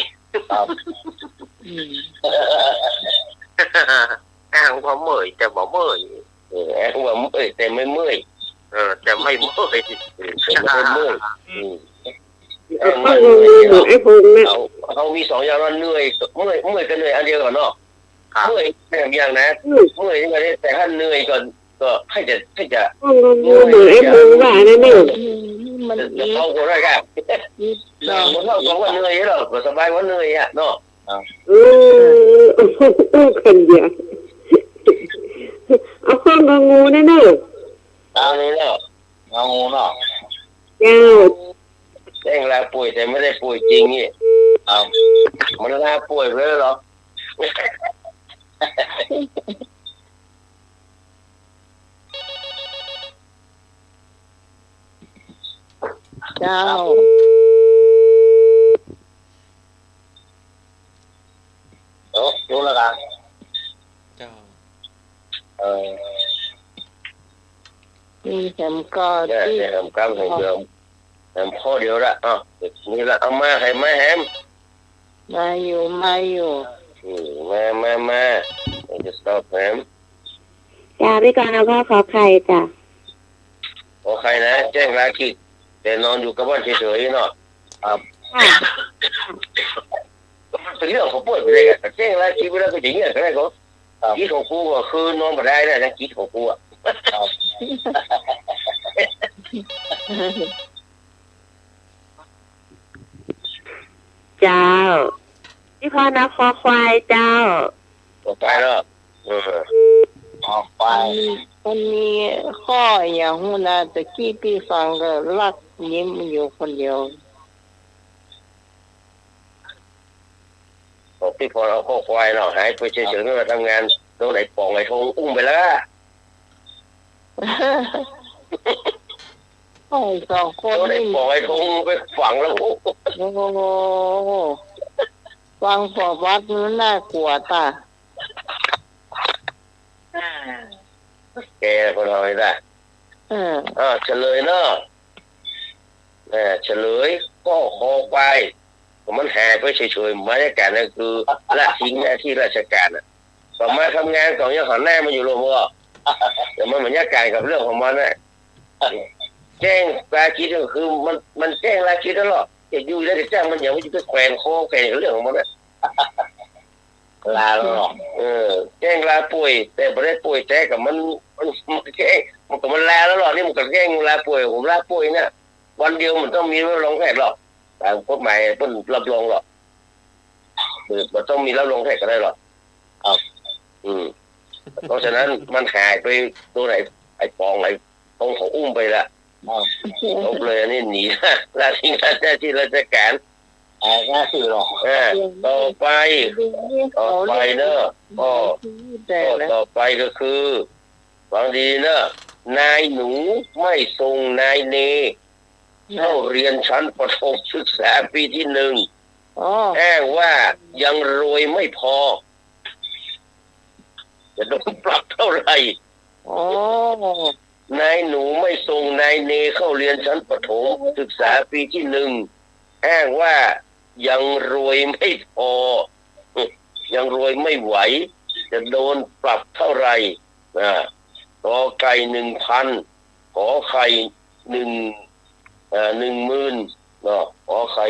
อ้างว่าเหมยแต่บอกเหมยอ้างว่าเหมยแต่ไม่เมื่อยแต่ไม่เมื่อยเขามีสองอย่างว่าเหนื่อยเมื่อยกันเหนื่อยอันเดียวก่อนเนาะเมื่อยอย่างนะเมื่อยอย่างนี้แต่ถ้าเหนื่อยก่อนก็ให้จะเหนื่อยว่านั่นเองมันเอาคนได้ครับมันเอาของว่าเหนื่อยหรอกสบายว่าเหนื่อยอ่ะเนาะคนเดียวเอาข้องงูนั่นเองเอาเลยเนาะงูเนาะแจ้งลาป่วยแต่ไม่ได้ป่วยจริงนี่มันลาป่วยไปแล้วหรอเจ้ารู้แล้วกัน เจ้ามีแหมก็ เนี่ย ที่ แหมกำแหมเดิมแหมพ่อเดียวละนี่ละเอามาให้มาแหม มาอยู่มาจะสอบแหม จ้าพี่กรณ์เอาข้อขอไข่จ้ะ ขอใครนะแจ้งรายชื่อแต่นอนอยู่กับบ้านเฉยๆเนาะครับมันเป็นเรื่องของป่วยไปเลยกันแจ้งรายชื่อไปแล้วก็อย่างเงี้ยก็ได้ก็คิดของกูก็คือนอนไม่ได้นะคิดของกูอ่ะเจ้าพี่พรนะคอควายเจ้าต่อไปแล้วออกไปมันมีข้ออย่างหูนะตะกี้พี่ฟังก็รักยิ้มอยู่คนเดียวพี่พอเอาข้อควายเราหายไปเฉยๆไม่มาทำงานโดนไอ้ป่องไอ้ทงอุ้มไปแล้วโอ้สองคนโดนไอ้ป่องไอ้ทงไปฝังแล้วโอ้โหฟังประวัติมันน่ากลัวตาแกคนเราไม่ได้เฉลยเนาะเฉลยก็คอควายมันหายไปเฉยๆมาราชการนั่นคือละทิ้งหน้าที่ราชการอ่ะต่อมาทำงานก่อนยังหันหน้ามาอยู่โรงพยาบาลแต่มันเหมือนราชการกับเรื่องของมันนะแจ้งราชีก็คือมันแจ้งราชีตลอดจะอยู่แล้วจะแจ้งมันอย่างว่าจะไปแขวนคอแขวนเรื่องของมันนะลาแล้วหรอแจ้งลาป่วยแต่ไม่ได้ป่วยแต่กับมันแจ้งมันก็มันลาแล้วหรอนี่มันก็แจ้งลาป่วยผมลาป่วยเนี่ยวันเดียวมันต้องมีรับรองแพทย์หรอกตามกฎหมายเพิ่นรับรองหรอกมันต้องมีรับรองแพทย์ก็ได้หรอกเพราะฉะนั้นมันหายไปตัวไหนไอ้ปองไอ้ตรงของอุ้มไปละลบเลยอันนี้หนีราชการง่ายคือหรอกต่อไปเนอะก็ต่อไปก็คือฟังดีเนอะนายหนูไม่ส่งนายเนเข้าเรียนชั้นประถมศึกษาปีที่1อ้างว่ายังรวยไม่พอจะโดนปรับเท่าไหร่นายหนูไม่ส่งนายเนเข้าเรียนชั้นประถมศึกษาปีที่1อ้างว่ายังรวยไม่พอยังรวยไม่ไหวจะโดนปรับเท่าไหร่กอไก่ 1,000 ขอไข่10,000เนาะขอไข่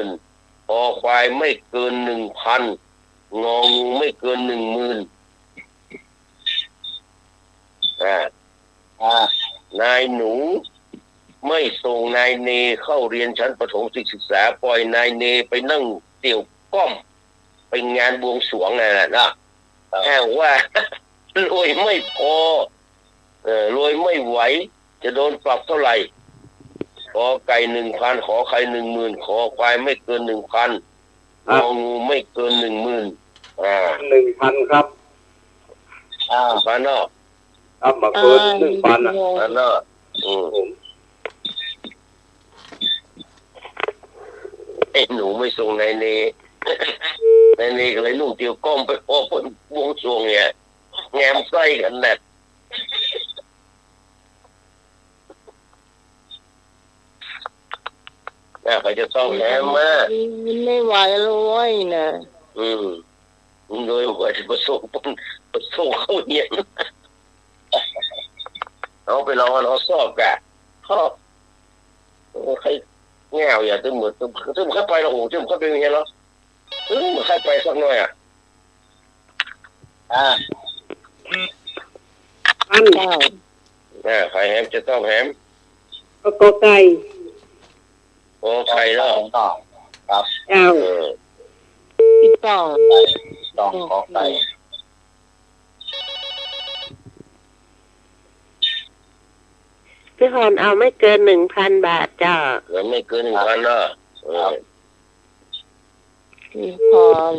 10,000 ขอควายไม่เกิน 1,000 งองูไม่เกิน 10,000นายหนูไม่ส่งนายเนเข้าเรียนชั้นประถมศึกษาปล่อยนายเนไปนั่งเตี่ยวก้อมไปงานบวงสรวงนั่นแหละนะแค่ว่ารวยไม่พอรวยไม่ไหวจะโดนปรับเท่าไหร่ขอไก่ 1,000 ขอไข่ 10,000 ขอควายไม่เกิน 1,000 งองูไม่เกิน 10,000 1,000 ครับ1,000เนาะมาเกิน 1,000 เนาะไอ้หนูไม่ส่งนายเนก็เลยนุ่งเตียวก้อมไปพ่อเพิ่นบวงสรวงเนี่ยแง้มไส้กันแน่ใครจะต้องแง้มมาไม่ไหวเลยนะโดยว่าจะประสงเข้าเนี่ยเอาไปลองเอาสอบกะใครแง่วอย่าตึ้มหมดตึ้มเข้าไปแล้วโอ้ตึ้มเข้าไปอย่างเงี้ยแล้วมันเข้าไปสักหน่อยใครแฮมจะต้องแฮมกอไก่โอ้ไข่แล้วครับต้องขอไก่พี่พรเอาไม่เกิน 1,000 บาทจ้าไม่เกิน 1,000 เนาะพี่พร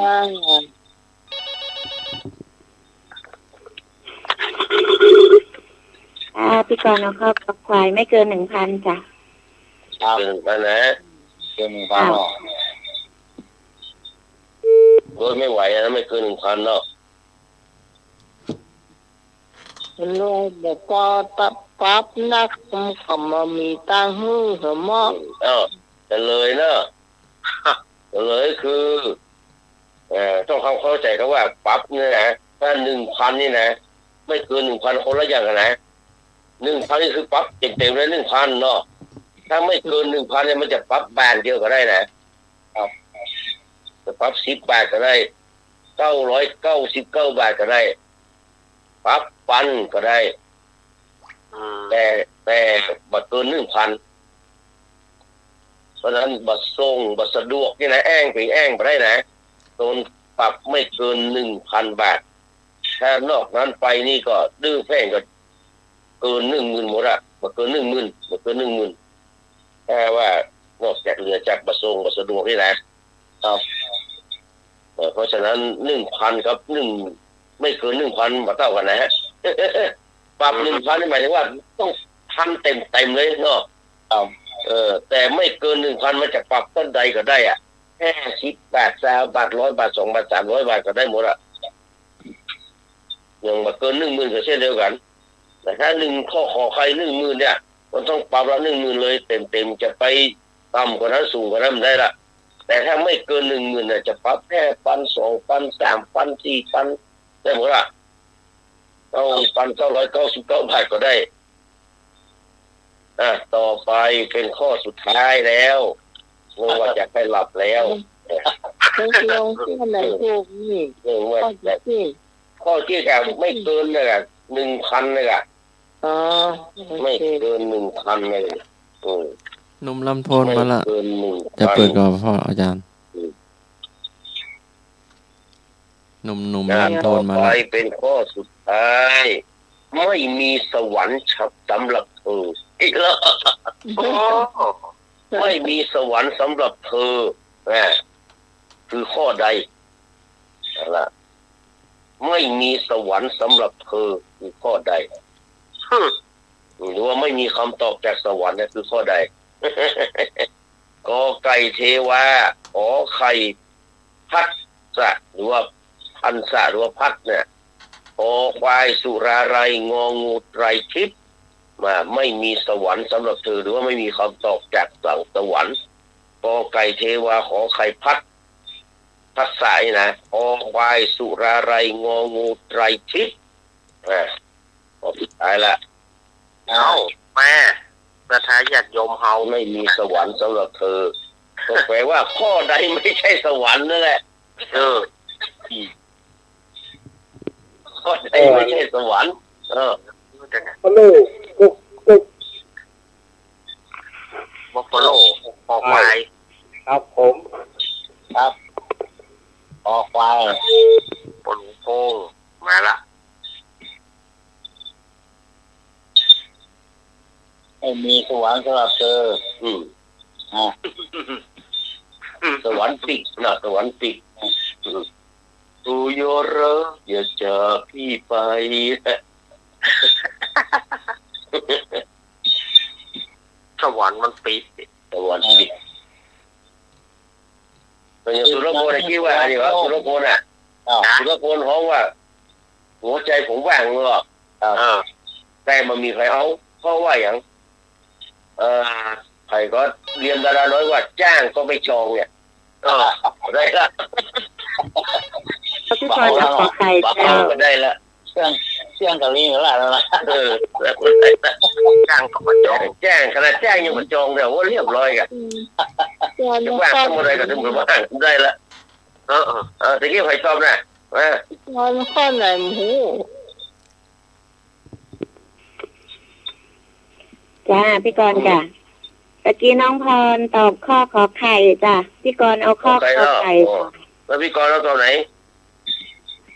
นะพี่กรณ์เอาข้าวควายไม่เกิน 1,000 จ้ะเกิน 1,000 นะเกิน 1,000 โดยไม่ไหวนะไม่เกิน 1,000เนาะลุงบอกว่าปั๊บนักก็มามีตังหูเหรอมอจะเลยเนาะจะเลยคือต้องเข้าใจกันว่าปั๊บเนี่ยนะถ้า 1,000 นี่นะไม่เกิน 1,000 คนละอย่างกันนะ1,000 นี่คือปั๊บเต็มๆเลย 1,000 เนาะถ้าไม่เกิน 1,000 เนี่ยมันจะปั๊บบาทเดียวก็ได้นะครับจะปั๊บ10 บาทก็ได้999 บาทก็ได้ปั๊บปันก็ได้แต่บัตรเกิน 1,000 เพราะฉะนั้นบัตรส่งบัตรสะดวกนี่นะแอ้งไปได้นะโดนปรับไม่เกิน 1,000 บาทถ้านอกนั้นไปนี่ก็ดื้อแพ่งก็เกิน 10,000 หมดอะบัตรเกิน 10,000 บัตรเกิน 10,000 แค่ว่านอกจากเหลือจากบัตรส่งบัตรสะดวกนี่นะครับเพราะฉะนั้น 1,000 ครับไม่เกิน 1,000 มาเท่ากันนะฮะปรับ 1,000 นี่หมายถึงว่าต้องทำเต็มเลยเนาะแต่ไม่เกิน 1,000 มันจะปรับต้นใดก็ได้อ่ะแค่10 บาท20 บาท100 บาท2 บาท300 บาทก็ได้หมดอ่ะยังมาเกิน 10,000 ก็เช่นเดียวกันแต่ถ้า1ข้อขอใคร 10,000 เนี่ยมันต้องปรับละ 10,000 เลยเต็มจะไปต่ำกว่านั้นสูงกว่านั้นไม่ได้ละแต่ถ้าไม่เกิน 10,000 เนี่ยจะปรับแค่ 1,000 2,000 3,000 4,000 ได้หมดละ1,999 บาทก็ได้ต่อไปเป็นข้อสุดท้ายแล้วงงว่าจะให้หลับแล้วลงที่ไหนพวกนี้ข้อที่แบบไม่เกินเลยอ่ะ 1,000 เลยอ่ะไม่เกิน 1,000 เลยหนุ่มลำโพนมาละจะเปิดก่อนพ่ออาจารย์หนุ่มลำโพนมาละเป็นข้อสุดท้ายไม่มีสวรรค์สำหรับเธออีกแล้วไม่มีสวรรค์สำหรับเธอคือข้อใดล่ะไม่มีสวรรค์สำหรับเธอคือข้อใดหรือว่าไม่มีคำตอบจากสวรรค์นั่นคือข้อใดกอไก่เทวาขอไข่พัดสะหรือว่าพันสะหรือว่าพัดเนี่ยขอควายสุราไรงองูไตรทิพย์มาไม่มีสวรรค์สำหรับเธอหรือว่าไม่มีคำตอบจากสั่งสวรรค์กอไก่เทวาขอไข่พัดสายนะขอควายสุราไรงองูไตรทิพย์ข้อสุดท้ายละแม่ประทายญาติโยมเฮาไม่มีสวรรค์สำหรับเธอก็แปลว่าข้อใดไม่ใช่สวรรค์นั่นแหละข้อใดไม่ใช่สวรรค์ฮัลโหลบัฟฟาโลคอควายครับผมครับคอควายปลุงโพงมาละไม่มีสวรรค์สำหรับเธอสวรรค์ปิดนะสวรรค์ปิดตูโยเรอย่าจากพี่ไปสวรรค์มันปิดสวรรค์ปิดเป็นอย่างสุรพลคิดว่าอะไรวะสุรพลสุรพลฮ้องว่าหัวใจผมว่างเงาแต่มันมีใครเอาเพราะว่าอย่างใครก็เรียนดาราน้อยว่าจ้างก็ไม่จองเนี่ยได้ละพี่กรณ์ขอไข่เจ้าได้ละเชื่องกับลิงแล้วล่ะจ้างก็มาจองแจ้งขนาดแจ้งยังมาจองเดี๋ยวว่าเรียบร้อยกันจะว่างทำอะไรก็ถึงว่างได้ละตะกี้ใครตอบนะวันข้อไหนหมูจ้าพี่กรณ์จ้ะตะกี้น้องพรตอบข้อขอไข่จ้ะพี่กรณ์เอาข้อขอไข่แล้วพี่กรณ์เอาตัวไหน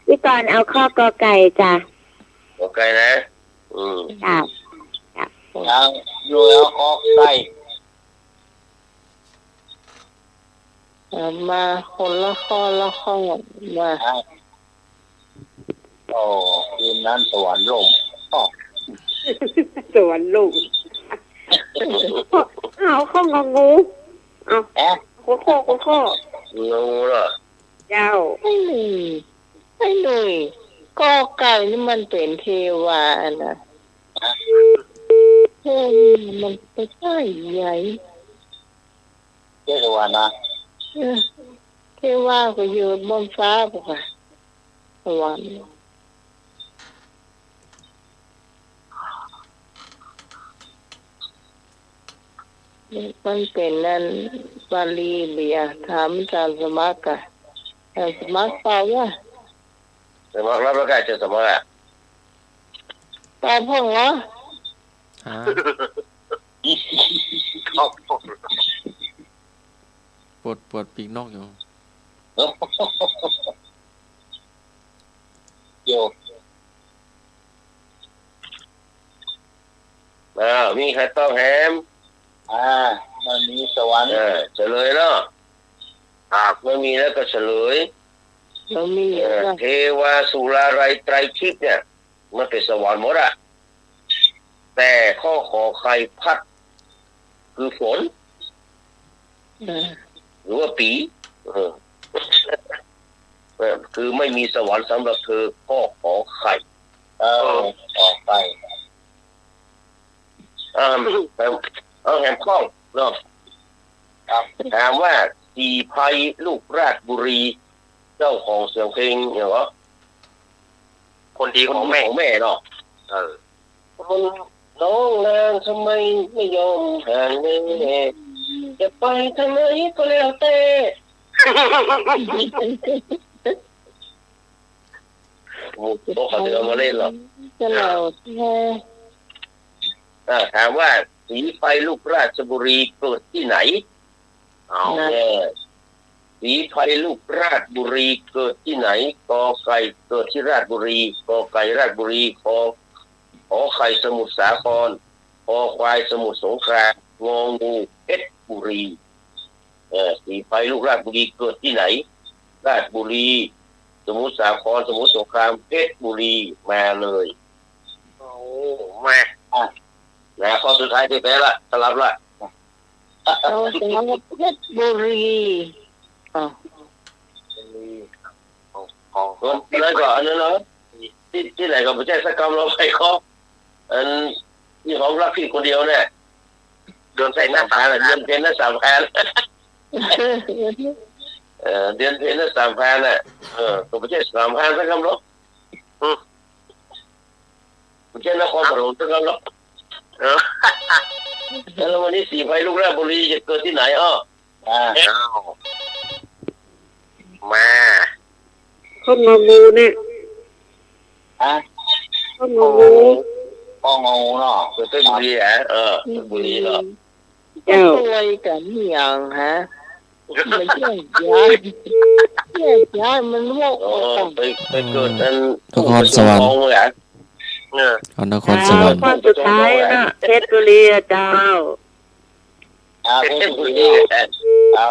พี่กรณ์เอาข้อกอไก่จ้ะกอไก่นะจ้ะยังอยู่แล้วข้อไก่มาคนละข้อมาคืนนั้นสวรรค์ลงสวรรค์ลงเอาข้องงูเอาโคโค่งูเหรอ เจ้าไม่หนุ่ยก็ไก่นี่มันเป็นเทวานะเทวามันไม่ใช่ใหญ่เทวานะเทวาก็อยู่บนฟ้าปะสวรรค์มันเป็นนั่นบาลีเบียถามอาจารย์สมัครอะสมัครเปล่าวะสมัครรับแล้วก็จะสมัครอ่ะตายพ่องเหรอปวดปีกนอกอยู่โยมีใครต้องแฮมมันมีสวรรค์เฉลยเนาะไม่มีแล้วก็เฉลยเรามีเทวาสุราไรไตรทิพย์เนี่ยมันเป็นสวรรค์หมดอะแต่ข้อขอใครพัดคือฝนหรือว่าปีคือไม่มีสวรรค์สำหรับเธอข้อขอใครต่อไปเอาแหมข้องเนาะถามว่าสีภัยลูกราชบุรีเจ้าของเสียงเพลงเนี่ยเหรอคนดีของแม่เนาะคนน้องนางทำไมไม่ยอมห่างแม่จะไปทางไหนก็แล้วแต่โอ้โหเขาจะเอามาเล่นหรอจะเล่าถามว่าสีไฟลูกราชบุรีเกิดที่ไหนสีไฟลูกราชบุรีเกิดที่ไหนกอไก่เกิดที่ราชบุรีกอไก่ราชบุรีขอไข่สมุทรสาครคอควายสมุทรสงครามงองูเพชรบุรีสีไฟลูกราชบุรีเกิดที่ไหนราชบุรีสมุทรสาครสมุทรสงครามเพชรบุรีมาเลยโอ้มาข้อสุดท้ายที่แพ้ละสลับละเพชรบุรีของนั่นก็อันนั้นเนาะที่ไหนก็ไม่ใช่สักคำเราไปข้ออันนี่ของรักพี่คนเดียวเนี่ยเดือนใส่หน้าตาเดือนเพนน่ะ3,000เดือนเพนน่ะ3,000น่ะก็ไม่ใช่3,000สักคำหรอกไม่ใช่นครปฐมสักคำหรอกแล้ววันนี้สีไฟลูกราชบุรีจะเกิดที่ไหนมาข้องงูเนี่ยข้องงูเนาะเกิดที่บุรีบุรีเนาะอะไรกันอย่างฮะไม่ใช่ย้ายมันโลกไปเกิดนั้นนครสวรรค์นครสวรรค์ข้อสุดท้ายนะเพชรบุรีเจ้าเพชรบุรี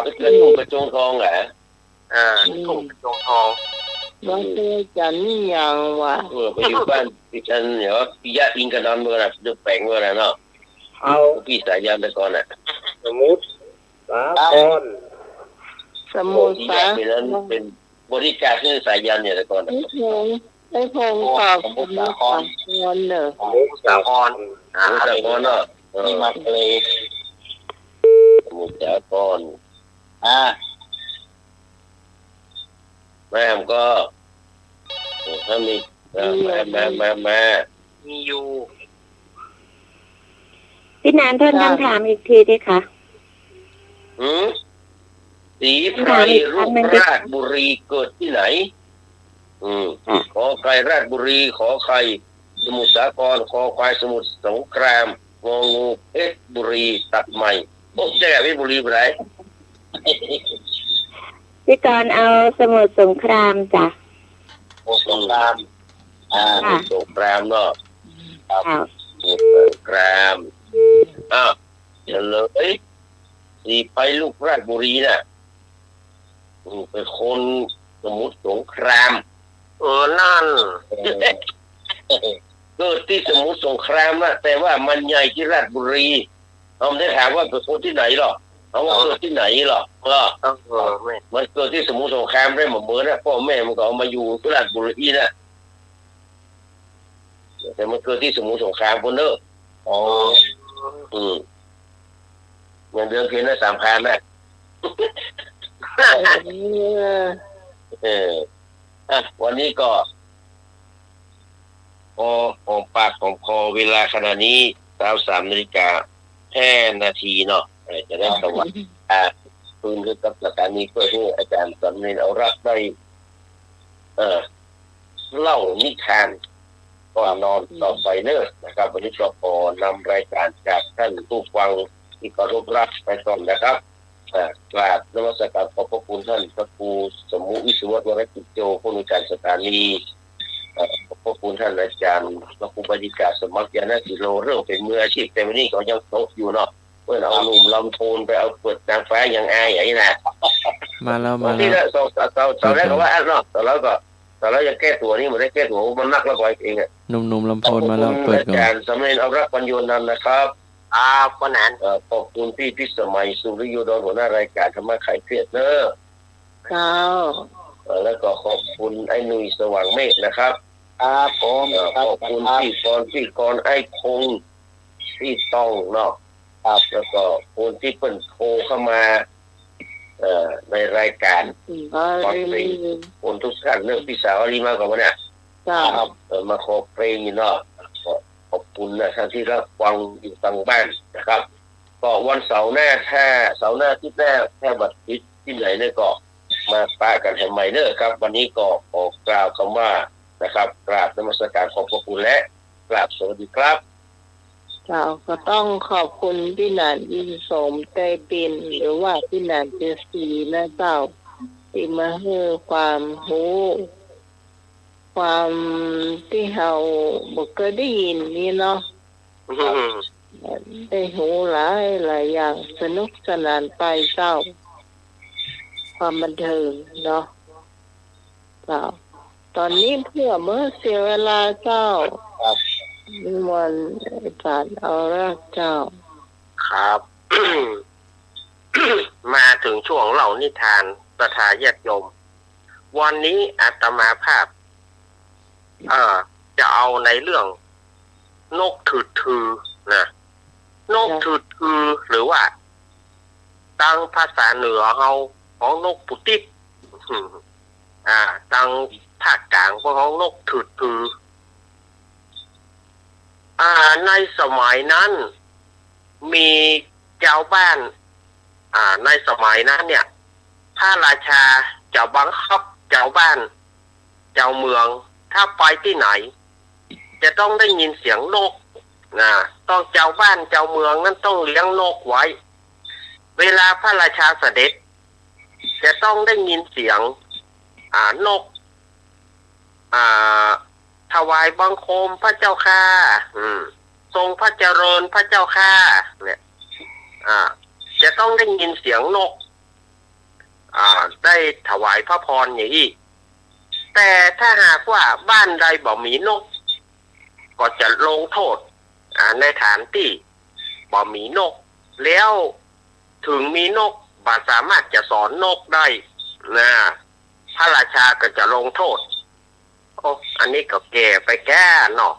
ไปเกิดถูกกระจงทองถูกกระจงทองว่าเจอจันนี่ยังวะไปอยู่บ้านพี่จันเนี่ยว่าพี่ยะอิงกันนอนเมื่อไหร่จะแปลงเมื่อไหร่เนาะพี่สายยันแต่ก่อนสมุทรสาครสมุทรสาครเป็นบริการที่สายยันเนี่ยแต่ก่อนไอ้พงตอบสมุทรสาครเนอะสมุทรสาครเนาะนี่มาเลย สมุทรสาครแม่ผมก็ถ้ามีมามีอยู่พี่นานทวนคำถามอีกทีดิค่ะสีไพรลูกราชบุรีเกิดที่ไหนขอไก่ราชบุรีขอไข่สมุทรสาครขอควายสมุทรสงครามงองูเพชรบุรีตัดใหม่พวกแจ้เพชรบุรีไปไหนพี่กรณ์เอาสมุทรสงครามจ้ะสงครามสงครามเนาะสงครามเฉลยสีไพรลูกราชบุรีน่ะเป็นคนสมุทรสงครามนั่นเกิดที่สมุทรสงครามนะแต่ว่ามันใหญ่ที่ราชบุรีเราไม่ได้ถามว่าเป็นคนที่ไหนหรอก เอาว่าเกิดที่ไหนหรอมันเกิดที่สมุทรสงครามได้หมดเมื่อนะพ่อแม่มันก็เอามาอยู่ที่ราชบุรีนะแต่มันเกิดที่สมุทรสงครามคนเนอะเงินเดือนเพียงได้3,000นะวันนี้ก็พอหอมปากของคอเวลาขณะนี้23:05 นาทีเนาะจะได้สวัสดีคืนคือกับสถานีเพื่อให้อาจารย์สำเร็จเอารักได้เล่านิทานก่อนนอนต่อไปเนอะนะครับวันนี้ก็ขอนำรายการจากท่านผู้ฟังที่เคารพรักไปก่อนนะครับกราบนมัสการขอบพระคุณท่านพระครูสมุวิศวะวรกิจโจผู้อำนวยการสถานีขอบพระคุณท่านอาจารย์พระครูบดิกาสมัครยานศิโลเรื่องเป็นมืออาชีพแต่วันนี้เขายังโตอยู่เนาะเพื่อนเอาหนุ่มลำโพนไปเอาเปิดนางฟ้าอย่างอายอย่างนี้นะมาแล้วที่ละตอนแรกก็ว่าเนาะแต่แล้วจะแก้ตัวนี่มันได้แก้ตัวมันนักแล้วก็เองหนุ่มลำโพนมาแล้วเปิดก่อนอาจารย์สำเร็จเอารักปัญโยนันนะครับวันนั้นขอบคุณพี่พิสมัยสุริโยดลหัวหน้ารายการธรรมะไขเครียดเนอะแล้วก็ขอบคุณไอ้หนุ่ยสว่างเมฆนะครับผมขอบคุณพี่กรไอ้คงพี่ต้องเนาะแล้วก็คนที่เพิ่นโทรเข้ามาในรายการคนทุกท่านเรื่องพี่สาวอารีมาก่อนวะเนี่ยมาขอเพลงเนาะขอบคุณนะท่านที่รับฟังอยู่ทางบ้านนะครับก็วันเสาร์หน้าถ้าเสาร์หน้าที่หน้าแค่บัดทิศที่ไหนเนี่ยก็มาปะกันให้ใหม่เด้อครับวันนี้ก็ขอกล่าวคำว่านะครับกราบนมัสการขอบพระคุณและกราบสวัสดีครับก็ต้องขอบคุณพี่นันอินสมใจเป็นหรือว่าพี่นันเจสีนะเจ้าที่มาให้ความรู้ความที่เราบ่เคยได้ยินนี่เนาะได้หูหลายอย่างสนุกสนานไปเจ้าความบันเทิงเนาะเจ้าตอนนี้เพื่อเมื่อเสียเวลาเจ้านิมนต์อาจารย์เอารักเจ้าครับ มาถึงช่วงเล่านิทานศรัทธาญาติโยมวันนี้อาตมาภาพจะเอาในเรื่องนกถืดถือนะนกถืดถือหรือว่าตั้งภาษาเหนือเฮาของนกปุติกตั้งภาคกลางของนกถืดถือในสมัยนั้นมีเจ้าบ้านในสมัยนั้นเนี่ยพระราชาจะบังคับเจ้าบ้านเจ้าเมืองถ้าไปที่ไหนจะต้องได้ยินเสียงนกต้องเจ้าบ้านเจ้าเมืองนั้นต้องเลี้ยงนกไว้เวลาพระราชาเสด็จจะต้องได้ยินเสียงนกถวายบังคมพระเจ้าข้าทรงพระเจริญพระเจ้าข้าเนี่ยจะต้องได้ยินเสียงนกได้ถวายพระพรอย่างนี้แต่ถ้าหากว่าบ้านใดบ่มีนกก็จะลงโทษในฐานที่บ่มีนกแล้วถึงมีนกบ่สามารถจะสอนนกได้นะพระราชาก็จะลงโทษอันนี้ก็แก่ไปแก่เนาะ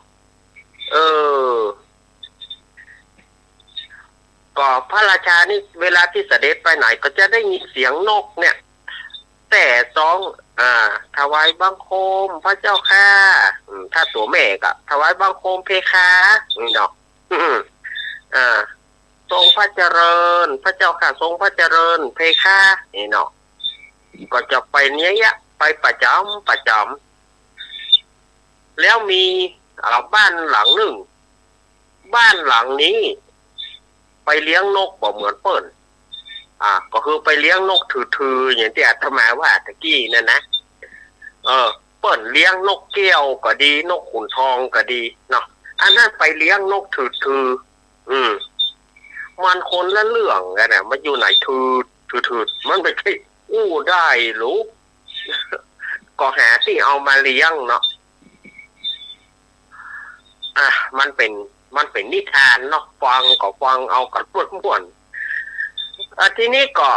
ก็พระราชานี่เวลาที่เสด็จไปไหนก็จะได้ยินเสียงนกเนี่ยแต่ถวายบังคมพระเจ้าข้าถ้าตัวแม่ก็ถวายบังคมเพคะเนาะทรงพระเจริญพระเจ้าข้าทรงพระเจริญเพคะนี่เนาะก็จะไปเนี้ยไปประจำแล้วมีบ้านหลังหนึ่งบ้านหลังนี้ไปเลี้ยงนกบ่เหมือนเปิ้นก็คือไปเลี้ยงนกถือๆอย่างที่อาตมาว่าตะกี้นั่นนะเปิ้นเลี้ยงนกแก้วก็ดีนกขุนทองก็ดีเนาะอันนั้นไปเลี้ยงนกถือมันคนละเรื่องกันน่ะมันอยู่ไหนถือมันไปที่อู้ได้หรือก็หาที่เอามาเลี้ยงเนาะมันเป็นนิทานเนาะฟังเอากันม่วน ทีนี้ก็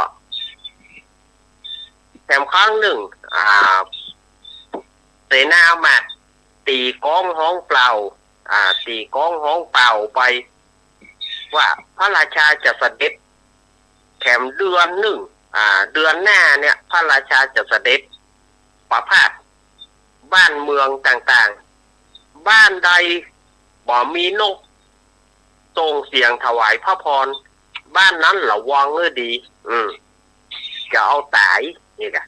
แถมครั้งหนึ่งเสนามาตีก้องห้องเปล่าตีก้องห้องเปล่าไปว่าพระราชาจะเสด็จแถมเดือนหนึ่งเดือนหน้าเนี่ยพระราชาจะเสด็จประพาสบ้านเมืองต่างๆบ้านใดบ่มีนกส่งเสียงถวายพระพรบ้านนั้นระวังดีจะเอาตายนี่แหละ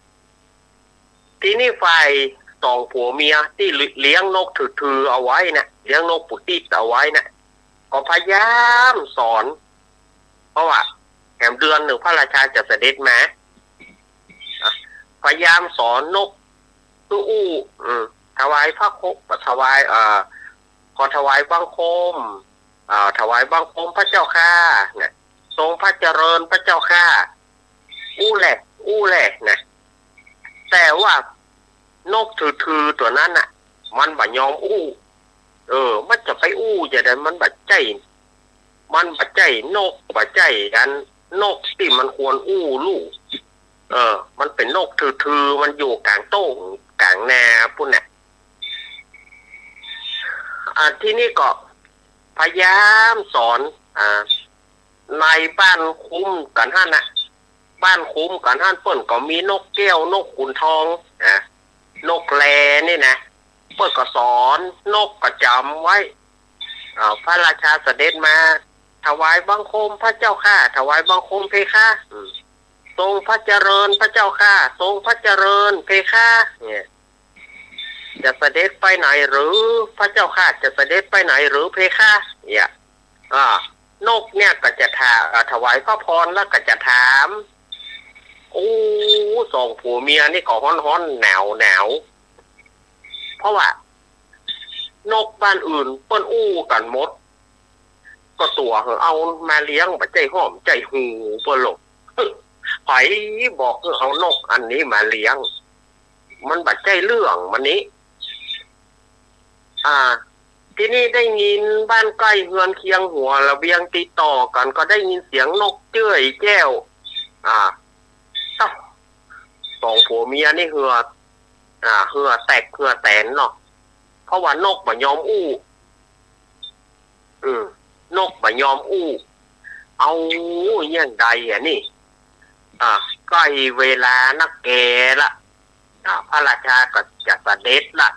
ทีนี้ฝ่ายสองผัวเมียที่เลี้ยงนกถือเอาไว้นะเลี้ยงนกปุติเอาไว้นะก็พยายามสอนเพราะว่าแถมเดือนหนึ่งพระราชาจะเสด็จมาพยายามสอนนกตู้ถวายพระคบถวายขอถวายบังคมถวายบังคมพระเจ้าข้าเนี่ยทรงพระเจริญพระเจ้าข้าอู้แหละนะแต่ว่านกถือตัวนั้นน่ะมันบ่ยอมมันจะไปจะได้มันบ่ใจนกบ่ใจกันนกที่มันควรลูกมันเป็นนกถือมันอยู่กลางโต้งกลางนาพุ่นน่ะที่นี่ก็พยายามสอนในบ้านคุ้มกันท่านน่ะบ้านคุ้มกันท่านเปิ้นก็มีนกแก้วนกขุนทองนกแลนี่นะเปิ้นก็สอนนกก็จำไว้พระราชาเสด็จมาถวายบังคมพระเจ้าข้าถวายบังคมเพคะทรงพระเจริญพระเจ้าข้าทรงพระเจริญเพคะเนี่ยจะเสด็จไปไหนหรือพระเจ้าข้าจะเสด็จไปไหนหรือเพคะเนี่ยนกเนี่ยก็จะถวายพระพรแล้วก็จะถามสองผัวเมียนี่ก็ฮ้อนหนาวเพราะว่านกบ้านอื่นเปิ้นกันหมดก็ตัวเอามาเลี้ยงใจหอมใจหูเปิ้นหลงไผบอกเอานกอันนี้มาเลี้ยงมันบัดใจเรื่องมันนี้ที่นี่ได้ยินบ้านใกล้เฮือนเคียงหัวระเบียงติดต่อกันก็ได้ยินเสียงนกเจ้ยแก้วสองผัวเมียนี่เหือแตกเหือแตนเนาะเพราะว่านกบ่ยอมนกบ่ยอมเอาอย่างใดนี่ใกล้เวลานักแกละพระราชาก็จะเสด็จละ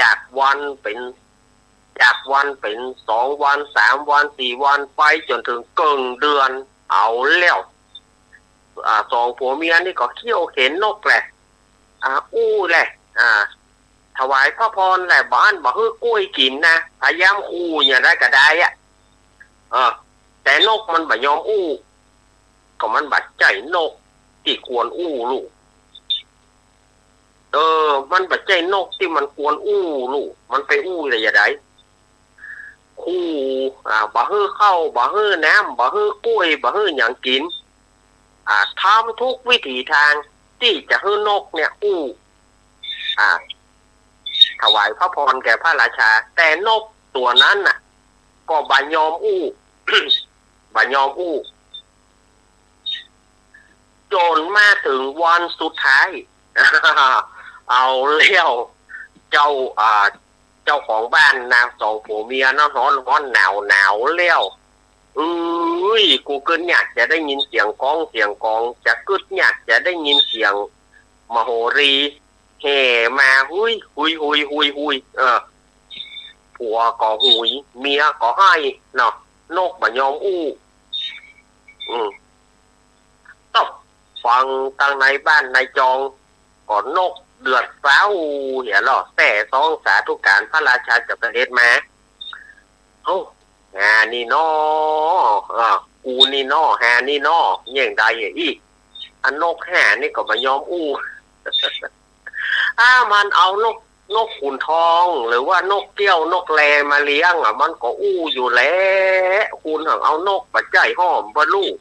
จากวันเป็น2 วัน3 วัน4 วันไปจนถึงเกินเดือนเอาแล้วสองผัวเมียนี่ก็เขี้ยวเข็นนกแหละแหละถวายพระพรแหละบ้านบ่ฮื้อกล้วยกินนะพยายามอย่างไรก็ได้แต่นกมันบ่ยอมก็มันบัดใจนกที่ควรลูกมันบัดใจนกที่มันควรลูกมันไปอะไรอย่างไรบ่ฮื้อเข้าบ่ฮื้อน้ำบ่ฮื้อกล้วยบ่ฮื้อหยังกินทำทุกวิถีทางที่จะให้นกเนี่ยถวายพระพรแก่พระราชาแต่นกตัวนั้นน่ะก็บ่ยอมบ่ยอมจนมาถึงวันสุดท้ายเอาเลี้ยวเจ้าของบ้านนางสองผัวเมียน้ำร้อนหนาวเลี้ยวกูเกินอยากจะได้ยินเสียงกองจะกึดอยากจะได้ยินเสียงมโหรีแห่มาหุยผัวก็หุยเมียก็ให้เนาะนกบ่ยอมต้องฟังตั้งในบ้านในจองก่อนนกเดือดฟ้าวเหี้ยหรอแต่สองสาธุการพระราชาจะเสด็จมานี่น้อกูนี่น้อนี่น้ออย่างใดอีกอันนกนี่ก็บ่ยอมมันเอานกขุนทองหรือว่านกเกี้ยวนกแลมาเลี้ยงมันก็อยู่แล้วคุณเอานกปัจจัยหอมบ่ลูก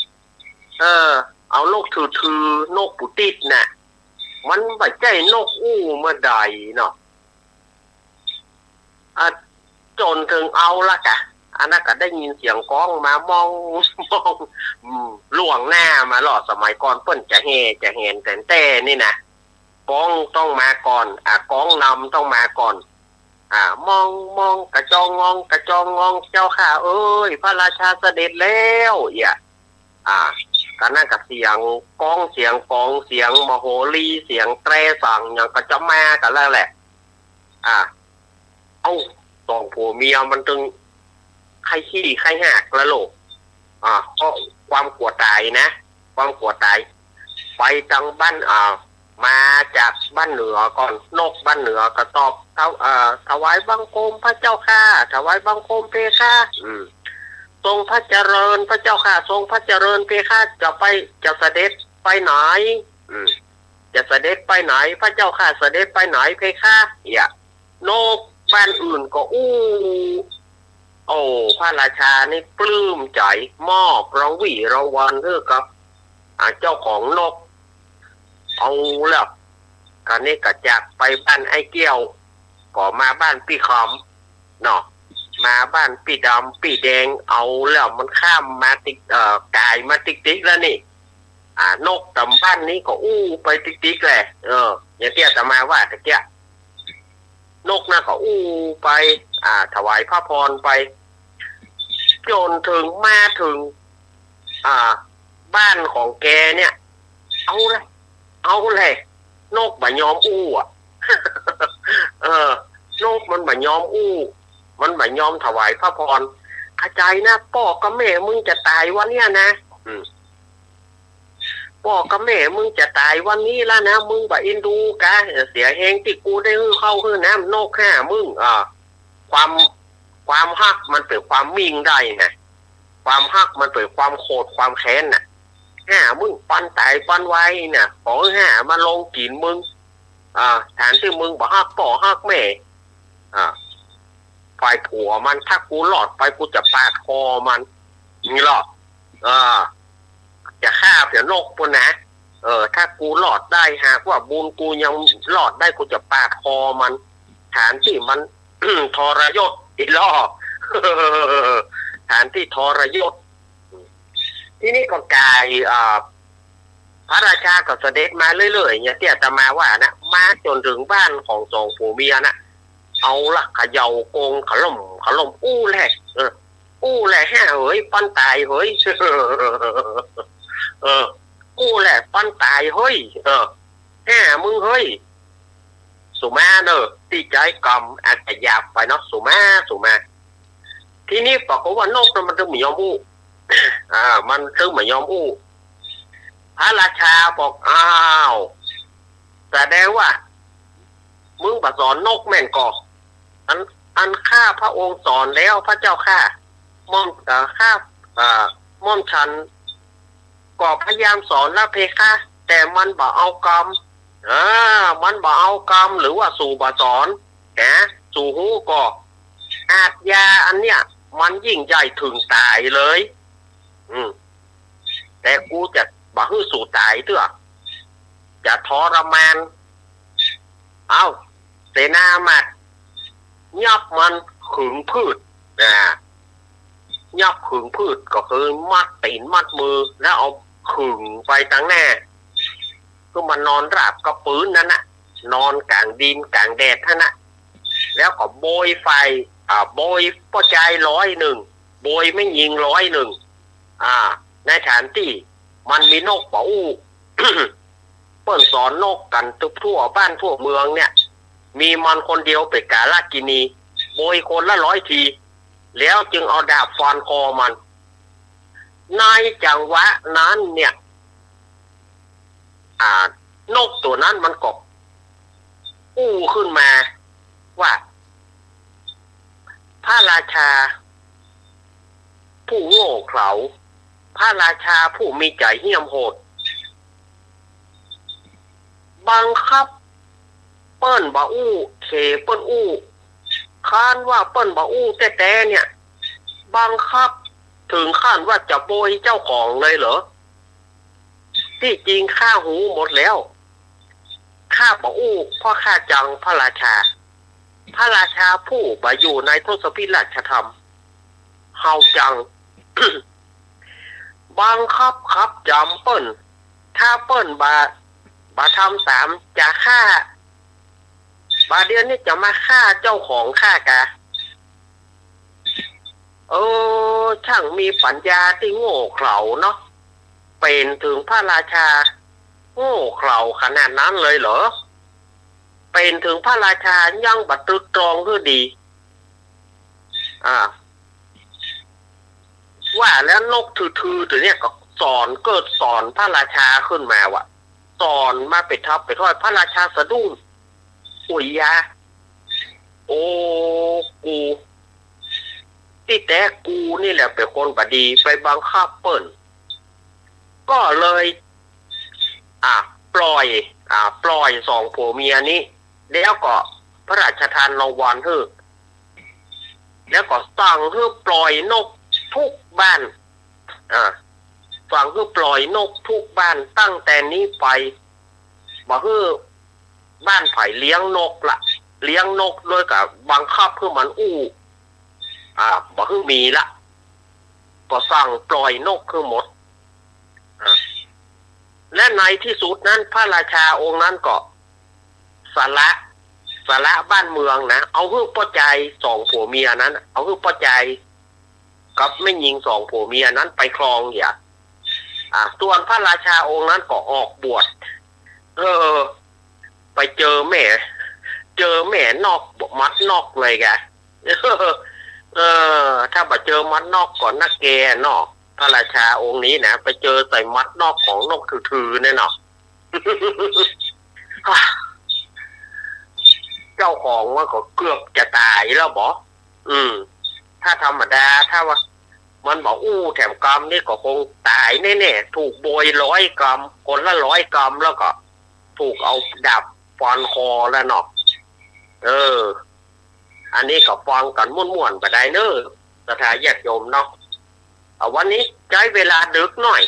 เอานกถือนกปุติดน่ะมันปัจจัยนกเมื่อใดเนาะจนถึงเอาละกะ อันนั้นก็ได้ยินเสียงก้องมามองล่วงหน้ามาหลอดสมัยก่อนเปิ้นจะเห็นแต่นี่นะก้องต้องมาก่อนก้องนำต้องมาก่อนมองกระจองงองเจ้าค่ะเอ้ยพระราชาเสด็จแล้วก็นั่นกับเสียงก้องเสียงฟองเสียงมโหรีเสียงแตรสั่งอย่างก็จะมากันแล้วแหละสองผัวเมียมันตึงใครขี้ใครหักละโลกเพราะความกลัวตายนะความกลัวตายไปทางบ้านมาจากบ้านเหนือก่อนนกบ้านเหนือก็ตอบถวายบังคมพระเจ้าค่ะถวายบังคมเพคะทรงพระเจริญพระเจ้าค่ะทรงพระเจริญเพคะจะเสด็จไปไหนจะเสด็จไปไหนพระเจ้าค่ะเสด็จไปไหนเพคะนกบ้านอื่นก็พระราชานี่ปลื้มใจมอบรางวีรางวัลกับเจ้าของนกเอาแล้วกันนี้ก็จากไปบ้านไอ้เกี้ยวก็มาบ้านพี่คำเนาะมาบ้านพี่ดำพี่แดงเอาแล้วมันข้ามมากายมาติ๊กแล้วนี่นกตำบ้านนี้ก็ไปติ๊กแหละอย่างเตี้ยจะมาว่าตะเกียนกน่ะก็ไปถวายพระพรไปจนถึงมาถึงบ้านของแกเนี่ยเอาเลยนกบ่ยอมนกมันบ่ยอมมันบ่ยอมถวายพระพรเข้าใจนะพ่อกับแม่มึงจะตายวันเนี้ยนะพ่อกับแม่มึงจะตายวันนี้แล้วนะมึงบ่เอ็นดูกะเสียแหงที่กูได้เข้าน้ำนกห้ามึงความฮักมันเป็นความมิ่งได้ไงความฮักมันเป็นความโกรธความแค้นน่ะมึงปันตายปันไว้เนี่ยขอมาลงกินมึงฐานที่มึงบ่ฮักพ่อฮักแม่ฝ่ายผัวมันถ้ากูหลอดไปกูจะปาดคอมันนี่หรอจะฆ่าเผียนกปุ่นนะถ้ากูหลอดได้หากว่าบุญกูยังหลอดได้กูจะปาดคอมันฐานที่มัน ทรยศอีล่อ ฐานที่ทรยศที่นี่ก็กายพระราชาก็เสด็จมาเรื่อยๆเนี่ยที่อาตมาว่านะมาจนถึงบ้านของสองผัวเมียนะเอาละเขย่าโกงขล่มแหละเฮ้ยปั้นตายเฮ้ยแหละปั้นตายเฮ้ยมึงเฮ้ยสุมาเนอะตีใจกรรมอาจจะหยาบไปเนาะสุมาทีนี้ปรากฏว่านกมันถึงไม่ยอมมันถึงไม่ยอมพระราชาบอกแสดงว่ามึงบ่สอนนกแม่นก่ออันข้าพระองค์สอนแล้วพระเจ้าข้าม่อมฉันก็พยายามสอนแล้วเพคะแต่มันบ่เอากรรมมันบ่เอากรรมหรือว่าสู่บ่สอนสู่หูก็อาทยาอันเนี้ยมันยิ่งใหญ่ถึงตายเลยแต่กูจะบ่ฮื้อสู่ตายเถอะจะทรมานเสนามัดยับมันขึงพืชยับขึงพืชก็คือมัดตีนมัดมือแล้วเอาขึงไปตั้งแน่ก็มันนอนราบกับปืนนั่นน่ะนอนกลางดินกลางแดดท่านน่ะแล้วก็โบยไฟโบยป้อใจ100โบยไม่ยิง100ในฐานที่มันมีนกป่าเปิ้นสอนนกกันทั่วบ้านทั่วเมืองเนี่ยมีมันคนเดียวไปกาลกินีโบยคนละ100 ทีแล้วจึงเอาดาบฟันคอมันในจังหวะนั้นเนี่ยนกตัวนั้นมันก็ขึ้นมาว่าพระราชาผู้โง่เขลาพระราชาผู้มีใจเหี้ยมโหดบังคับเปิ้นบ่เขเปิ้นค้านว่าเปิ้นบ่แต่เนี่ยบังคับถึงขั้นว่าจะโบยเจ้าของเลยเหรอที่จริงข้าหูหมดแล้วข้าบ่เพราะข้าจังพระราชาผู้บ่อยู่ในทศพิราชธรรม เฮาจัง บังคับครับจำเปิ้นถ้าเปิ้นบาทำ3จะฆ่าบาเดือนนี้จะมาฆ่าเจ้าของฆ่ากะช่างมีปัญญาที่โง่เขลาเนาะเป็นถึงพระราชาโง่เขลาขนาดนั้นเลยเหรอเป็นถึงพระราชายังบัดตรึกตรองคือดีว่าแล้วนกทือๆตัวเนี้ยก็สอนพระราชาขึ้นมาว่ะสอนมาไปทับไปทอดพระราชาสะดุ้งอุยยาโอ้กูที่แต่กูนี่แหละเป็นคนบดีไปบังคับเปิ้นก็เลยปล่อยสองผัวเมียนี้แล้วก็พระราชทานรางวัลให้แล้วก็สั่งให้ปล่อยนกทุกบ้านสั่งให้ปล่อยนกทุกบ้านตั้งแต่นี้ไปบ่ให้บ้านไผ่เลี้ยงนกละเลี้ยงนกเลยกับบังคับให้มันบ่ให้มีละก็สั่งปล่อยนกคือหมดและในที่สุดนั้นพระราชาองค์นั้นก็สละบ้านเมืองนะเอาให้พ่อใจสองผัวเมียนั้นเอาให้พ่อใจกับไม่ยิงสองผัวเมียนั้นไปครองส่วนพระราชาองค์นั้นก็ออกบวชไปเจอแม่นอกมัดนอกเลยแกถ้าบ่เจอมัดนอกก่อนนักแกนอกพระราชาองค์นี้นะไปเจอใส่มัดนอกของนกถือๆเนี่ยเนาะ เจ้าของว่าก็เกือบจะตายแล้วบอถ้าธรรมดาถ้าว่ามันบอกแถมกรรมนี่ก็คงตายแน่ๆถูกโบย100 กรัมคนละ100 กรัมแล้วก็ถูกเอาดาบฟันคอแล้วเนาะอันนี้ก็ฟังกันม่วนๆไปได้เนอะสถาญาติโยมเนาะวันนี้ใช้เวลาดึกหน่อย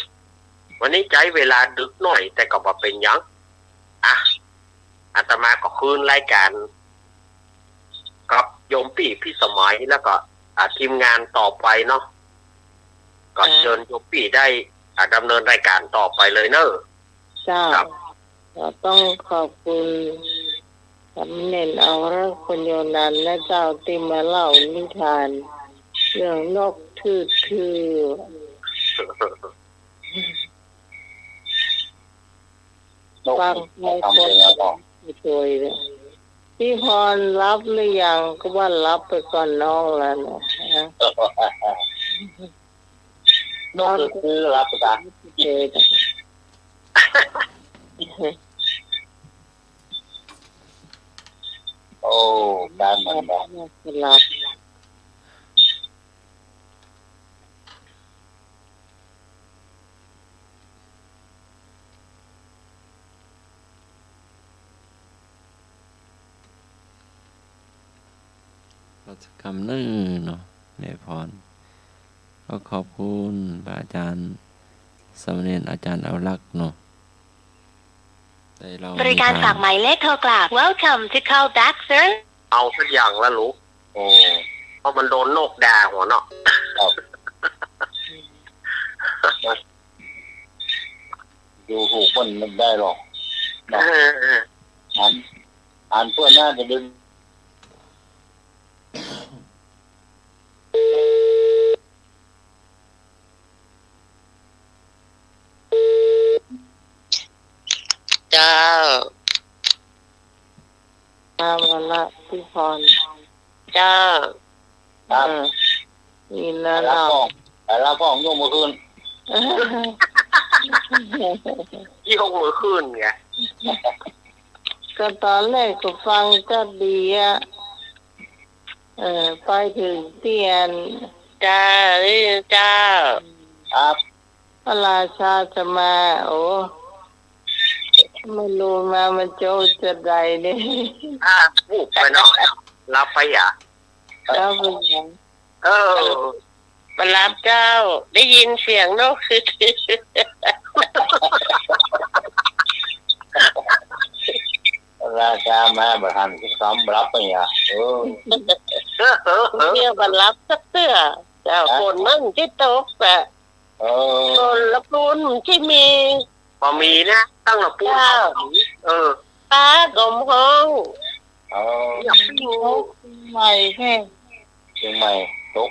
แต่ก็บ่เป็นหยังอาตมาก็คืนรายการกับโยมปี่พี่สมัยแล้วก็ทีมงานต่อไปเนาะก็เชิญโยมปี่ได้ดำเนินรายการต่อไปเลยเนอะจ้าเราต้องขอบคุณสำเน็จเอาระคนโยนันและเจ้าติมาเล่านิทานเรื่องนกทื่อฟังในคนช่วยเลยพี่พรรับหรือยังก็ว่ารับไปก่อนน้องแล้วนะนกคือรับไปกันโอ้การมันรับเราจะกำเนิดเนาะในพรก็ขอบคุณพระอาจารย์สมเด็จอาจารย์เอาลักษ์เนาะบริการฝากหมายเลขโทรกลับ Welcome to call back sir เอาสักอย่างละลูกเพราะมันโดนนกด่าหัวเนาะดูหูมันได้หรอกอ่านเพื่อนน่าจะดึงเจ้ามาละพี่พรเจ้านี่นะเราพ่องโยมมือคืนยี่ห้อมือคืนไงก็ตอนแรกก็ฟังก็ดีไปถึงเตียนเจ้าครับพระราชาจะมาไม่รู้มามันโจจะใดเนี่ยวูบไปเนาะรับไปรับไปมารับเจ้าได้ยินเสียงนกคือราชามาบทันที่ซ้อมรับไปเที่ยวบรรลับสักเตื้อ เจ้าคนมั่งที่ตกอะคนละปุนที่มีพอมีนะตั้งละปุ้นป้ากลมห้องอยากปิ้งใหม่แค่เชียงใหม่ตก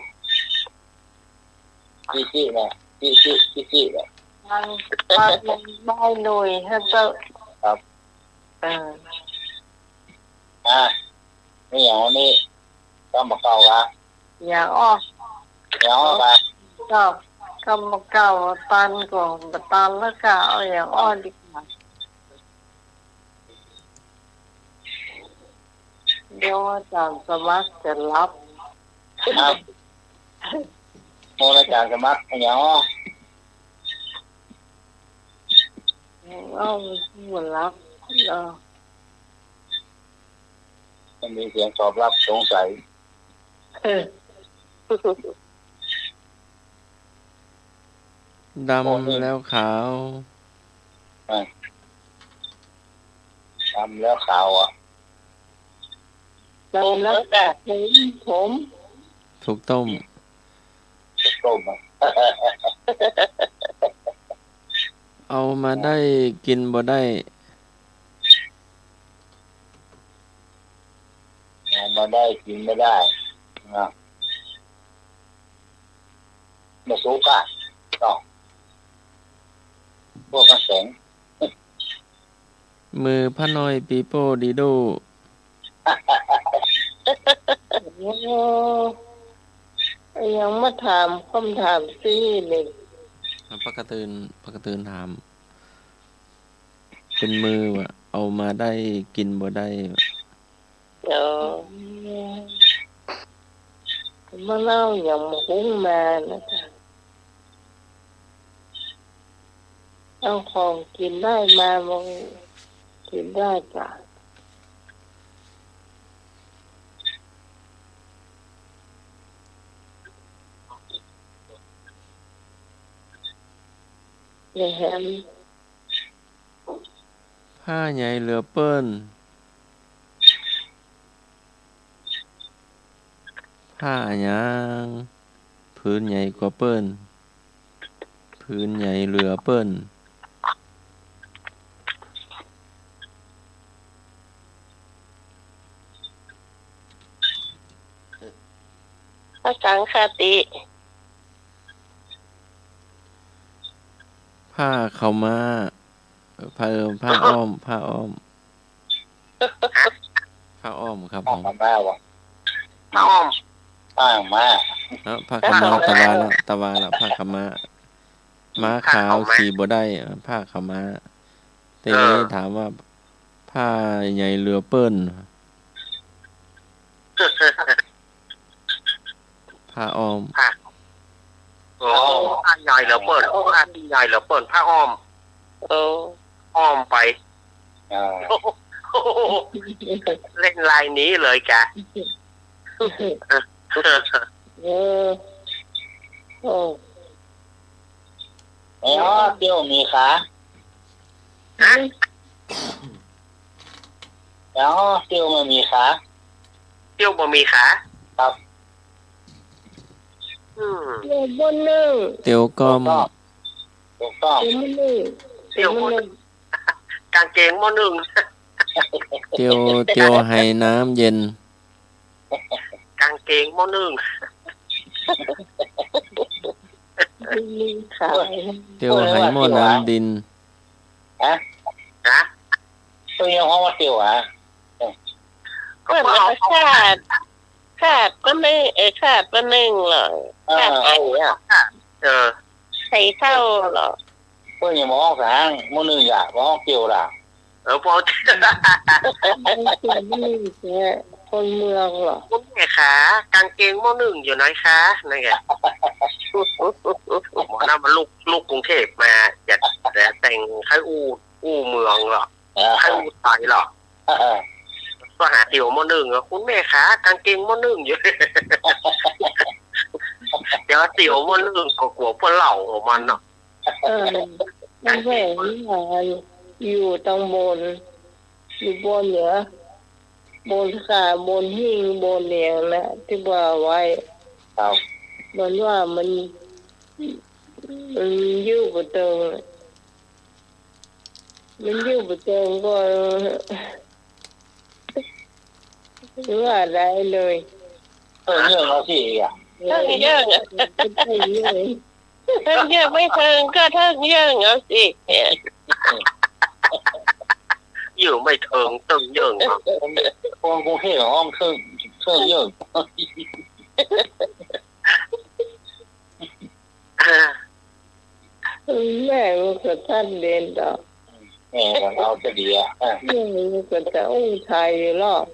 จี้นะจี้นะมันได้หน่วยให้เจ้าครับนี่อย่างนี้ก็มาเก่าละอย่างอ้อละก็มาเก่าตันก่อนตันแล้วก็เอาอย่างอ้อดีกว่าเดี๋ยวอาจารย์สมัครจะรับโมอาจารย์สมัครอย่างอ้อหมดรับมันมีเสียงตอบรับสงสัยดำแล้วขาวดำแล้วขาวอ่ะดำแล้วแต่ผม ถูกต้มเอามาได้กินบ่ได้มาได้กินไม่ได้นะมาสู้กันต่อพวกกระแสงมือพระน้อยปีโป้ดีโดยังมาถามคำถามซี่เลยปกติถามเป็นมือว่ะเอามาได้กินบ่ได้มาเล่าอย่างมาหุ้งมานะจ๊ะเอาของกินได้มามองกินได้จ้ะเนี่ยเห็นผ้าใหญ่เหลือเปิ้นผ้าหยางพื้นใหญ่กว่าเปิ้นพื้นใหญ่เหลือเปิ้นพระสังฆติผ้าเข้ามาผ้าอ้อมผ้าอ้อมครับผมผ้าอ้อมผ้ามาผ้าขมาตะวาละผ้าขมาม้าขาวขี่บ่ได้ผ้าขมาแต่นี้ถามว่าผ้าใหญ่เรือเปิ้นผ้าอ้อมผ้าใหญ่เหลือเปิ้นผ้าที่ใหญ่เหลือเปิ้นผ้าอ้อมอ้อมไปเล่นลายนี้เลยกะเตี้ยวมีขาแล้วเตี้ยวมันมีขาเตี้ยวบ่มีขาครับเตี้ยวบนหนึ่งเตี้ยวก้อมถูกต้องเตี้ยวบนกางเกงมอหนึ่งเตี้ยวให้น้ำเย็นกางเกงมอหนึ่งเตี้ยวให้หม้อน้ำดินตัวยังห้องว่าเตี้ยวก็เอาขาดก็ไม่ขาดก็หนึ่งหรอขาดไอ้ใส่เท่าหรอตัวยังห้องสางมอหนึ่งอยากห้องเตี้ยวล่ะพอคนเมืองเหรอคุณแม่ขากางเกงมอหนึ่งอยู่ไหนคะนั่นไงหมอน่ามาลูกกรุงเทพมาอยากแต่งค่ายอู้เมืองหรอค่ายอู้ไทยหรอก็หาเตี่ยวมอหนึ่งคุณแม่ขากางเกงมอหนึ่งอยู่เดี๋ยวเตี่ยวมอหนึ่งก็กลัวพวกเหล่าของมันเนาะมันแหวนอยู่ตรงบนอยู่บนเหนือบนขาบนหิ้งบนเหนียงนะที่ว่าไว้ครับ มันว่ามันอยู่บนเติงมันอยู่บนเติงก็ว่าอะไรเลยเรื่องเราสิอ่ะ เทิงเยื่องเทิงเยื่องไม่เทิงก็เทิงเยื่องเอาสิ อยู่ไม่เถิงตึงเยิงครับ พวกกรุงเทพห้องเครื่องเยอะ แม่มันก็ท่านเรียนต่อแม่ของเราจะดีอ่ะมันก็จะอุ้งไทยหรอก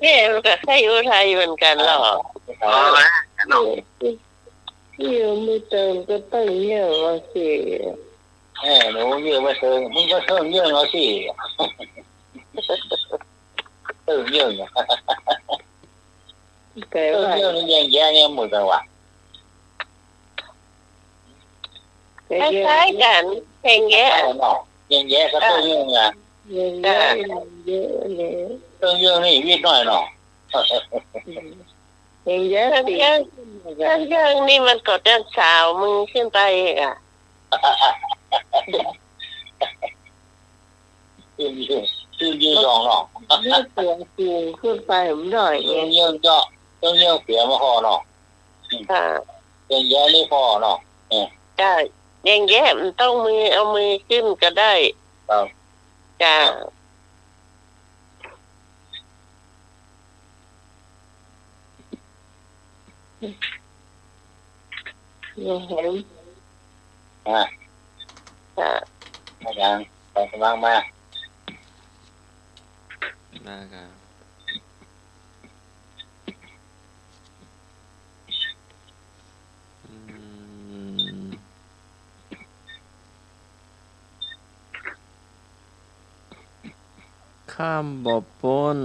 แม่มันก็ใช่อุทัยเหมือนกันหรอที่มือเติมก็ต้องเยอะมาสิหนูเยอะไม่เติมมึงก็เติมเยอะเอาสิเติมเยอะแต่ว่าเยอะนี่ยังแย่เนี่ยหมดแล้วว่ะคล้ายๆกันเพลงแย่ยังแย่ก็เติมเยอะไงยังเยอะเนี่ยเติมเยอะนี่วิดหน่อยเนาะยังเยอะดิเรื่องนี่มันกดเรื่องสาวมึงขึ้นไปอ่ะยืนรองเนาะนี่ตัวสูงขึ้นไปผมหน่อยเยอะก็ต้องเยอะเสียมาพอเนาะยังแย่นี่พอเนาะใช่ยังแย่มันต้องมือเอามือขึ้นก็ได้ครับจ้ายังเห็นอาจารย์ไปสมัครมาได้ครับข้ามบ่อป้น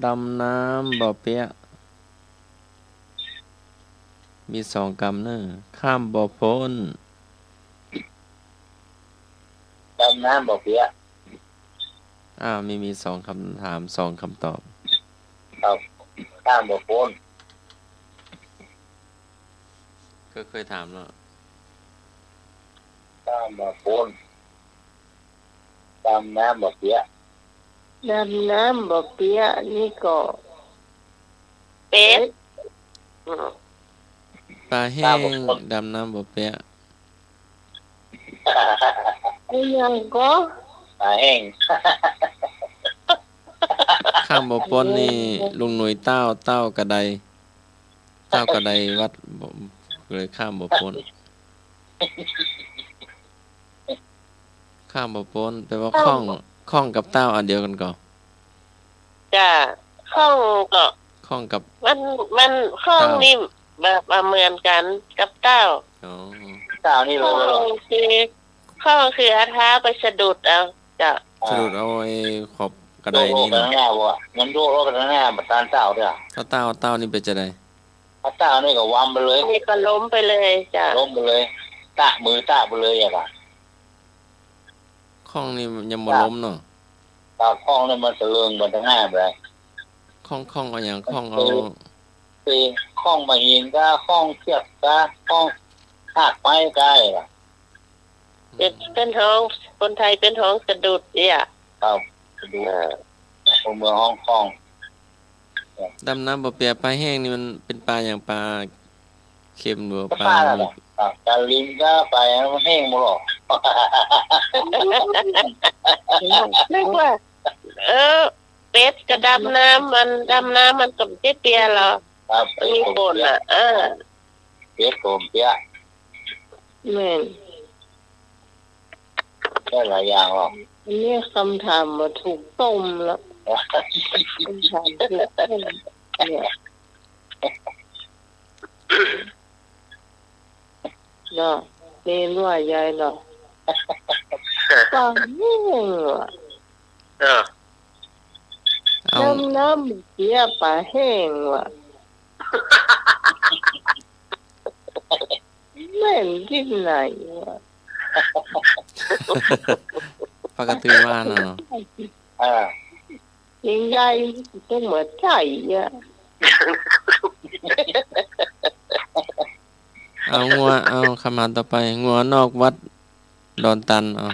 ดำน้ำบ่อเปียะมี2 กรรมเนอะข้ามบ่อพ้นดำน้ำบ่อเปียะมี2 คำถาม2 คำตอบครับข้ามบ่อพ้นก็เคยถามแล้วข้ามบ่อพ้นดำน้ำบ่อเปียะดำน้ำบ่อเปียะนี่ก็เป็ดปลาแห้งดำน้ำบ่อเปียะยังก็ปลาแห้งข้ามบ่อป้นนี่ลุงหนุ่ยเต้ากระไดวัดเลยข้ามบ่อป้นข้ามบ่อป้นแปลว่าข้องกับเต้าอันเดียวกันก่อนจ้าข้องก็ข้องกับมันข้องนี่แบบเหมือนกันกับเต้าเต้านี่เลยข้องคืออาท้าไปสะดุดเอาจ้ะสะดุดเอาไอ้ขอบกระไดนี่นะมันโยกรถกันหน้าบัดตานเต้าด้วยเต้านี่เป็นจะไดเต้านี่ก็วำไปเลยนี่ก็ล้มไปเลยจ้ะล้มไปเลยตะมือตะไปเลยอ่ะข้องนี่ยังบ่ล้มเนาะข้องนี่มันเสื่อมบัดหน้าไปข้องเอาอย่างข้องเอาข้องมาเองก็ข้องเทียบก็ข้องหักไม้ก็ได้เป็นท้องคนไทยเป็นท้องสะดุดเนี่ยครับสะดุดคนเมืองฮ่องกงดำน้ำบ่อเปียปลาแห้งนี่มันเป็นปลาอย่างปลาเค็มหรือปลาปลาลิ้นก็ไปมันแห้งหมดหรอนึกว่าเป็ดกับดำน้ำมันกับเปียเหรอมีบนเป็ดโกมเปียแม่ได้หลายอย่างหรอกนี่คำถามมาถูกต้มแล้วคำถามถูกต้มเนี่ยเนาะเรียนว่ายายเนาะก็แห้งว่ะน้ำเปียปลาแห้งว่ะแม่นที่ไหนวะปกติว่าเนาะยังไงต้องเหมือนใจอ่ะ เอางัวเอาคำถามต่อไปงัวนอกวัดดอนตันเอา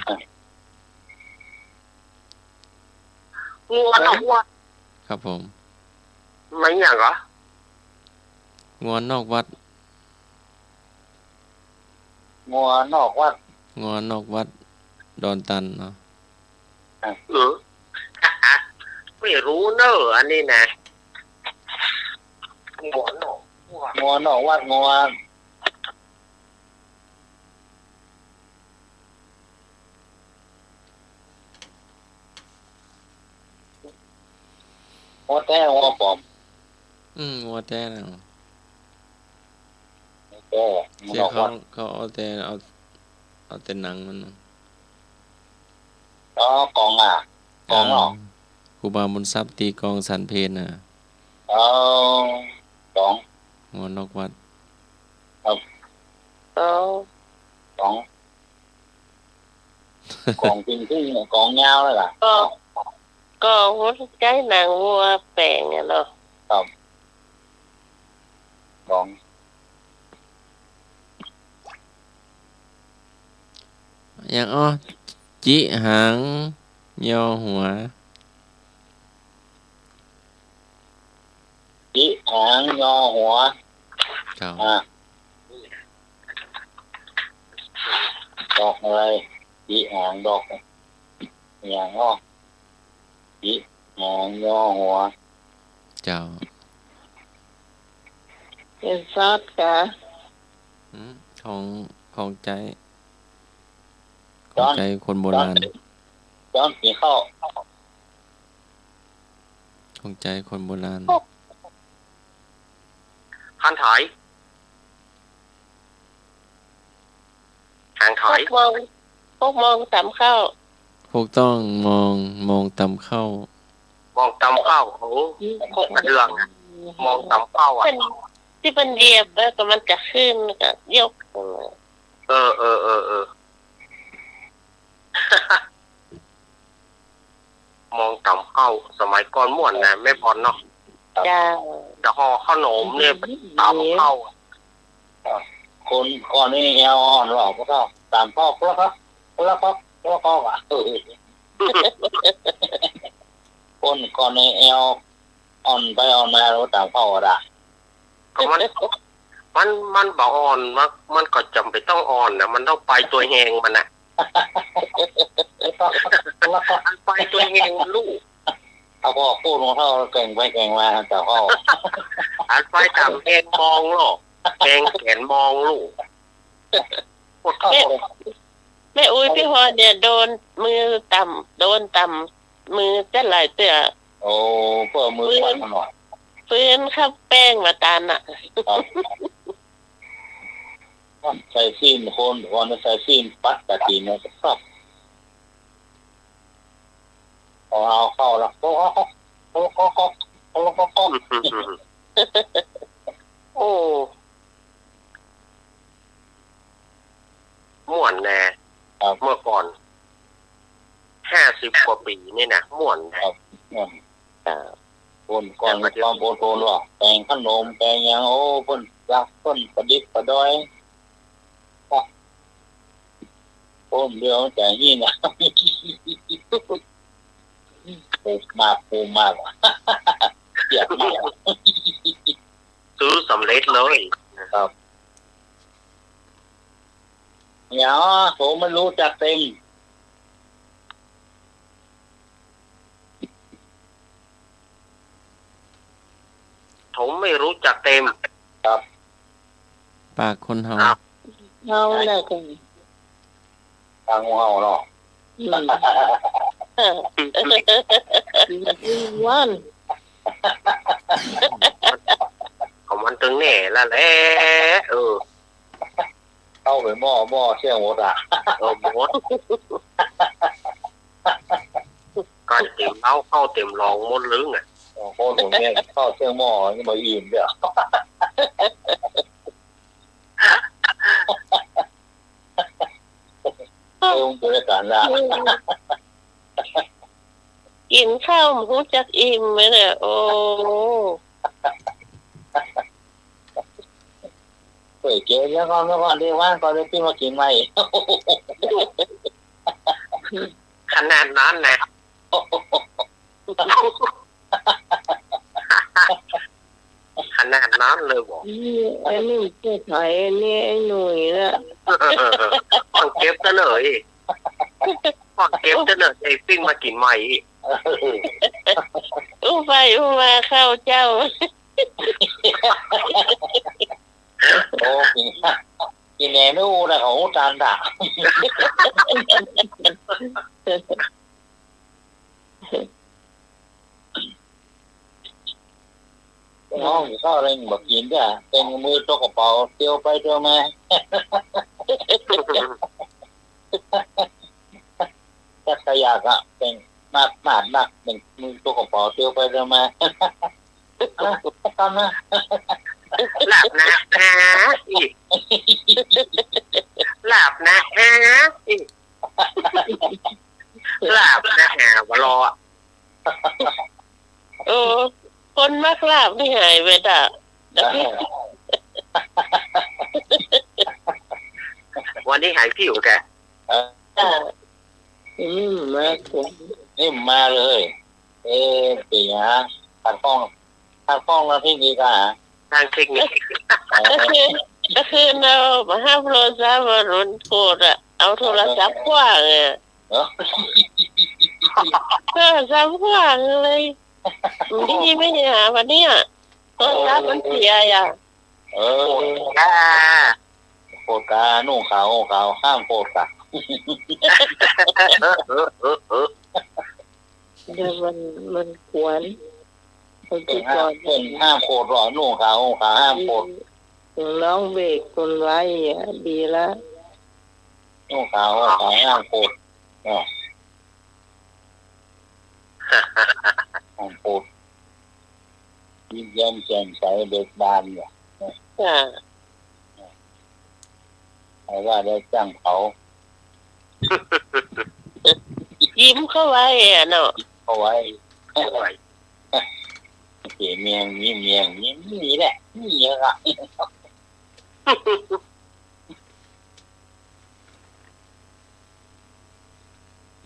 งัวนอกวัด ครับผม ไม่อย่างเหรอ งัวนอกวัด งัวนอกวัด งัวนอกวัดดอนตันเนาะ ไม่รู้เนอะอันนี้นะงัวนอกวัด งัวนอกวัดงัวงัวแท้งัวปลอม งัวแท้นะ แท้งัวน ที่ อก เขา วัด เขาเอาแต่หนังมันนะ อ๋อกองอ่ะกองหรอ ครูบาบุญทรัพย์ตีกองสันเพนน่ะ กอง งัวนอกวัด ครับกองกองจริงที่กองยาวเลยล่ะก็หัวใจนางวัวแปลงเนี่ยเนาะ ครับกอง อย่างอ้อจิหางยอหัว จิหางยอหัว ครับ ดอกอะไรจิหางดอกอย่างอ้อจิหางยอหัว เจ้า เป็นซอสกะ ของใจคนโบราณ ย้อนผีเข้า ของใจคนโบราณ หันถอยหางถอย พวกมองต่ำเข้า พวกต้องมองต่ำเข้า มองตำเข้าโอ้โหกระเดืองนะมองตำเข้าอ่ะ ที่มันเหยียบแล้วก็มันจะขึ้นก็ยกขึ้นมา เออ มองตำเข้าสมัยก่อนม่วนนะไม่พอเนาะ จ้า จะห่อขนมเนี่ยตำเข้า คนก่อนนี่แอลอ่อนหรอกก็ตามพ่อแล้วครับอ่ะคนก่อนในแอลอ่อนไปอ่อนมาแล้วตามพ่ออ่ะ ก็มันบ่อ่อนมันก็จำเป็นต้องอ่อนนะมันต้องไปตัวแหงมันน่ะมันไปตัวแหงลูก เอาพ่อพูดของเขาเก่งไปเก่งมาแต่พ่อ อันไปตามแหงมองหรอกแหงแขนมองลูก แม่อุ้ยพี่พรเนี่ยโดนมือต่ำมือจะหลายเตือ โอ้เพื่อมือขวาหน่อย ฟื้นข้าวแป้งมาตาน่ะ ใส่ซีนคนใส่ซีนปัดแต่ทีเนี่ยก็ชอบเอาเข้าแล้วโอ้ม่วนแน่เมื่อก่อน50 กว่าปีนี่นะม่วนแน่คนก่อนความโปรว่าแต่งขนมแต่งยังโอ้เพิ่นรักเพิ่นประดิษฐ์ประดอยคนเดียวแต่นี่นะปูมากเกียดมากซื้อสำเร็จเลยครับเนี่ยผมไม่รู้จักเต็มผมไม่รู้จักเต็มครับปากคนเฮา เฮาแล้วกัน ทางเฮาเนาะวันของมันตึงแน่ละแหละเข้าไปหม้อเชี่ยงหมดอ่ะหมดการเต็มเอาเข้าเต็มรองหมดลึงอ่ะโคตรผมเนี่ยเข้าเชี่ยงหม้อนี่มาอิ่มเด้อบริการละกินข้าวหูจักอิ่มไหมเนี่ยโอ้ เปิดเจ๊แล้วก็เรียกว่าก็เลยพี่มากินใหม่ขนาดนั้นนะขนาดนั้นเลยบอกไอ้นี่เจ๊ไทยนี่ไอ้หนุ่ยละก่อนเก็บซะเลยก่อนเก็บซะเลยไอ้ปิ้งมากินใหม่อู้ไปอู้มาเข้าเจ้าโอ้กินแหนไม่อู้นะของจานด่าน้องก็อะไรบอกกินจ้ะเป็นมือตัวกระเป๋าเตียวไปเตียวมาถ้าใครอยากอะเป็นมาเป็นมือตัวกระเป๋าเตียวไปเตียวมาทำนะหลับนะอีกหลับนะอีกหลับนะวะรอคนมากลาบไม่หายไปด่ะวันนี้หายผิวแกนี่มาเลยปีนะตัดกล้องแล้วที่นี่ก็ทางเทคนิคก็คือเรามาห้ามโทรศัพท์รุนโกรธอะเอาโทรศัพท์ขว้างอ่ะโทรศัพท์ขว้างเลยนี่ไม่หาวันนี้โทรศัพท์มันเสียอ่ะโปรดกานุ่งขาวห้ามโปรดกาเดี๋ยวมันขวนเป็นห้ามโปรดหรอนุ่งขาวห้ามโปรดน้องเบรกคนไว้ดีแล้วนุ่งขาวห้ามโปรดห้ามโปรดยิ้มแย้มแจ่มใสเบิกบานเนี่ยใครว่าได้จ้างเขายิ้มเข้าไว้เนาะเข้าไว้เสียเมียงนี่แหละนี่เยอะอะ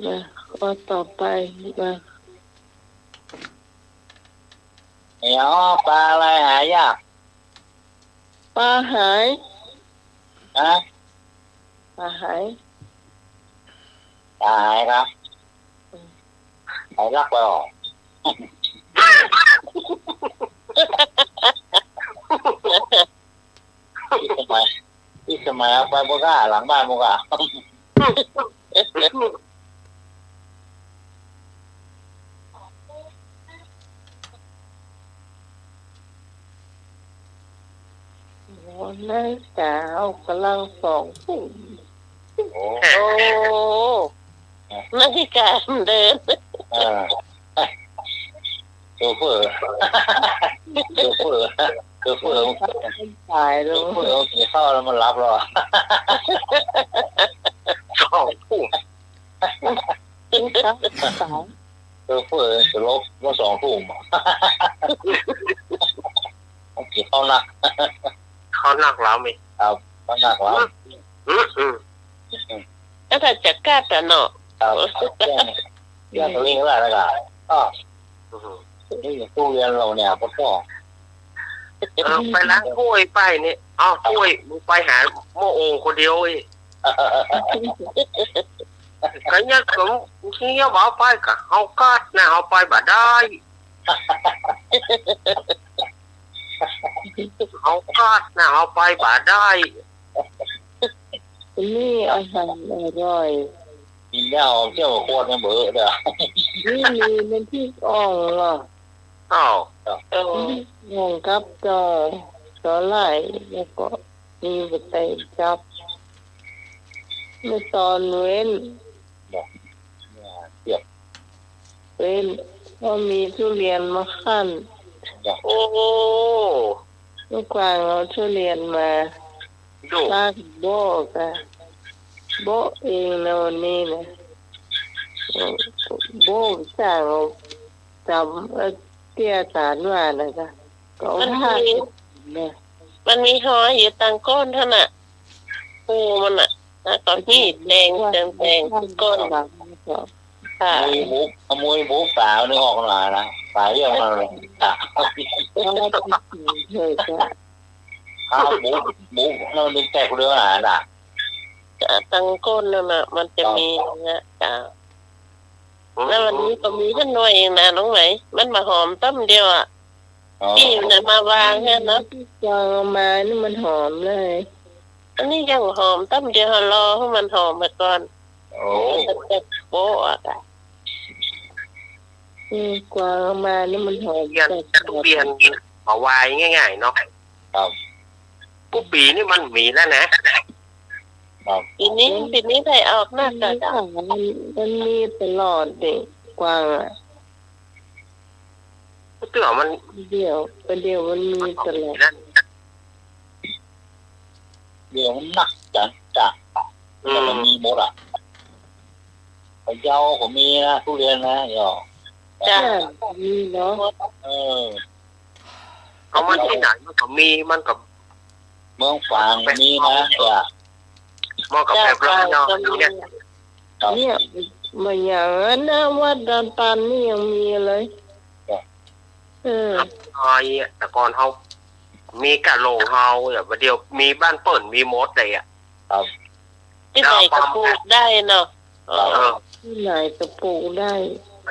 มาข้อต่อไปมาเดี๋ยวปลาอะไรหายากปลาหายนะปลาหายครับหายรักไปหรอที่สมัยไปโบก้าหลังบ้านโบก้านาฬิกากำลัง2 ทุ่มนาฬิกาเดินโชเฟอร์ตายแล้วกินข้าวแล้วมันรับหรอ2 ทุ่มกินข้าวโชเฟอร์จะลบว่า2 ทุ่มกินข้าวหนักแล้วมั้ยครับข้าวหนักแล้วแล้วถ้าจะกัดอ่ะเนาะอย่าตัวเองละนะนี่ตู้เรียนเราเนี่ยพ่อไปล้างถ้วยไปนี่ถ้วยมึงไปหาโมโอคนเดียวcái nhất cũng khi bảo phải cả hậu cát nè họ phải bà đai hậu cát nè họ phải bà đai นี่อาหารอร่อยกินแล้วเที่ยวโคตรเบื่อเด้อนี่มีเป็นที่อ่องเหรออ่องกับจอสาหร่ายแล้วก็มีใบเตยจับในตอนเว้นเว้นก็มีทุเรียนมาขั้นโอ้โหลูกกวางเอาทุเรียนมาลากโบกะโบเองในวันนี้นะโบสั่งจำเตี้ยสารว่านะคะก็ท่าเนี่ย มันมีหอยอยู่ตังก้นเท่าน่ะปูมันน่ะแล้วก็มีดแดงแดงก้นค่ะขโมยบุกสาวนึกออกมานะสายเรียกมาเลยข้าวบุกเราดึงแตกเรือหาด่ะตังก้นนั่นน่ะมันจะมีนะจ้าแล้ววันนี้ก็มีท่านหน่วยเองนะน้องไหมมันมาหอมต้มเดียวอ่ะที่มันมาวางแค่นั้นวางมานี่มันหอมเลยอันนี้ยังหอมต้มเดียวรอให้มันหอมไปก่อนมันจะโป๊ะอ่ะกวางมานี่มันหอมทุเรียนมาวายง่ายๆเนาะปุ๊บปีนี่มันมีแล้วนะปีนี้ได้ออกหน้ากันมันมีตลอดเด็กกวางอ่ะเตื่อมันเดี๋ยวมันมีตลอดเดี๋ยวมันหนักจัดมันมีหมดอ่ะพะเยาผมมีนะทุเรียนนะย่อจ้ามีเนาะเอามันที่ไหนมันก็มีมันกับเมืองฝางมีนะจ้ะมองกับแบบเราเนาะเนี่ยมาอย่างนั้นนะวัดดอนตันนี่ยังมีเลยแต่ก่อนเขามีกะโหลงเฮาแบบเดียวมีบ้านเปิ่นมีมดเลยอ่ะที่ไหนก็ปลูกได้เนาะที่ไหนก็ปลูกได้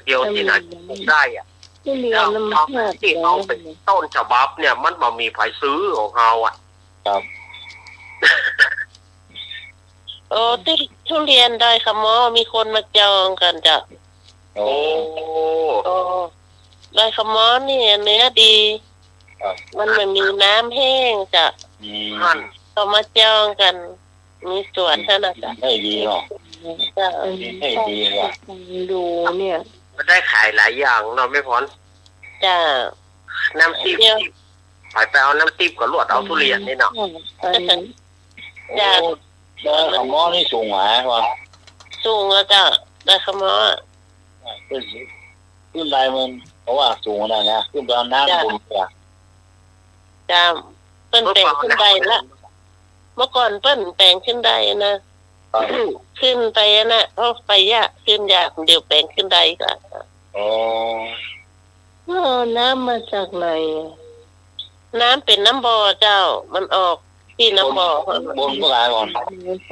เดียวที่ไหนปลูกได้อ่ะที่เรียนน้ำแข็งที่เขาเป็นต้นฉบับเนี่ยมันบ่มีใครซื้อของเฮาอ่ะครับโอ้ที่ทุเรียนได้ค่ะหมอมีคนมาจองกันจ้ะโอ้ได้ค่ะหมอนี่เนื้อดีมันไม่มีน้ำแห้งจ้ะก็มาจองกันมีสวนเท่านั้นจ้ะให้ดีเนาะจ้ะให้ดีว่ะดูเนี่ยได้ขายหลายอย่างเนาะไม่พอจ้ะน้ำติ๊บไปเอาน้ำติ๊บกับลวดเอาทุเรียนนี่เนาะจ้ะได้ขมอนี่สูงหายว่ะสูงแล้วจ้ะได้ขมอขึ้นได้มันเพราะว่าสูงนะนะขึ้นไปเอาน้ำบนจ้ะจ้ะเปิ้นแปลงขึ้นได้ละเมื่อก่อนเปิ้นแปลงขึ้นได้นะขึ้นไปนะเพราะไปยากขึ้นยากเดี๋ยวแปลงขึ้นได้ก็น้ำมาจากไหนน้ำเป็นน้ำบ่อเจ้ามันออกที่น้ำบ่อบนเมื่อไหร่ก่อน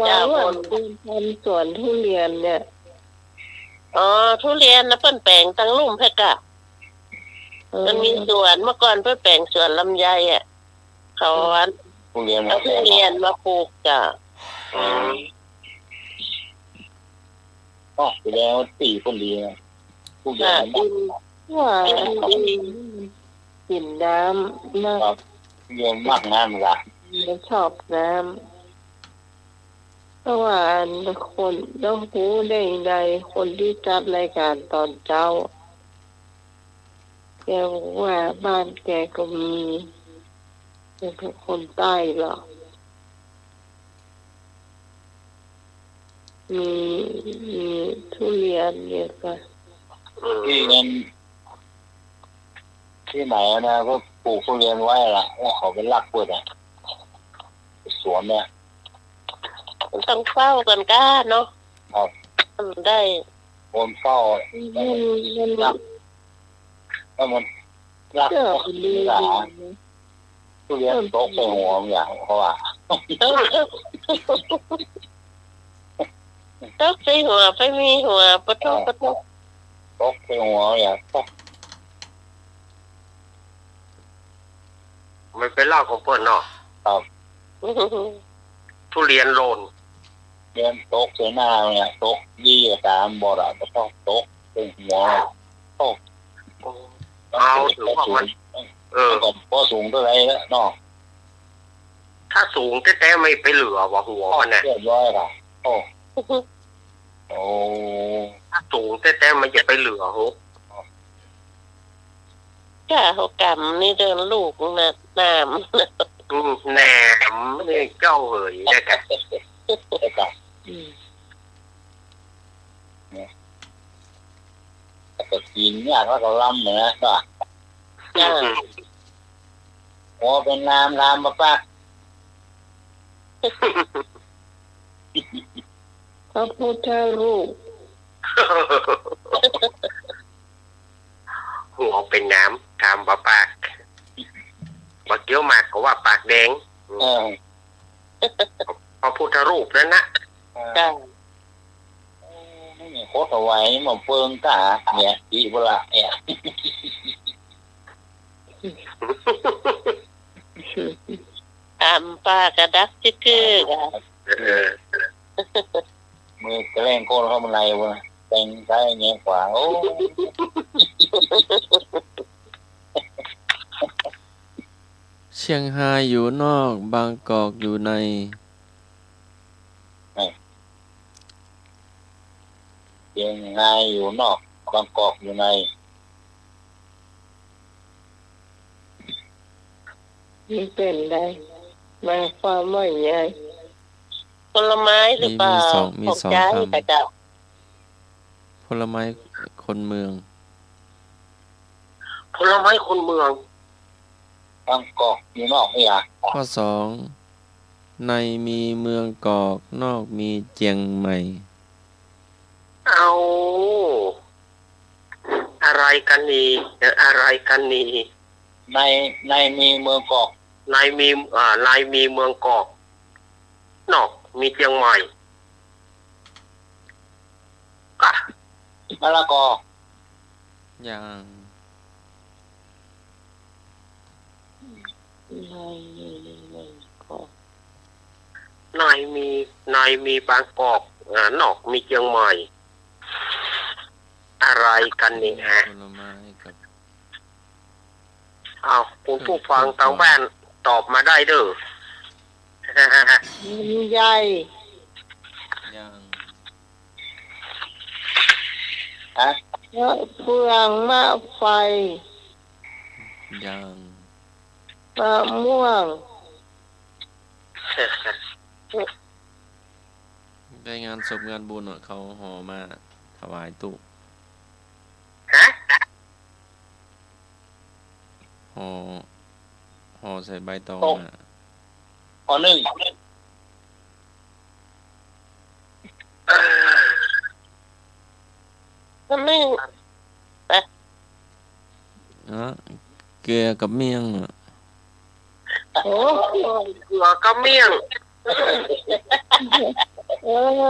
จ้าบนทำสวนทุเรียนเนี่ยทุเรียนนะเปิ้นแปลงตั้งลุ่มเพกะมันมีสวนเมื่อก่อนเปิ้นแปลงสวนลำไยอ่ะเขาวันทุเรียนมาปลูกจ้ะไปแล้วตีคนดีนะทุเรียนว่ากินน้ำมากเยอะมากน้ำละไม่ชอบน้ำเพราะว่าคนต้องรู้ได้ใดคนที่จัดรายการตอนเจ้าแกบอกว่าบ้านแกก็มีเป็นคนใต้หรอมีทุเรียนเนี่ยก็ที่เงินที่ไหนนะก็ปลูกทุเรียนไว้ละว่าเขาเป็นรักเปิดอ่ะสวนเนี่ยต้องเฝ้ากันก้าเนาะครับได้คนเฝ้ารักแล้วมันรักดีทุเรียนตกใส่หัวอย่างเพราะว่าตกใส่หัวไปมีหัวปะทุตกใส่หัวอย่างไม่เป็นเล่าของเปิ้นเนาะครับทุเรียนโลนเรียนตกเสียหน้าเนี่ยตก23บ่ล่ะก็ต้องตกเป็นหัวตกเอาถือว่ามันพอสูงเท่าไรแล้วเนาะถ้าสูงแต่ไม่ไปเหลือว่าหัวมันเนี่ยเรียบร้อยล่ะโอ้ถ้าสูงแต่มันจะไปเหลือโหจ้าเขากำนี่เดินลูกนะน้ำแหนมนี่เจ้าเหยได้กันก็กินยากแล้วก็ล้ำเหมือนนะก็โอ้เป็นน้ำมาปะ พระพุทธรูป หัวเป็นน้ำทำบะปากบะเกี้ยวหมากก็ว่าปากแดงพระพุทธรูปนั่นนะโคตรไว้มาเฟิงกะเนี่ยอีบุระเนี่ยปากระดักจึกกึกมือกระแรงโคตรเข้ามาในวะแต่งซ้ายแง่ขวาโอ้เชียงรายอยู่นอกบางกอกอยู่ในเชียงรายอยู่นอกบางกอกอยู่ในมันเป็นได้หมายความว่าอย่างไรผลไม้หรือเปล่ามีสองคำผลไม้คนเมืองผลไม้คนเมืองบางกอกอยู่นอกนี่อ่ะข้อ2ในมีเมืองกอกนอกมีเจียงใหม่เอาอะไรกันนี่อะไรกันนี่ในมีเมืองกอกในมีเมืองกอกนอกมีเจียงใหม่มะละกออย่างในมีบางกอกนอกมีเชียงใหม่อะไรกันนี่ฮะเอาคุณผู้ฟังทางบ้านตอบมาได้เด้อใหญ่เฟืองมะไฟมะม่วงได้งานศพงานบุญเขาห่อมาถวายตุห่อใส่ใบตองห่อหนึ่งเกลือกับเมี่ยงโอ้เกลือกับเมี่ยงโอ้โห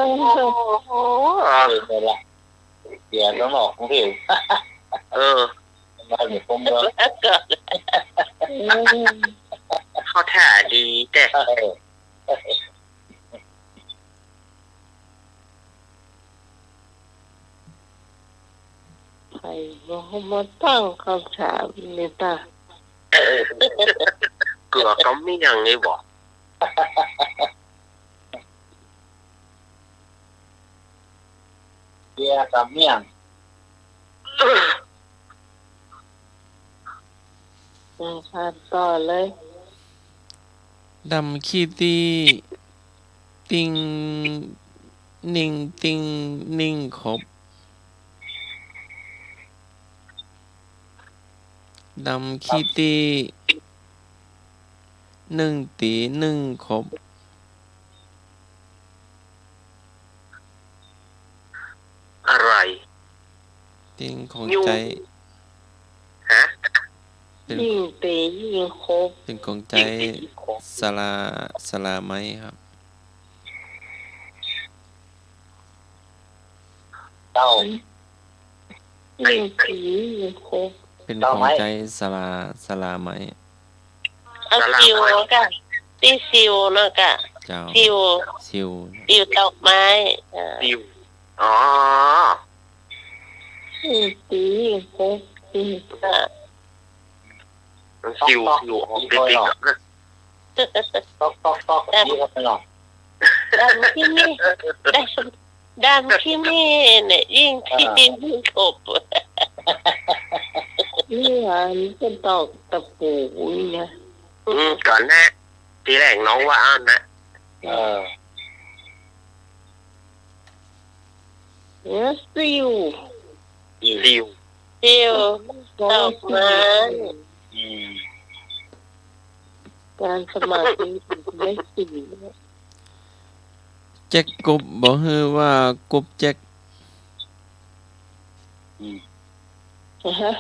เกลือต้องออกของผิวมาอยู่ตรงเมืองเขาถ่าดีแต่ใครบอกมาตั้งคำถามนี่ตาเกลือกับเมี่ยงนี่บอกเกลือกับเมี่ยงต่อเลยดำขี้ตีติงนิ่งติงนิ่งขบดำขี้ตีนึ่งตีนึ่งขบอะไรติงของใจฮะยิ่งตียิ่งคบเป็นของใจสลาไหมครับเต้ายิ่งตียิ่งคบเป็นของใจสลาไหมเอาซิวกันตีซิวเนาะกะซิวดอกไม้ซิวอ๋อยิ่งตียิ่งคบยิ่งซิวอยู่ติ๊กตอกนี่ก็ไปหรอกดำที่นี่เนี่ยยิ่งที่ดินยิ่งขบนี่มันเป็นตอกตะปูเนี่ยก่อนนะทีแรกน้องว่านะเนี่ยซิวดอกไม้การสมาธิไม่สี จ็คกบบอกฮือว่ากบแจ็คฮะ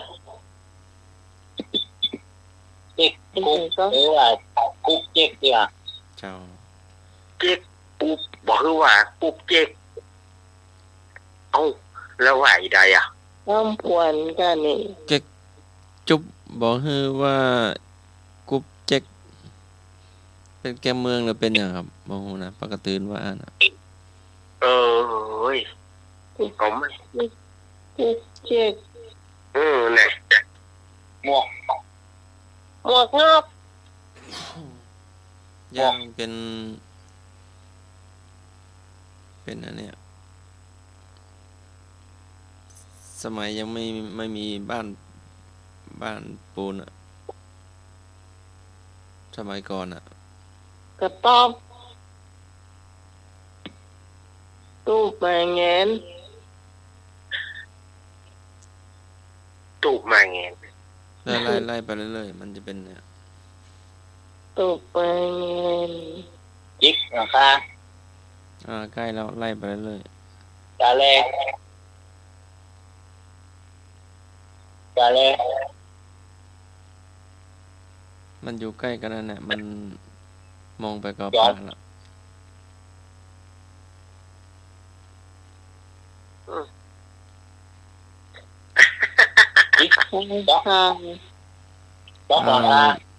เจ๊กกุ๊กหรือว่ากุ๊กเจ๊กดีอ่ะเจ้าเจ๊กปุ๊บบอกว่าปุ๊บเจ๊กเอ้าแล้วว่าอีใดอ่ะน้ำพวนกันนี่เจ็คจุบบอกฮือว่ากุบแจ็คเป็นแกเมืองหรือเป็นอย่างครับบ่ฮู้นะปกติว่าน่ะเฮ้ยก็ไม่เจ๊กเนี่ยหมวกงอบยังเป็นอันเนี้ยสมัยยังไม่มีบ้านปูนอ่ะสมัยก่อนอ่ะกระต๊อบตู้แมงเงินตู้มาเงี้ยไล่ไปเรื่อยๆมันจะเป็นเนี่ยตู้แมงเงินจิกนะคะใกล้แล้วไล่ไปเรื่อยๆกาเลมันอยู่ใกล้กันนั่นแหละมันมองไปก็ปากแล้วจิกด็อกค่ะ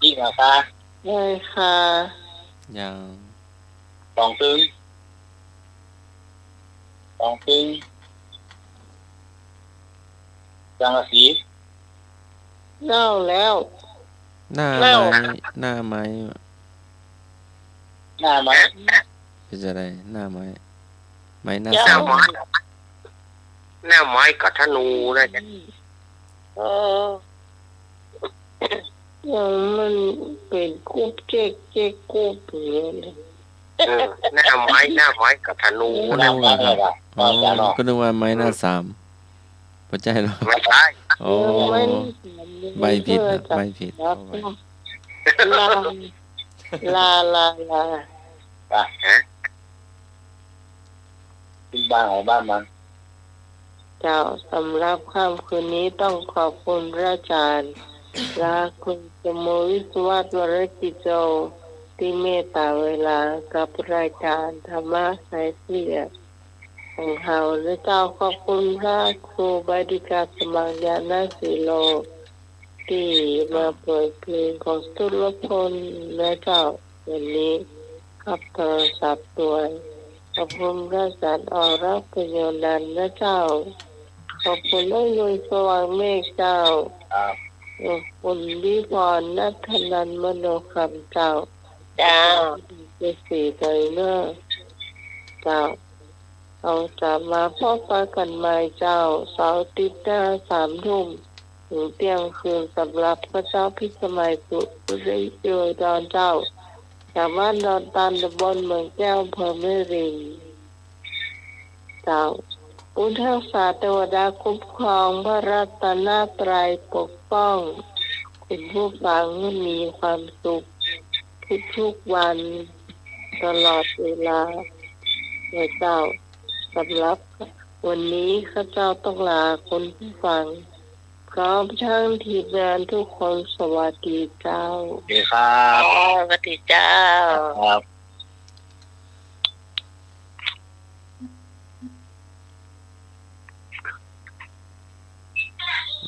จิกนะคะได้ค่ะยังสองตึงจังกะสีเล่าแล้วหน้าไม้เป็นจะได้หน้าไม้หน้าหน้าไม้กับธนูนะจ๊ะยังมันเป็นกุ๊บเจ๊กกุ๊บอย่างนี้หน้าไม้กับธนูนะก็นึกว่าไม้หน้าสามพอใจหรอไม่ใช่ใบผิดลาฮะที่บ้านของบ้านมันเจ้าสำหรับค่ำคืนนี้ต้องขอบคุณพระอาจารย์และคุณสมุวิศวัตวรกิจโจที่เมตตาเวลากับรายการธรรมะสายเสียของเราและเจ้าขอบคุณพระครูบดิกาสมังญาณสีโลที่มาเปิดเพลงของสุรพลและเจ้าวันนี้ขับโทรศัพท์ด้วยขอบคุณพระอาจารย์อรักษ์ประโยชน์นันท์และเจ้าขอบคุณน้องยุ้ยสว่างเมฆเจ้าขอบคุณวิพรนัทนันท์มโนคำเจ้าเจสีใจเนื้อเจ้าเราจะมาพบกันใหม่เจ้าเสาร์อาทิตย์หน้า3 ทุ่มถึงเที่ยงคืนสำหรับพระเจ้าพิสมัยสุริโยดอนเจ้าจากบ้านดอนตันตำบลเมืองแก้วอำเภอแม่ริมเจ้าพุทธศาสนาเทวดาคุ้มครองพระรัตนตรัยปกป้องคุณผู้ฟังให้มีความสุขทุกวันตลอดเวลาเจ้าสำหรับวันนี้ข้าเจ้าต้องลาคนผู้ฟังพร้อมทั้งทีมงานทุกคนสวัสดีเจ้าสวัสดีครับสวัสดีเจ้าครับ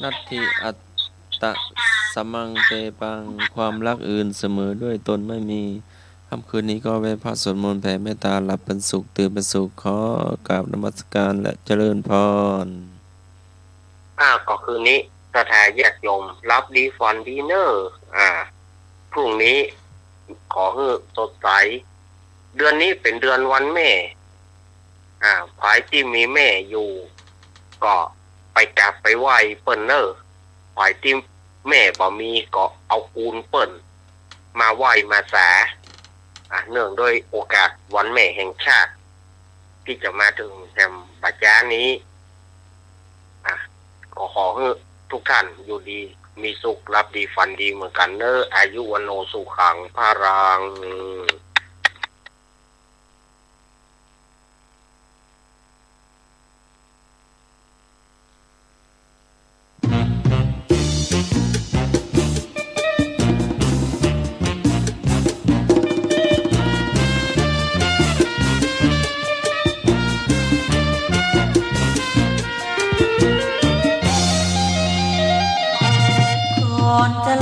นัตถิอัตตะสมังเตปังความรักอื่นเสมอด้วยตนไม่มีค่ำคืนนี้ก็ไปพระสวดมนต์แผ่เมตตาหลับเป็นสุขตื่นเป็นสุขขอกราบนมัสการและเจริญพรก็คืนนี้สถาญาติโยมรับดีฟอนดีเนอร์พรุ่งนี้ขอให้สดใสเดือนนี้เป็นเดือนวันแม่ภายที่มีแม่อยู่ก็ไปกราบไปไหว้เปิ้นเนอร์ภายที่แม่บ่มีก็เอาปูนเปิ้นมาไหว้มาสาเนื่องด้วยโอกาสวันแม่แห่งชาติที่จะมาถึงแห่งปัจจุบันนี้ก็ขอให้ทุกท่านอยู่ดีมีสุขรับดีฝันดีเหมือนกันเนอะอายุวันโนสุขังพารัง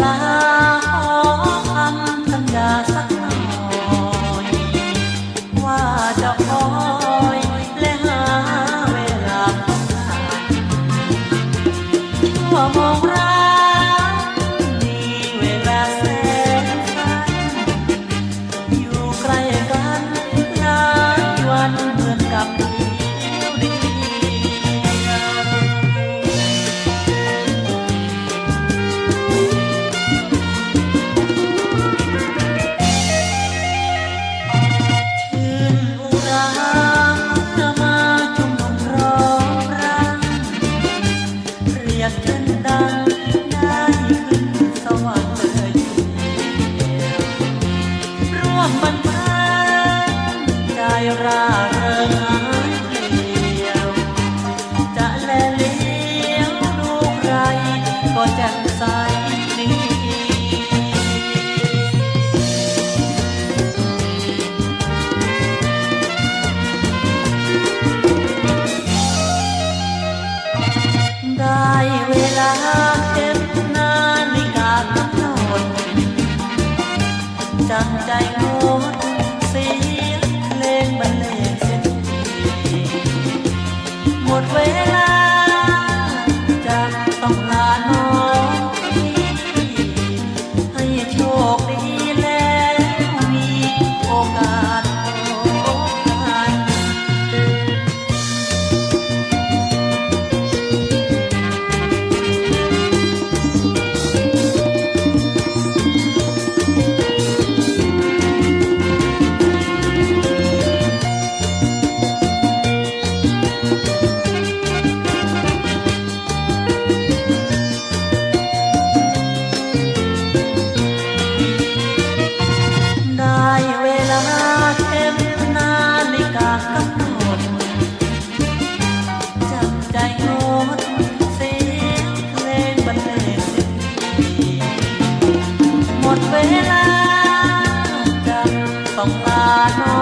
ลาขอคำสัญญาสักหน่อยว่าจะคอยและหาเวลาพบกันชั่วโมงรักมีเวลาแสนสั้นอยู่ใกล้กันหลายวันเหมือนกับเดียวเดียวร่าเริงหายเปลี่ยวจะแลเลี้ยวดูใครก็แจ่มใสดีได้เวลาเก็บนาฬิกากำหนดจังใจงดเสียงเพลงบรรเลงเสียงดีหมดเวลาจะต้องลาน้องให้โชคดีแล้วมีโอกาสพบกัน ต้องลาน้